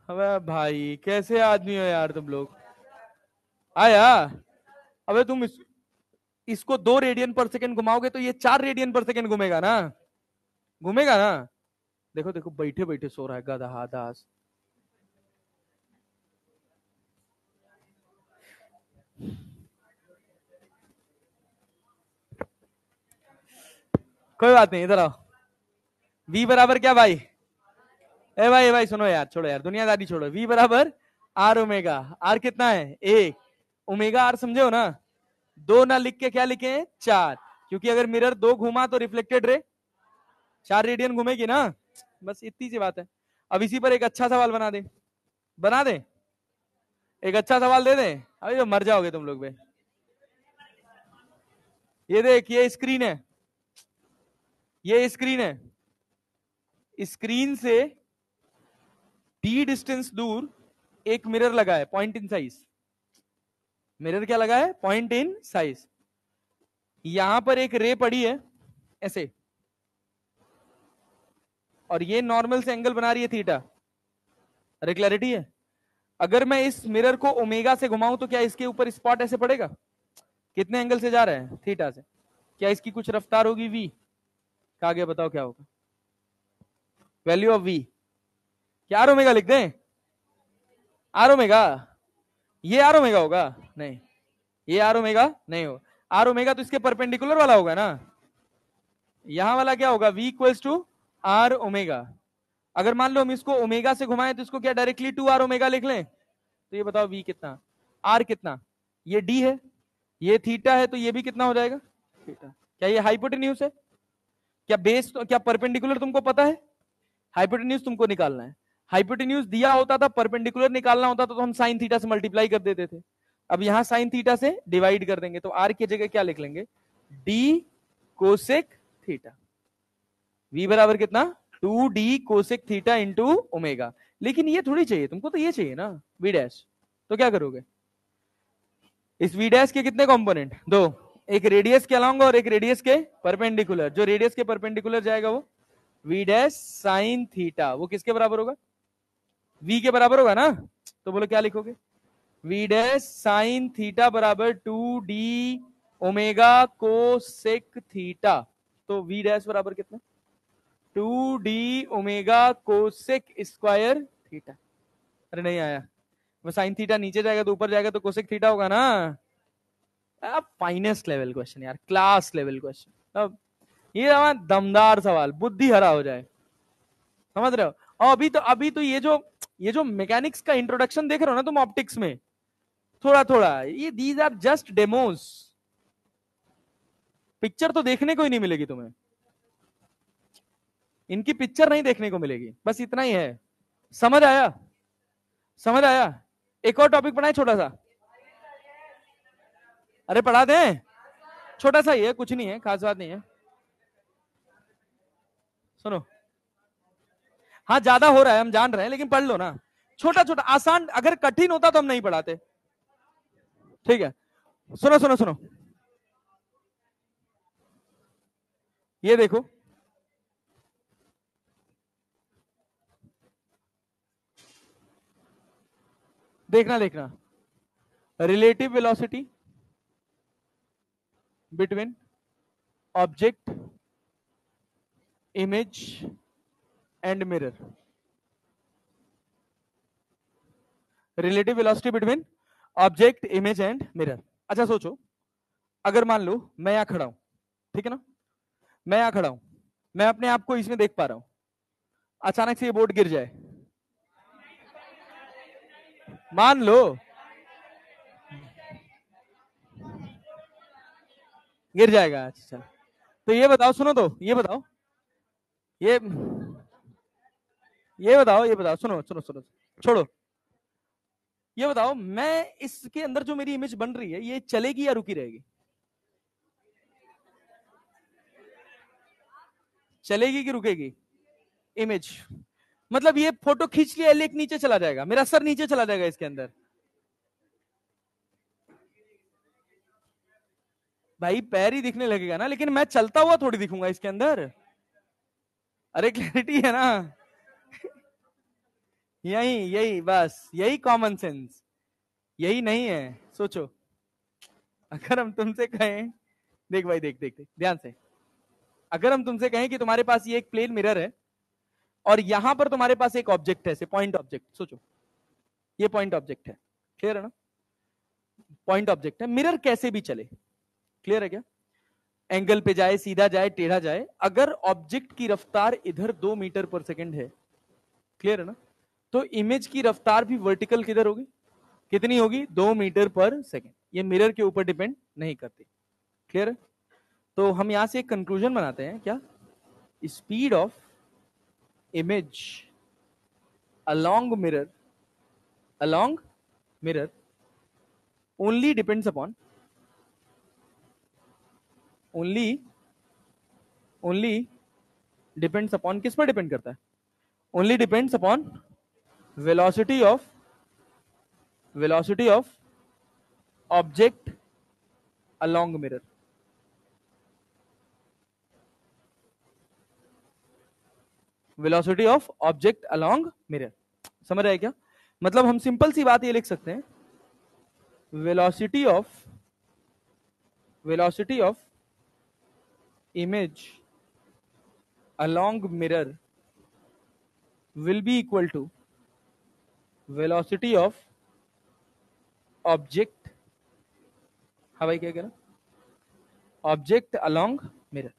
अबे भाई कैसे आदमी हो यार तुम लोग। आया? अबे तुम इसको 2 रेडियन पर सेकेंड घुमाओगे तो ये 4 रेडियन पर सेकेंड घूमेगा ना? घूमेगा ना? देखो देखो, बैठे बैठे सो रहा है गधा दास। कोई बात नहीं, इधर आओ। v बराबर क्या भाई? ए भाई, भाई सुनो यार, छोड़ो यार दुनियादारी छोड़ो। v बराबर आर ओमेगा। आर कितना है? 1। ओमेगा आर समझे हो ना? 2 ना लिख के क्या लिखे? 4। क्योंकि अगर मिरर 2 घूमा तो रिफ्लेक्टेड रे 4 रेडियन घूमेगी ना। बस इतनी सी बात है। अब इसी पर एक अच्छा सवाल बना दे। बना दे? एक अच्छा सवाल दे दे? अभी तो मर जाओगे तुम लोग बे। ये देख, ये स्क्रीन है, ये स्क्रीन है। स्क्रीन से डी डिस्टेंस दूर एक मिरर लगा है, पॉइंट इन साइज। मिरर क्या लगा है? Point in size. यहां पर एक रे पड़ी है ऐसे, और ये नॉर्मल से एंगल बना रही है थीटा। अरे क्लैरिटी है? अगर मैं इस मिरर को ओमेगा से घुमाऊं तो क्या इसके ऊपर स्पॉट ऐसे पड़ेगा? कितने एंगल से जा रहा है? थीटा से। क्या इसकी कुछ रफ्तार होगी v? क्या आगे बताओ क्या होगा? वैल्यू ऑफ v क्या आर ओमेगा लिख दें? R omega? ये आर ओमेगा होगा? नहीं, ये आर ओमेगा नहीं होगा। आर ओमेगा तो इसके परपेंडिकुलर वाला होगा ना। यहां वाला क्या होगा? v equals to r omega. अगर मान लो हम इसको ओमेगा से घुमाएं तो इसको क्या डायरेक्टली 2 आर ओमेगा लिख लें? तो ये बताओ v कितना, r कितना? ये d है, ये थीटा है, तो ये भी कितना हो जाएगा? थीटा। क्या ये हाइपोटेन्यूज है? क्या बेस, क्या परपेंडिकुलर तुमको पता है? हाइपोटेन्यूज तुमको निकालना है। हाइपोटेन्यूज दिया होता था, परपेंडिकुलर निकालना होता था तो हम साइन थीटा से मल्टीप्लाई कर देते थे। अब यहां साइन थीटा से डिवाइड कर देंगे तो आर की जगह क्या लिख लेंगे? D cosec theta. v बराबर कितना? 2d cosec theta into omega. लेकिन ये थोड़ी चाहिए तुमको, तो ये चाहिए ना v डैश। तो क्या करोगे? इस v डैश के कितने कंपोनेंट? 2। एक रेडियस के अलोंग और एक रेडियस के परपेंडिकुलर। जो रेडियस के परपेंडिकुलर जाएगा वो v डैश साइन थीटा। वो किसके बराबर होगा? v के बराबर होगा ना, तो बोलो क्या लिखोगे, v डैश साइन थीटा बराबर 2d ओमेगा कोसेक थीटा। तो v डैश बराबर कितना, 2d omega cosec square theta. अरे नहीं आया, वो साइन थीटा नीचे जाएगा तो ऊपर जाएगा तो कोसेक थीटा होगा ना। अब फाइनेस्ट लेवल क्वेश्चन यार, क्लास लेवल क्वेश्चन। अब ये दमदार सवाल, बुद्धि हरा हो जाए, समझ रहे हो। और अभी तो ये जो मैकेनिक्स का इंट्रोडक्शन देख रहे हो ना तुम ऑप्टिक्स में, थोड़ा थोड़ा, ये these are just demos, picture तो देखने को ही नहीं मिलेगी तुम्हें, इनकी पिक्चर नहीं देखने को मिलेगी, बस इतना ही है। समझ आया, समझ आया। एक और टॉपिक पढ़ाए छोटा सा, अरे पढ़ा दें, छोटा सा ही है, कुछ नहीं है, खास बात नहीं है। सुनो, हाँ ज्यादा हो रहा है हम जान रहे हैं, लेकिन पढ़ लो ना, छोटा छोटा आसान, अगर कठिन होता तो हम नहीं पढ़ाते। ठीक है, सुनो सुनो सुनो, ये देखो, देखना देखना, relative velocity between object, image and mirror. Relative velocity between object, image and mirror. अच्छा सोचो, अगर मान लो मैं यहां खड़ा हूं, ठीक है ना, मैं यहां खड़ा हूं, मैं अपने आप को इसमें देख पा रहा हूं, अचानक से ये बोर्ड गिर जाए, मान लो गिर जाएगा, अच्छा तो ये बताओ, सुनो तो ये बताओ, ये ये बताओ, सुनो सुनो सुनो, छोड़ो, ये बताओ, मैं इसके अंदर जो मेरी इमेज बन रही है, ये चलेगी या रुकी रहेगी, चलेगी कि रुकेगी इमेज, मतलब ये फोटो खींच लिया, लेक नीचे चला जाएगा, मेरा सर नीचे चला जाएगा इसके अंदर, भाई पैर ही दिखने लगेगा ना, लेकिन मैं चलता हुआ थोड़ी दिखूंगा इसके अंदर। अरे क्लैरिटी है ना, यही यही बस, यही कॉमन सेंस, यही नहीं है। सोचो, अगर हम तुमसे कहें, देख भाई देख देख देख ध्यान से, अगर हम तुमसे कहें कि तुम्हारे पास ये एक प्लेन मिरर है, और यहां पर तुम्हारे पास एक ऑब्जेक्ट है, से पॉइंट ऑब्जेक्ट, सोचो ये पॉइंट ऑब्जेक्ट है, क्लियर है ना, पॉइंट ऑब्जेक्ट है, मिरर कैसे भी चले, क्लियर है क्या, एंगल पे जाए, सीधा जाए, टेढ़ा जाए, अगर ऑब्जेक्ट की रफ्तार इधर 2 मीटर पर सेकेंड है, क्लियर है ना, तो इमेज की रफ्तार भी वर्टिकल किधर होगी, कितनी होगी, 2 मीटर पर सेकेंड, ये मिरर के ऊपर डिपेंड नहीं करती, क्लियर है। तो हम यहां से एक कंक्लूजन बनाते हैं, क्या, speed of image along mirror only depends upon, only depends upon, किस पर डिपेंड करता है, only depends upon velocity of object along mirror। Velocity of object along mirror, समझ रहे हैं क्या, मतलब हम सिंपल सी बात ये लिख सकते हैं, velocity of image along mirror will be equal to velocity of object, हाँ भाई क्या कह रहा, ऑब्जेक्ट along mirror।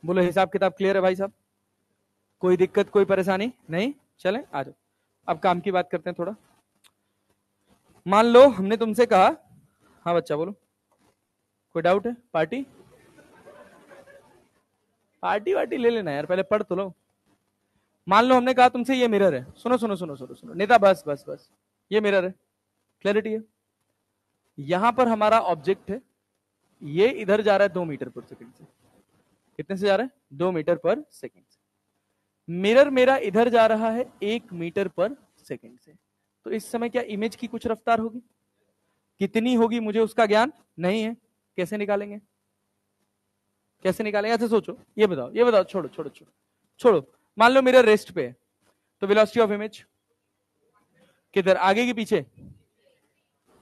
बोलो हिसाब किताब क्लियर है भाई साहब, कोई दिक्कत कोई परेशानी नहीं, चलें आ जाओ, अब काम की बात करते हैं थोड़ा। मान लो हमने तुमसे कहा, हाँ बच्चा बोलो, कोई डाउट है, पार्टी पार्टी वार्टी ले लेना यार, पहले पढ़ तो लो। मान लो हमने कहा तुमसे ये मिरर है, सुनो सुनो सुनो सुनो सुनो नेता, बस बस बस, ये मिरर है, क्लैरिटी है, यहां पर हमारा ऑब्जेक्ट है, ये इधर जा रहा है 2 मीटर पर सेकेंड से, कितने से जा रहा है, 2 मीटर पर सेकेंड से, मिरर मेरा इधर जा रहा है 1 मीटर पर सेकेंड से, तो इस समय क्या इमेज की कुछ रफ्तार होगी, कितनी होगी मुझे उसका ज्ञान नहीं है, कैसे निकालेंगे, कैसे निकालेंगे, ऐसे सोचो, ये बताओ छोड़ो छोड़ो छोड़ो छोड़ो, मान लो मिरर रेस्ट पे है, तो वेलोसिटी ऑफ इमेज किधर, आगे की पीछे,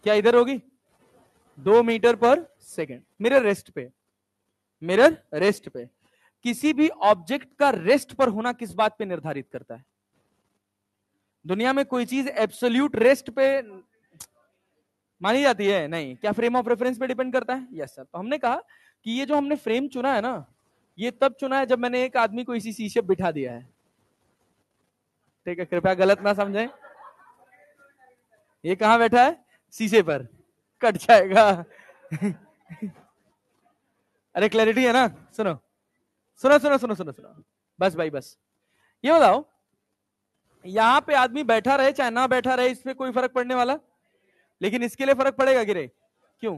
क्या इधर होगी, 2 मीटर पर सेकेंड। मिरर रेस्ट पे, मिरर रेस्ट पे। किसी भी ऑब्जेक्ट का रेस्ट पर होना किस बात पे निर्धारित करता है? दुनिया में कोई चीज एब्सोल्यूट रेस्ट पे मानी जाती है? नहीं। क्या फ्रेम ऑफ रेफरेंस पे डिपेंड करता है? Yes sir. तो हमने कहा कि ये जो हमने फ्रेम चुना है ना, ये तब चुना है जब मैंने एक आदमी को इसी शीशे बिठा दिया है। ठीक है, कृपया गलत ना समझें। ये कहां बैठा है? शीशे पर। कट जाएगा। अरे क्लैरिटी है ना? सुनो सुनो सुनो सुनो सुनो सुनो, बस भाई बस। ये बताओ, यहां पे आदमी बैठा रहे चाहे ना बैठा रहे, इसमें कोई फर्क पड़ने वाला, लेकिन इसके लिए फर्क पड़ेगा गिरे। क्यों?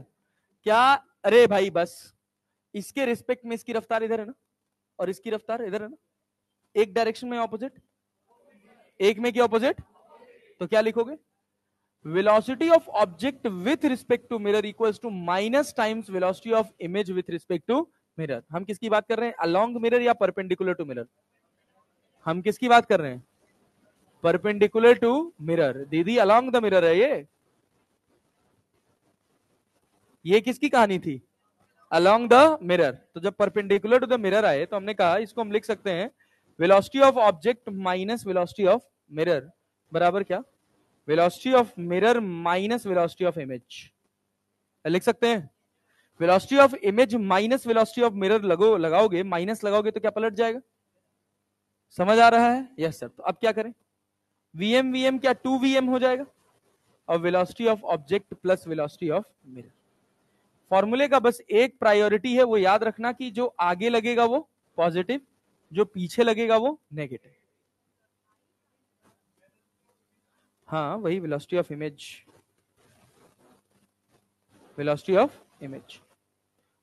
क्या? अरे भाई बस, इसके रिस्पेक्ट में इसकी रफ्तार इधर है ना, और इसकी रफ्तार इधर है ना, एक डायरेक्शन में ऑपोजिट, एक में की ऑपोजिट। तो क्या लिखोगे? Velocity of object with respect to mirror equals to minus times velocity of image with respect to mirror. हम किसकी बात कर रहे हैं? अलोंग मिरर या परपेंडिकुलर टू मिरर? हम किसकी बात कर रहे हैं? Perpendicular to mirror. दीदी अलोंग द मिरर है ये किसकी कहानी थी? Along the mirror. तो जब परपेंडिकुलर टू द मिरर आए तो हमने कहा इसको हम लिख सकते हैं velocity of object minus velocity of mirror बराबर क्या? Velocity of mirror minus velocity of image. लिख सकते हैं velocity of image minus velocity of mirror लगाओगे, माइनस लगाओगे तो क्या पलट जाएगा? समझ आ रहा है? Yes sir. तो अब क्या करें? वीएम वीएम क्या 2 VM हो जाएगा, और velocity of object plus velocity of mirror. फॉर्मूले का बस एक प्रायोरिटी है, वो याद रखना कि जो आगे लगेगा वो पॉजिटिव, जो पीछे लगेगा वो नेगेटिव। हाँ वही velocity of image, velocity of image.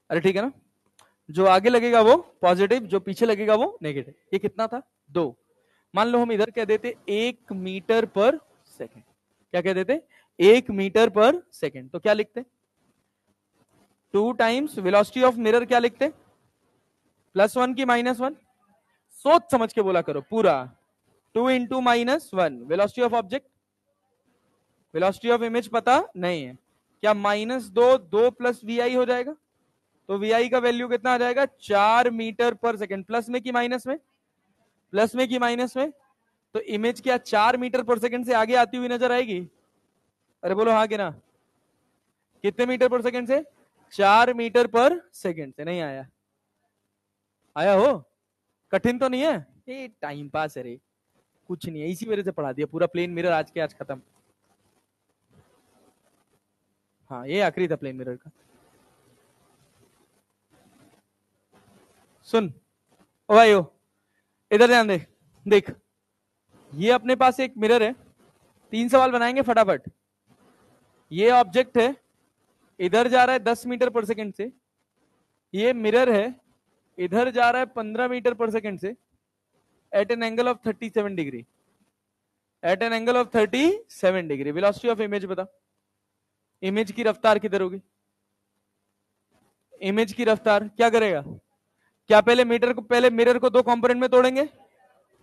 अरे ठीक है ना, जो आगे लगेगा वो पॉजिटिव, जो पीछे लगेगा वो नेगेटिव। ये कितना था? 2। मान लो हम इधर कह देते 1 मीटर पर सेकेंड। क्या कह देते? 1 मीटर पर सेकेंड। तो क्या लिखते? 2 टाइम्स वेलोसिटी ऑफ मिरर। क्या लिखते? +1 की -1। सोच समझ के बोला करो पूरा। 2 into -1 velocity of object. Velocity of image पता नहीं है क्या? -2 2 प्लस VI हो जाएगा। तो VI का वैल्यू कितना आ जाएगा? 4 मीटर पर सेकेंड। प्लस में कि माइनस में? प्लस में कि माइनस में? तो इमेज क्या 4 मीटर पर सेकेंड से आगे आती हुई नजर आएगी? अरे बोलो हाँ कि ना। कितने मीटर पर सेकेंड से? 4 मीटर पर सेकेंड से। नहीं आया? आया हो? कठिन तो नहीं है ये? टाइम पास है रे, कुछ नहीं है, इसी वजह से पढ़ा दिया पूरा प्लेन मिरर आज के आज खत्म। हाँ ये आखिरी था प्लेन मिरर का। सुन ओ भाई ओ, इधर ध्यान दे। देख ये अपने पास एक मिरर है, 3 सवाल बनाएंगे फटाफट। ये ऑब्जेक्ट है, इधर जा रहा है 10 मीटर पर सेकेंड से। ये मिरर है, इधर जा रहा है 15 मीटर पर सेकेंड से, at an angle of 37 degree. At an angle of 37 degree. Velocity of image बता। इमेज की रफ्तार किधर होगी? इमेज की रफ्तार क्या करेगा? क्या पहले मिरर को 2 कंपोनेंट में तोड़ेंगे?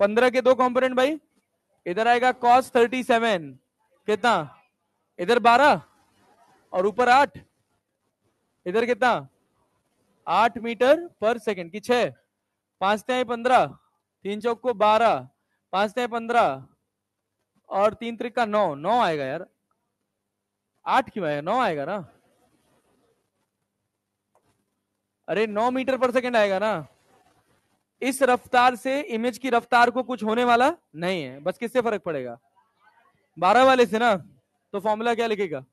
15 के 2 कंपोनेंट भाई। इधर आएगा cos 37, कितना? इधर 12 और ऊपर 8। इधर कितना? 8 मीटर पर सेकेंड की 6, 5 तिहाई 15, 3 चौक को 12, 5 तिहाई 15 और 3 त्रिका 9। 9 आएगा यार, 8 क्यों आएगा? 9 आएगा ना। अरे 9 मीटर पर सेकेंड आएगा ना। इस रफ्तार से इमेज की रफ्तार को कुछ होने वाला नहीं है, बस किससे फर्क पड़ेगा? 12 वाले से ना। तो फॉर्मूला क्या लिखेगा?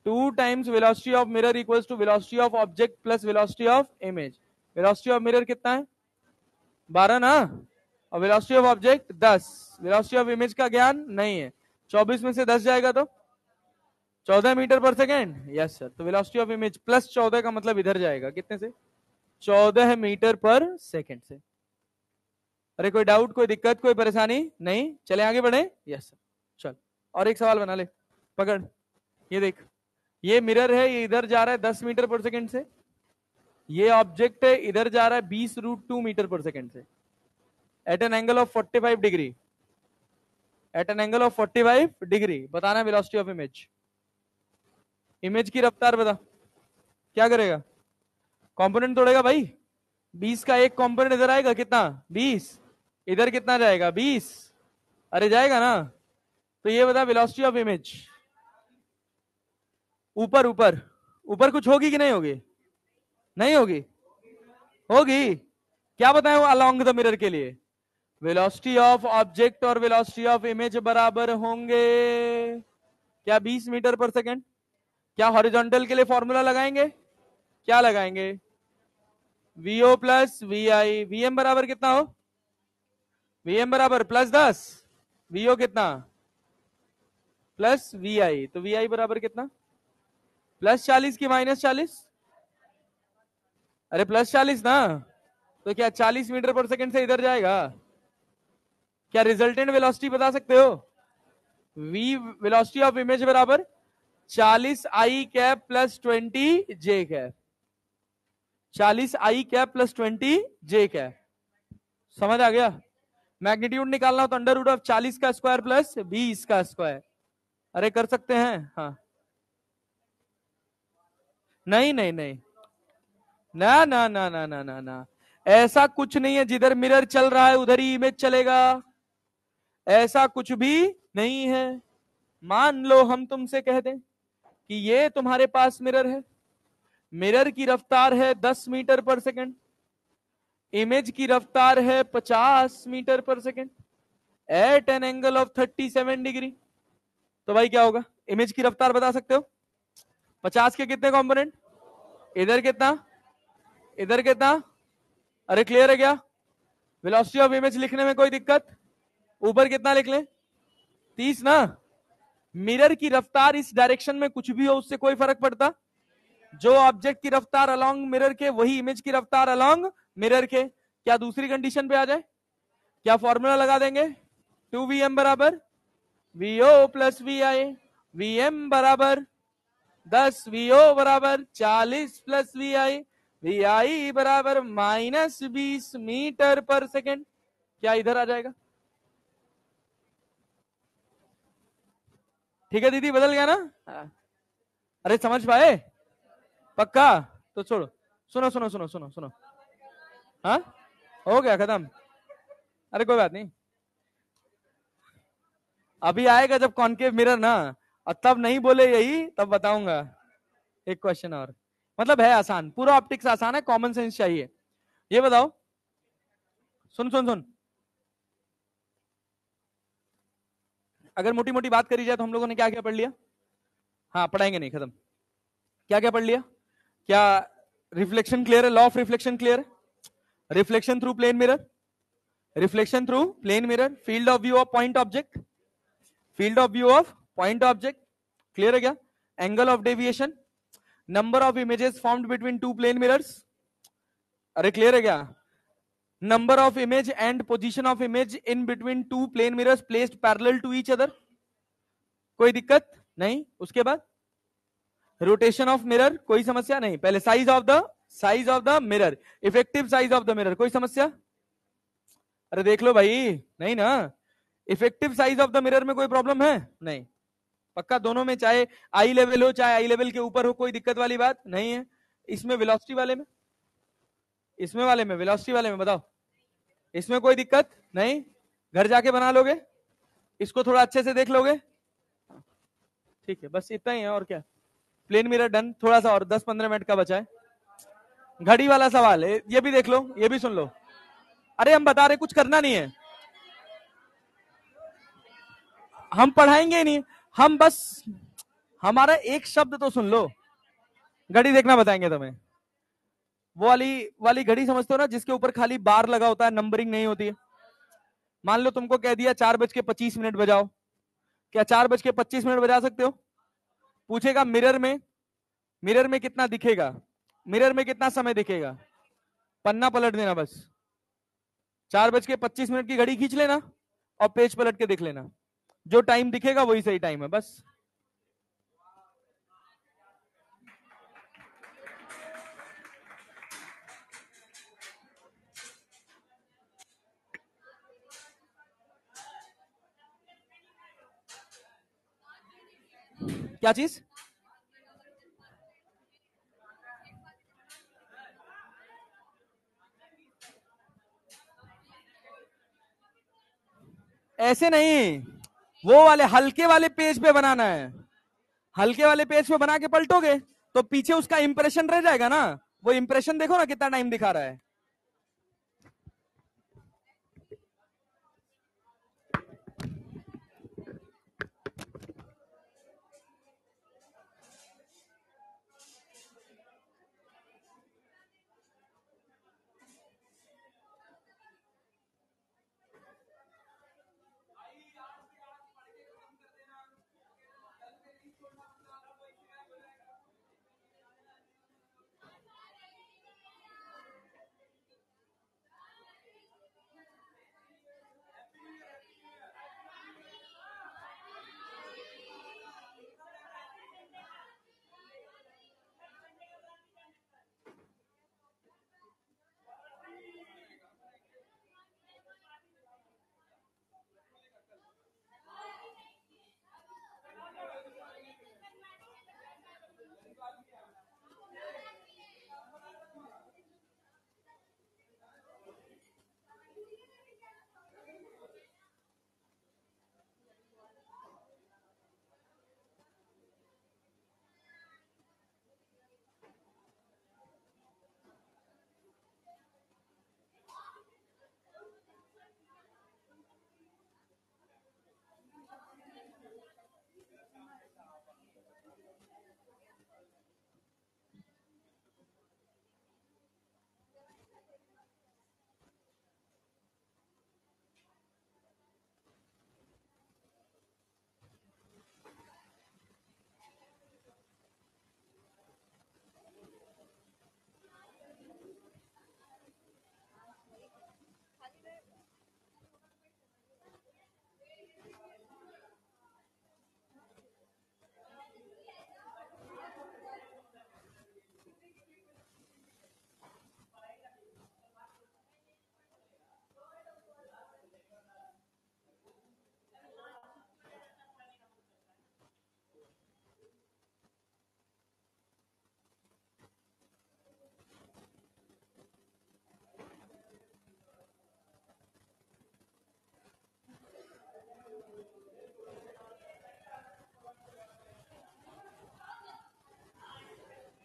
2 times velocity of mirror equals to velocity of object plus velocity of image. Velocity of mirror कितना है? 12 ना, और velocity of object 10। Velocity of image का ज्ञान नहीं है। 24 में से 10 जाएगा तो 14 मीटर पर सेकेंड। Yes sir. तो वेलोसिटी ऑफ इमेज प्लस 14 का मतलब इधर जाएगा कितने से? 14 मीटर पर सेकेंड से। अरे कोई डाउट, कोई दिक्कत, कोई परेशानी नहीं? चले आगे बढ़े? Yes sir. चल और एक सवाल बना ले, पकड़। ये देख, ये मिरर है, ये इधर जा रहा है 10 मीटर पर सेकेंड से। ये ऑब्जेक्ट है, इधर जा रहा है 20 √2 मीटर पर सेकेंड से, at an angle of 45 degree. At an angle of 45 degree. बताना वेलोसिटी ऑफ इमेज। इमेज की रफ्तार बता, क्या करेगा? कंपोनेंट तोड़ेगा भाई। 20 का एक कंपोनेंट इधर आएगा, कितना? 20। इधर कितना जाएगा? 20। अरे जाएगा ना। तो ये बता वेलोसिटी ऑफ इमेज। ऊपर ऊपर ऊपर कुछ होगी कि नहीं होगी? नहीं होगी? होगी। क्या बताएं वो अलोंग द मिरर के लिए? वेलोसिटी ऑफ ऑब्जेक्ट और वेलोसिटी ऑफ इमेज बराबर होंगे क्या? 20 मीटर पर सेकेंड। क्या हॉरिजॉन्टल के लिए फॉर्मूला लगाएंगे? क्या लगाएंगे? VO plus V I. VM बराबर कितना हो? वीएम बराबर +10। वीओ कितना? Plus V I. तो वी आई बराबर कितना? +40 की -40? अरे +40 ना। तो क्या 40 मीटर पर सेकंड से इधर जाएगा? क्या रिजल्टेंट वेलोसिटी बता सकते हो? वी वेलोसिटी ऑफ इमेज बराबर 40 आई कैप प्लस 20 जे कैप। 40 आई कैप प्लस 20 जे कैप। समझ आ गया? मैग्नीट्यूड निकालना हो तो √40 का स्क्वायर प्लस 20 का स्क्वायर। अरे कर सकते हैं। हाँ। नहीं नहीं नहीं, ना ना ना ना ना ना ना, ऐसा कुछ नहीं है जिधर मिरर चल रहा है उधर ही इमेज चलेगा। ऐसा कुछ भी नहीं है। मान लो हम तुमसे कह दें कि ये तुम्हारे पास मिरर है, मिरर की रफ्तार है 10 मीटर पर सेकंड, इमेज की रफ्तार है 50 मीटर पर second at an angle of 37 degree. तो भाई क्या होगा? इमेज की रफ्तार बता सकते हो? 50 के कितने कंपोनेंट? इधर कितना, इधर कितना? अरे क्लियर है क्या? वेलोसिटी ऑफ इमेज लिखने में कोई दिक्कत? ऊपर कितना लिख लें? 30 ना। मिरर की रफ्तार इस डायरेक्शन में कुछ भी हो उससे कोई फर्क पड़ता? जो ऑब्जेक्ट की रफ्तार अलोंग मिरर के वही इमेज की रफ्तार अलोंग मिरर के। क्या दूसरी कंडीशन पे आ जाए? क्या फॉर्मूला लगा देंगे? 2vm बराबर VO plus V I. VM बराबर 10, वीओ बराबर 40 plus V I. V I बराबर -20 मीटर पर सेकेंड। क्या इधर आ जाएगा? ठीक है दीदी, बदल गया ना? अरे समझ पाए? पक्का? तो छोड़ो। सुनो सुनो सुनो सुनो सुनो। हाँ, हो गया खत्म। अरे कोई बात नहीं, अभी आएगा जब कॉन्केव मिरर ना, और तब नहीं बोले यही तब बताऊंगा। एक क्वेश्चन और, मतलब है आसान, पूरा ऑप्टिक्स आसान है, कॉमन सेंस चाहिए। ये बताओ, सुन सुन सुन, अगर मोटी मोटी बात करी जाए तो हम लोगों ने क्या क्या पढ़ लिया? हाँ पढ़ाएंगे नहीं, खत्म। क्या क्या पढ़ लिया? क्या रिफ्लेक्शन क्लियर है? लॉ ऑफ रिफ्लेक्शन क्लियर है? Reflection through plane mirror, reflection through plane mirror, field of view of point object, field of view of point object, clear है क्या? Angle of deviation, number of images formed between two plane mirrors. अरे clear है क्या? Number of image and position of image in between two plane mirrors placed parallel to each other. कोई दिक्कत नहीं? उसके बाद रोटेशन ऑफ मिरर, कोई समस्या नहीं। पहले size of the mirror, effective size of the mirror, कोई समस्या? अरे देख लो भाई, नहीं ना। Effective size of the mirror में कोई प्रॉब्लम है? नहीं। पक्का दोनों में, चाहे आई लेवल हो चाहे आई लेवल के ऊपर हो, कोई दिक्कत वाली बात नहीं है। इसमें वेलोसिटी वाले में, इसमें वाले में वेलोसिटी वाले में बताओ, इसमें कोई दिक्कत नहीं? घर जाके बना लोगे? इसको थोड़ा अच्छे से देख लोगे? ठीक है, बस इतना ही है और क्या। Plane mirror done. थोड़ा सा और 10-15 मिनट का बचा है। घड़ी वाला सवाल है, ये भी देख लो, ये भी सुन लो। अरे हम बता रहे कुछ करना नहीं है, हम पढ़ाएंगे ही नहीं, हम बस, हमारा एक शब्द तो सुन लो। घड़ी देखना बताएंगे तुम्हें। वो वाली घड़ी समझते हो ना, जिसके ऊपर खाली बार लगा होता है, नंबरिंग नहीं होती है। मान लो तुमको कह दिया 4:25 बजाओ, क्या 4:25 बजा सकते हो? पूछेगा मिरर में कितना दिखेगा, मिरर में कितना समय दिखेगा, पन्ना पलट देना बस। 4:25 की घड़ी खींच लेना और पेज पलट के देख लेना, जो टाइम दिखेगा वही सही टाइम है बस। क्या चीज? ऐसे नहीं, वो वाले हल्के वाले पेज पे बनाना है। हल्के वाले पेज पे बना के पलटोगे तो पीछे उसका इंप्रेशन रह जाएगा ना। वो इंप्रेशन देखो ना कितना टाइम दिखा रहा है।